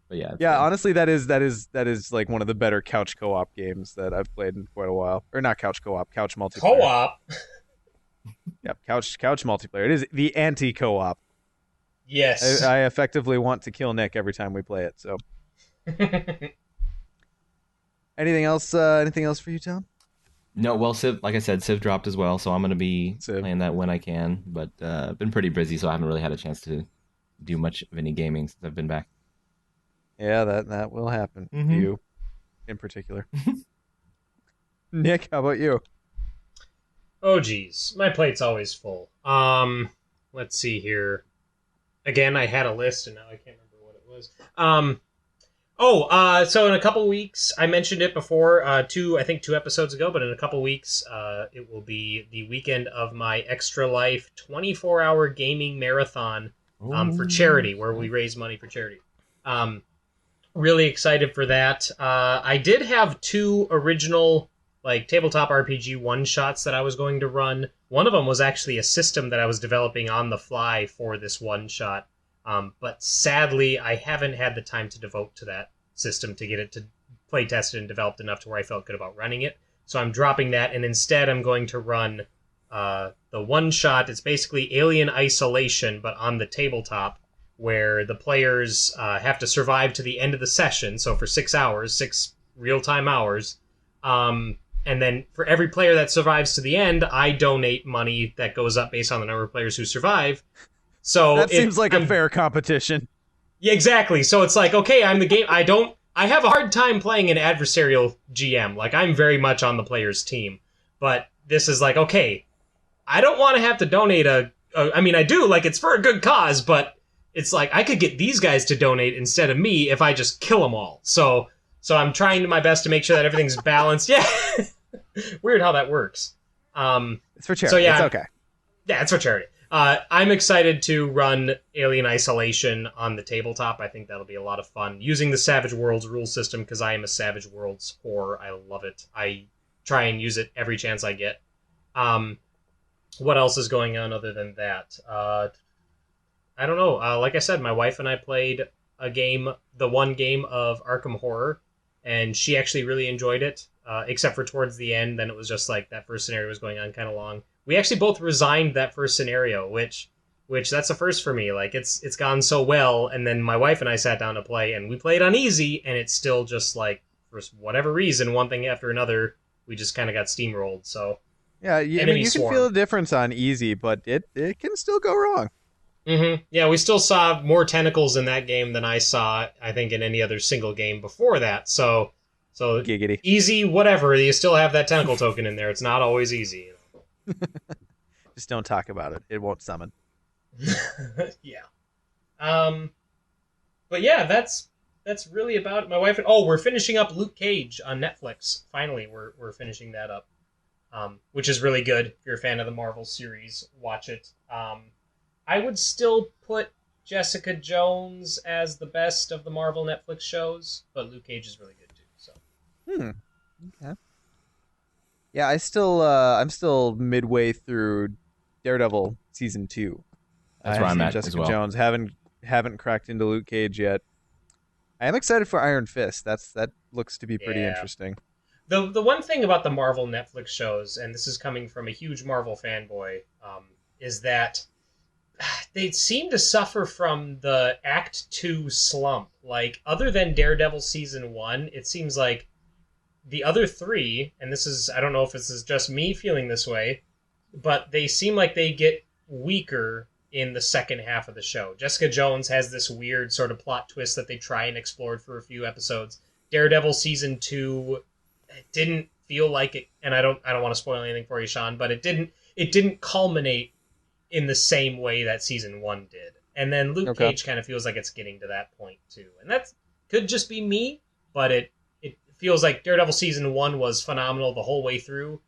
but yeah. Yeah, honestly, that is like one of the better couch co-op games that I've played in quite a while. Or not couch co-op, couch multiplayer. Co-op. Yep, couch multiplayer. It is the anti-co-op. Yes. I effectively want to kill Nick every time we play it. So, anything else? Anything else for you, Tom? No, well, Civ, like I said, Civ dropped as well, so I'm going to be Civ. playing that when I can. But I've been pretty busy, so I haven't really had a chance to do much of any gaming since I've been back. Yeah, that will happen to Mhm. you, in particular. Nick, how about you? Oh geez, my plate's always full. Let's see here. Again, I had a list and now I can't remember what it was. So in a couple weeks, I mentioned it before, I think 2 episodes ago, but in a couple weeks, it will be the weekend of my Extra Life 24-hour gaming marathon for charity, where we raise money for charity. Really excited for that. I did have 2 original like tabletop RPG one-shots that I was going to run. One of them was actually a system that I was developing on the fly for this one-shot. But sadly, I haven't had the time to devote to that system to get it to play tested and developed enough to where I felt good about running it. So I'm dropping that, and instead I'm going to run the one-shot. It's basically Alien Isolation, but on the tabletop, where the players have to survive to the end of the session. So for 6 hours, 6 real-time hours. And then for every player that survives to the end, I donate money that goes up based on the number of players who survive. So That seems like a fair competition. Yeah, exactly. So it's like, okay, I'm the game. I have a hard time playing an adversarial GM. Like, I'm very much on the player's team. But this is like, okay, I don't want to have to donate I mean, I do, like, it's for a good cause, but it's like, I could get these guys to donate instead of me if I just kill them all. So I'm trying my best to make sure that everything's balanced. Yeah. Weird how that works. It's for charity. So yeah, it's okay. Yeah, it's for charity. I'm excited to run Alien Isolation on the tabletop. I think that'll be a lot of fun. Using the Savage Worlds rule system, because I am a Savage Worlds whore. I love it. I try and use it every chance I get. What else is going on other than that? I don't know. Like I said, my wife and I played the one game of Arkham Horror, and she actually really enjoyed it, except for towards the end. Then it was just like that first scenario was going on kind of long. We actually both resigned that first scenario, which that's a first for me. Like, it's gone so well, and then my wife and I sat down to play, and we played on easy, and it's still just like, for whatever reason, one thing after another, we just kind of got steamrolled. So yeah, I mean, you can feel the difference on easy, but it can still go wrong. Mm-hmm. Yeah, we still saw more tentacles in that game than I saw, I think, in any other single game before that. So Giggity. Easy, whatever. You still have that tentacle token in there. It's not always easy. Just don't talk about it. It won't summon. Yeah. But yeah, that's really about it. My wife. Oh, we're finishing up Luke Cage on Netflix. Finally, we're finishing that up, which is really good. If you're a fan of the Marvel series, watch it. I would still put Jessica Jones as the best of the Marvel Netflix shows, but Luke Cage is really good too. So. Okay. Yeah, I'm still midway through Daredevil season 2. That's I where have I'm seen at Jessica as well. Jones. Haven't cracked into Luke Cage yet. I am excited for Iron Fist. That looks to be pretty interesting. The one thing about the Marvel Netflix shows, and this is coming from a huge Marvel fanboy, is that they seem to suffer from the Act 2 slump. Like, other than Daredevil Season 1, it seems like the other 3, and this is, I don't know if this is just me feeling this way, but they seem like they get weaker in the second half of the show. Jessica Jones has this weird sort of plot twist that they try and explore for a few episodes. Daredevil Season 2 didn't feel like it, and I don't want to spoil anything for you, Sean, but it didn't culminate in the same way that Season 1 did. And then Luke Cage kind of feels like it's getting to that point too. And that could just be me, but it feels like Daredevil Season 1 was phenomenal the whole way through,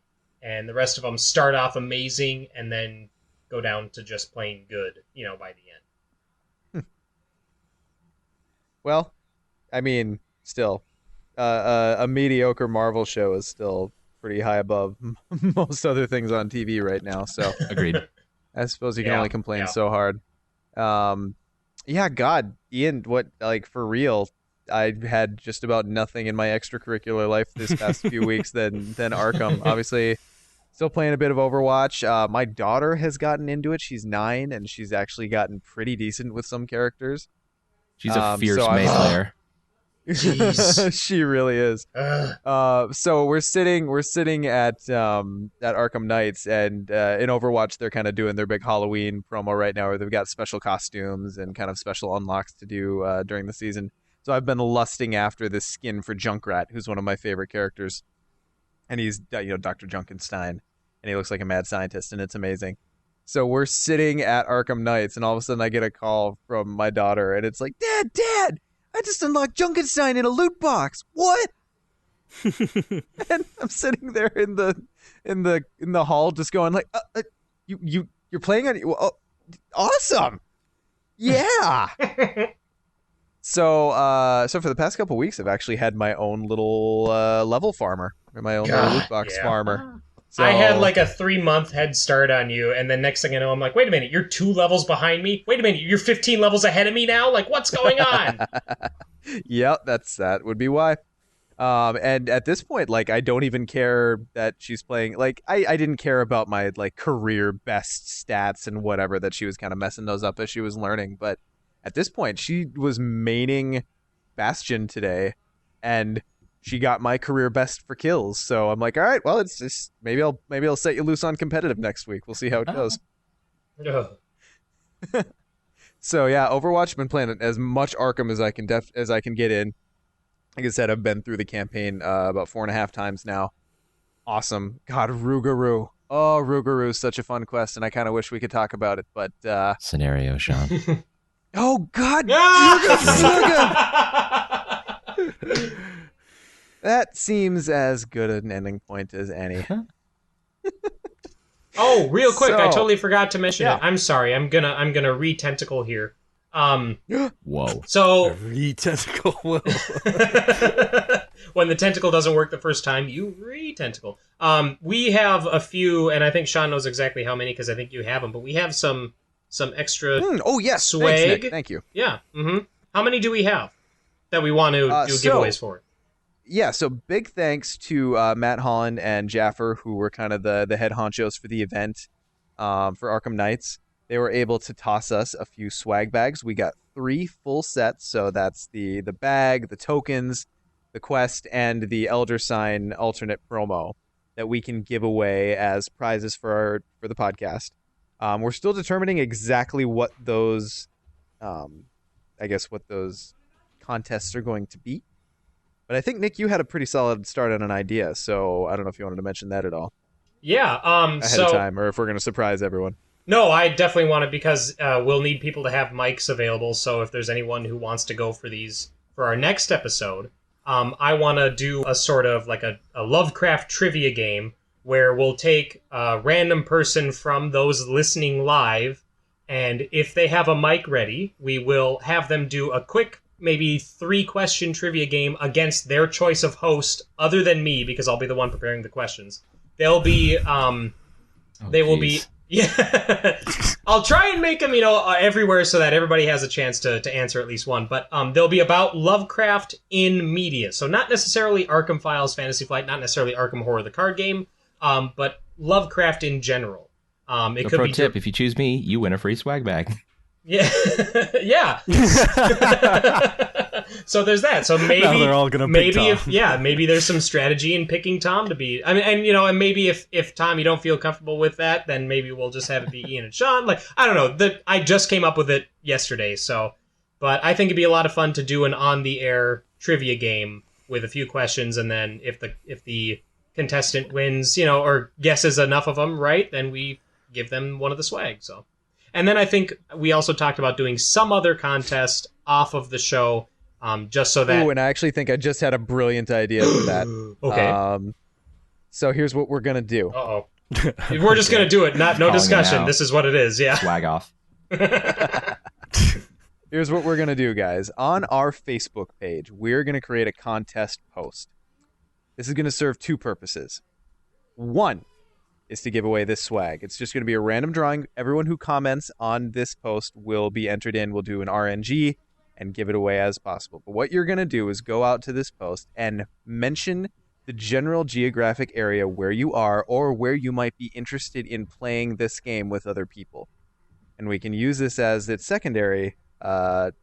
and the rest of them start off amazing and then go down to just plain good, by the end. Well, I mean, still, a mediocre Marvel show is still pretty high above most other things on TV right now. So Agreed. I suppose you can only complain so hard. Yeah, God, Ian, for real, I had just about nothing in my extracurricular life this past few weeks than Arkham. Obviously, still playing a bit of Overwatch. My daughter has gotten into it. She's 9, and she's actually gotten pretty decent with some characters. She's a fierce May player. She really is. So we're sitting at Arkham Nights, and in Overwatch they're kind of doing their big Halloween promo right now, where they've got special costumes and kind of special unlocks to do during the season. So I've been lusting after this skin for Junkrat, who's one of my favorite characters, and he's Dr. Junkenstein, and he looks like a mad scientist, and it's amazing. So we're sitting at Arkham Nights, and all of a sudden I get a call from my daughter, and it's like, Dad, I just unlocked Junkenstein in a loot box. What? And I'm sitting there in the hall, just going like, you're playing on, awesome, yeah. So for the past couple weeks, I've actually had my own little level farmer, or my own little loot box farmer. So, I had like a 3-month head start on you, and then next thing I know, I'm like, wait a minute, you're 2 levels behind me? Wait a minute, you're 15 levels ahead of me now? Like, what's going on? Yep, that would be why. And at this point, like, I don't even care that she's playing. Like, I didn't care about my like career best stats and whatever, that she was kind of messing those up as she was learning. But at this point, she was maining Bastion today, and she got my career best for kills. So I'm like, all right, well, it's just maybe I'll set you loose on competitive next week. We'll see how it goes. So yeah, Overwatch, been playing as much Arkham as I can get in. Like I said, I've been through the campaign about 4.5 times now. Awesome. God, Rougarou. Oh, Rougarou is such a fun quest, and I kind of wish we could talk about it, but Scenario, Sean. Oh God, that seems as good an ending point as any. Oh, real quick, I So- totally forgot to mention Yeah. it. I'm sorry. I'm gonna re-tentacle here. Whoa. So Re-tentacle. when the tentacle doesn't work the first time, you re-tentacle. We have a few, and I think Sean knows exactly how many because I think you have them. But we have some extra. Oh yes, Swag. Thanks, Nick. Thank you. Yeah. Mm-hmm. How many do we have that we want to do so- giveaways for? Yeah, so big thanks to Matt Holland and Jaffer, who were kind of the head honchos for the event for Arkham Nights. They were able to toss us a few swag bags. We got 3 full sets, so that's the bag, the tokens, the quest, and the Elder Sign alternate promo that we can give away as prizes for the podcast. We're still determining exactly what those, what those contests are going to be. But I think, Nick, you had a pretty solid start on an idea, so I don't know if you wanted to mention that at all Yeah. ahead of time, or if we're going to surprise everyone. No, I definitely want it because we'll need people to have mics available. So if there's anyone who wants to go for these for our next episode, I want to do a sort of like a Lovecraft trivia game where we'll take a random person from those listening live And if they have a mic ready, we will have them do a quick, maybe 3-question trivia game against their choice of host, other than me, because I'll be the one preparing the questions. They'll be, they will be, yeah. I'll try and make them, everywhere so that everybody has a chance to answer at least one. But they'll be about Lovecraft in media. So not necessarily Arkham Files, Fantasy Flight, not necessarily Arkham Horror, the card game, but Lovecraft in general. It So could pro be tip, if you choose me, you win a free swag bag. Yeah. Yeah. So there's that. So maybe Now they're all gonna pick Tom. maybe there's some strategy in picking Tom to be. I mean, and maybe if Tom, you don't feel comfortable with that, then maybe we'll just have it be Ian and Sean. Like, I don't know. I just came up with it yesterday, but I think it'd be a lot of fun to do an on the air trivia game with a few questions, and then if the contestant wins, or guesses enough of them right, then we give them one of the swag. So, and then I think we also talked about doing some other contest off of the show, just so that. Ooh, and I actually think I just had a brilliant idea for that. Okay. So here's what we're gonna do. Uh-oh. We're just gonna do it. No Calling it discussion. out. This is what it is. Yeah. Swag off. Here's what we're gonna do, guys. On our Facebook page, we're gonna create a contest post. This is gonna serve two purposes. One is to give away this swag. It's just going to be a random drawing. Everyone who comments on this post will be entered in. We'll do an RNG and give it away as possible. But what you're going to do is go out to this post and mention the general geographic area where you are or where you might be interested in playing this game with other people. And we can use this as its secondary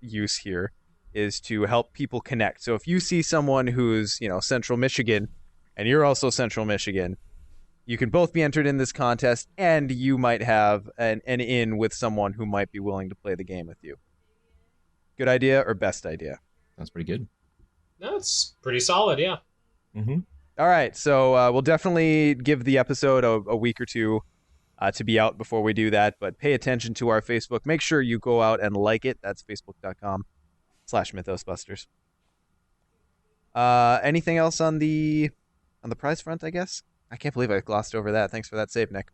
use here is to help people connect. So if you see someone who's, Central Michigan and you're also Central Michigan, you can both be entered in this contest, and you might have an in with someone who might be willing to play the game with you. Good idea or best idea? That's pretty good. No, it's pretty solid. Yeah. Mm-hmm. All right, so we'll definitely give the episode a week or two to be out before we do that, but pay attention to our Facebook. Make sure you go out and like it. That's facebook.com/MythosBusters. Anything else on the prize front, I guess? I can't believe I glossed over that. Thanks for that save, Nick.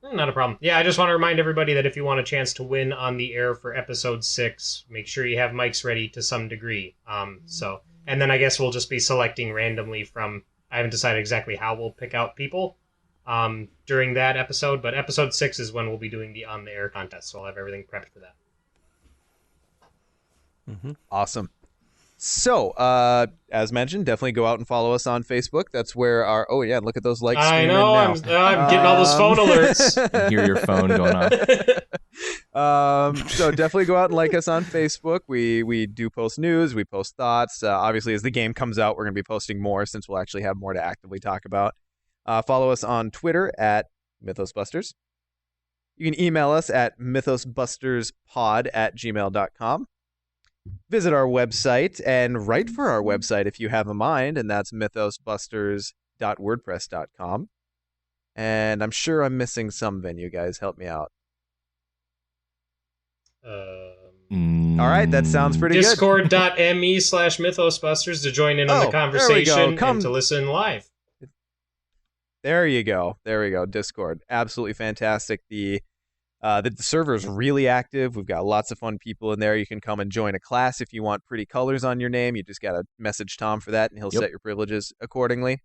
Not a problem. Yeah, I just want to remind everybody that if you want a chance to win on the air for episode 6, make sure you have mics ready to some degree. And then I guess we'll just be selecting randomly from. I haven't decided exactly how we'll pick out people during that episode, but episode 6 is when we'll be doing the on the air contest. So I'll have everything prepped for that. Mm-hmm. Awesome. So, as mentioned, definitely go out and follow us on Facebook. That's where our... Oh, yeah, look at those likes. I know, I'm getting all those phone alerts. You hear your phone going off. So definitely go out and like us on Facebook. We do post news. We post thoughts. Obviously, as the game comes out, we're going to be posting more since we'll actually have more to actively talk about. Follow us on Twitter at MythosBusters. You can email us at mythosbusterspod@gmail.com. Visit our website and write for our website if you have a mind, and that's mythosbusters.wordpress.com. And I'm sure I'm missing some venue, guys. Help me out. All right, that sounds pretty good. Discord.me/mythosbusters to join in on the conversation and to listen live. There you go. There we go. Discord. Absolutely fantastic. The server is really active. We've got lots of fun people in there. You can come and join a class if you want pretty colors on your name. You just got to message Tom for that, and he'll set your privileges accordingly.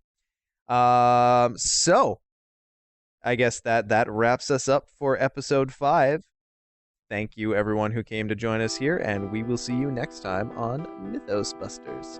So I guess that wraps us up for episode 5. Thank you, everyone who came to join us here, and we will see you next time on Mythos Busters.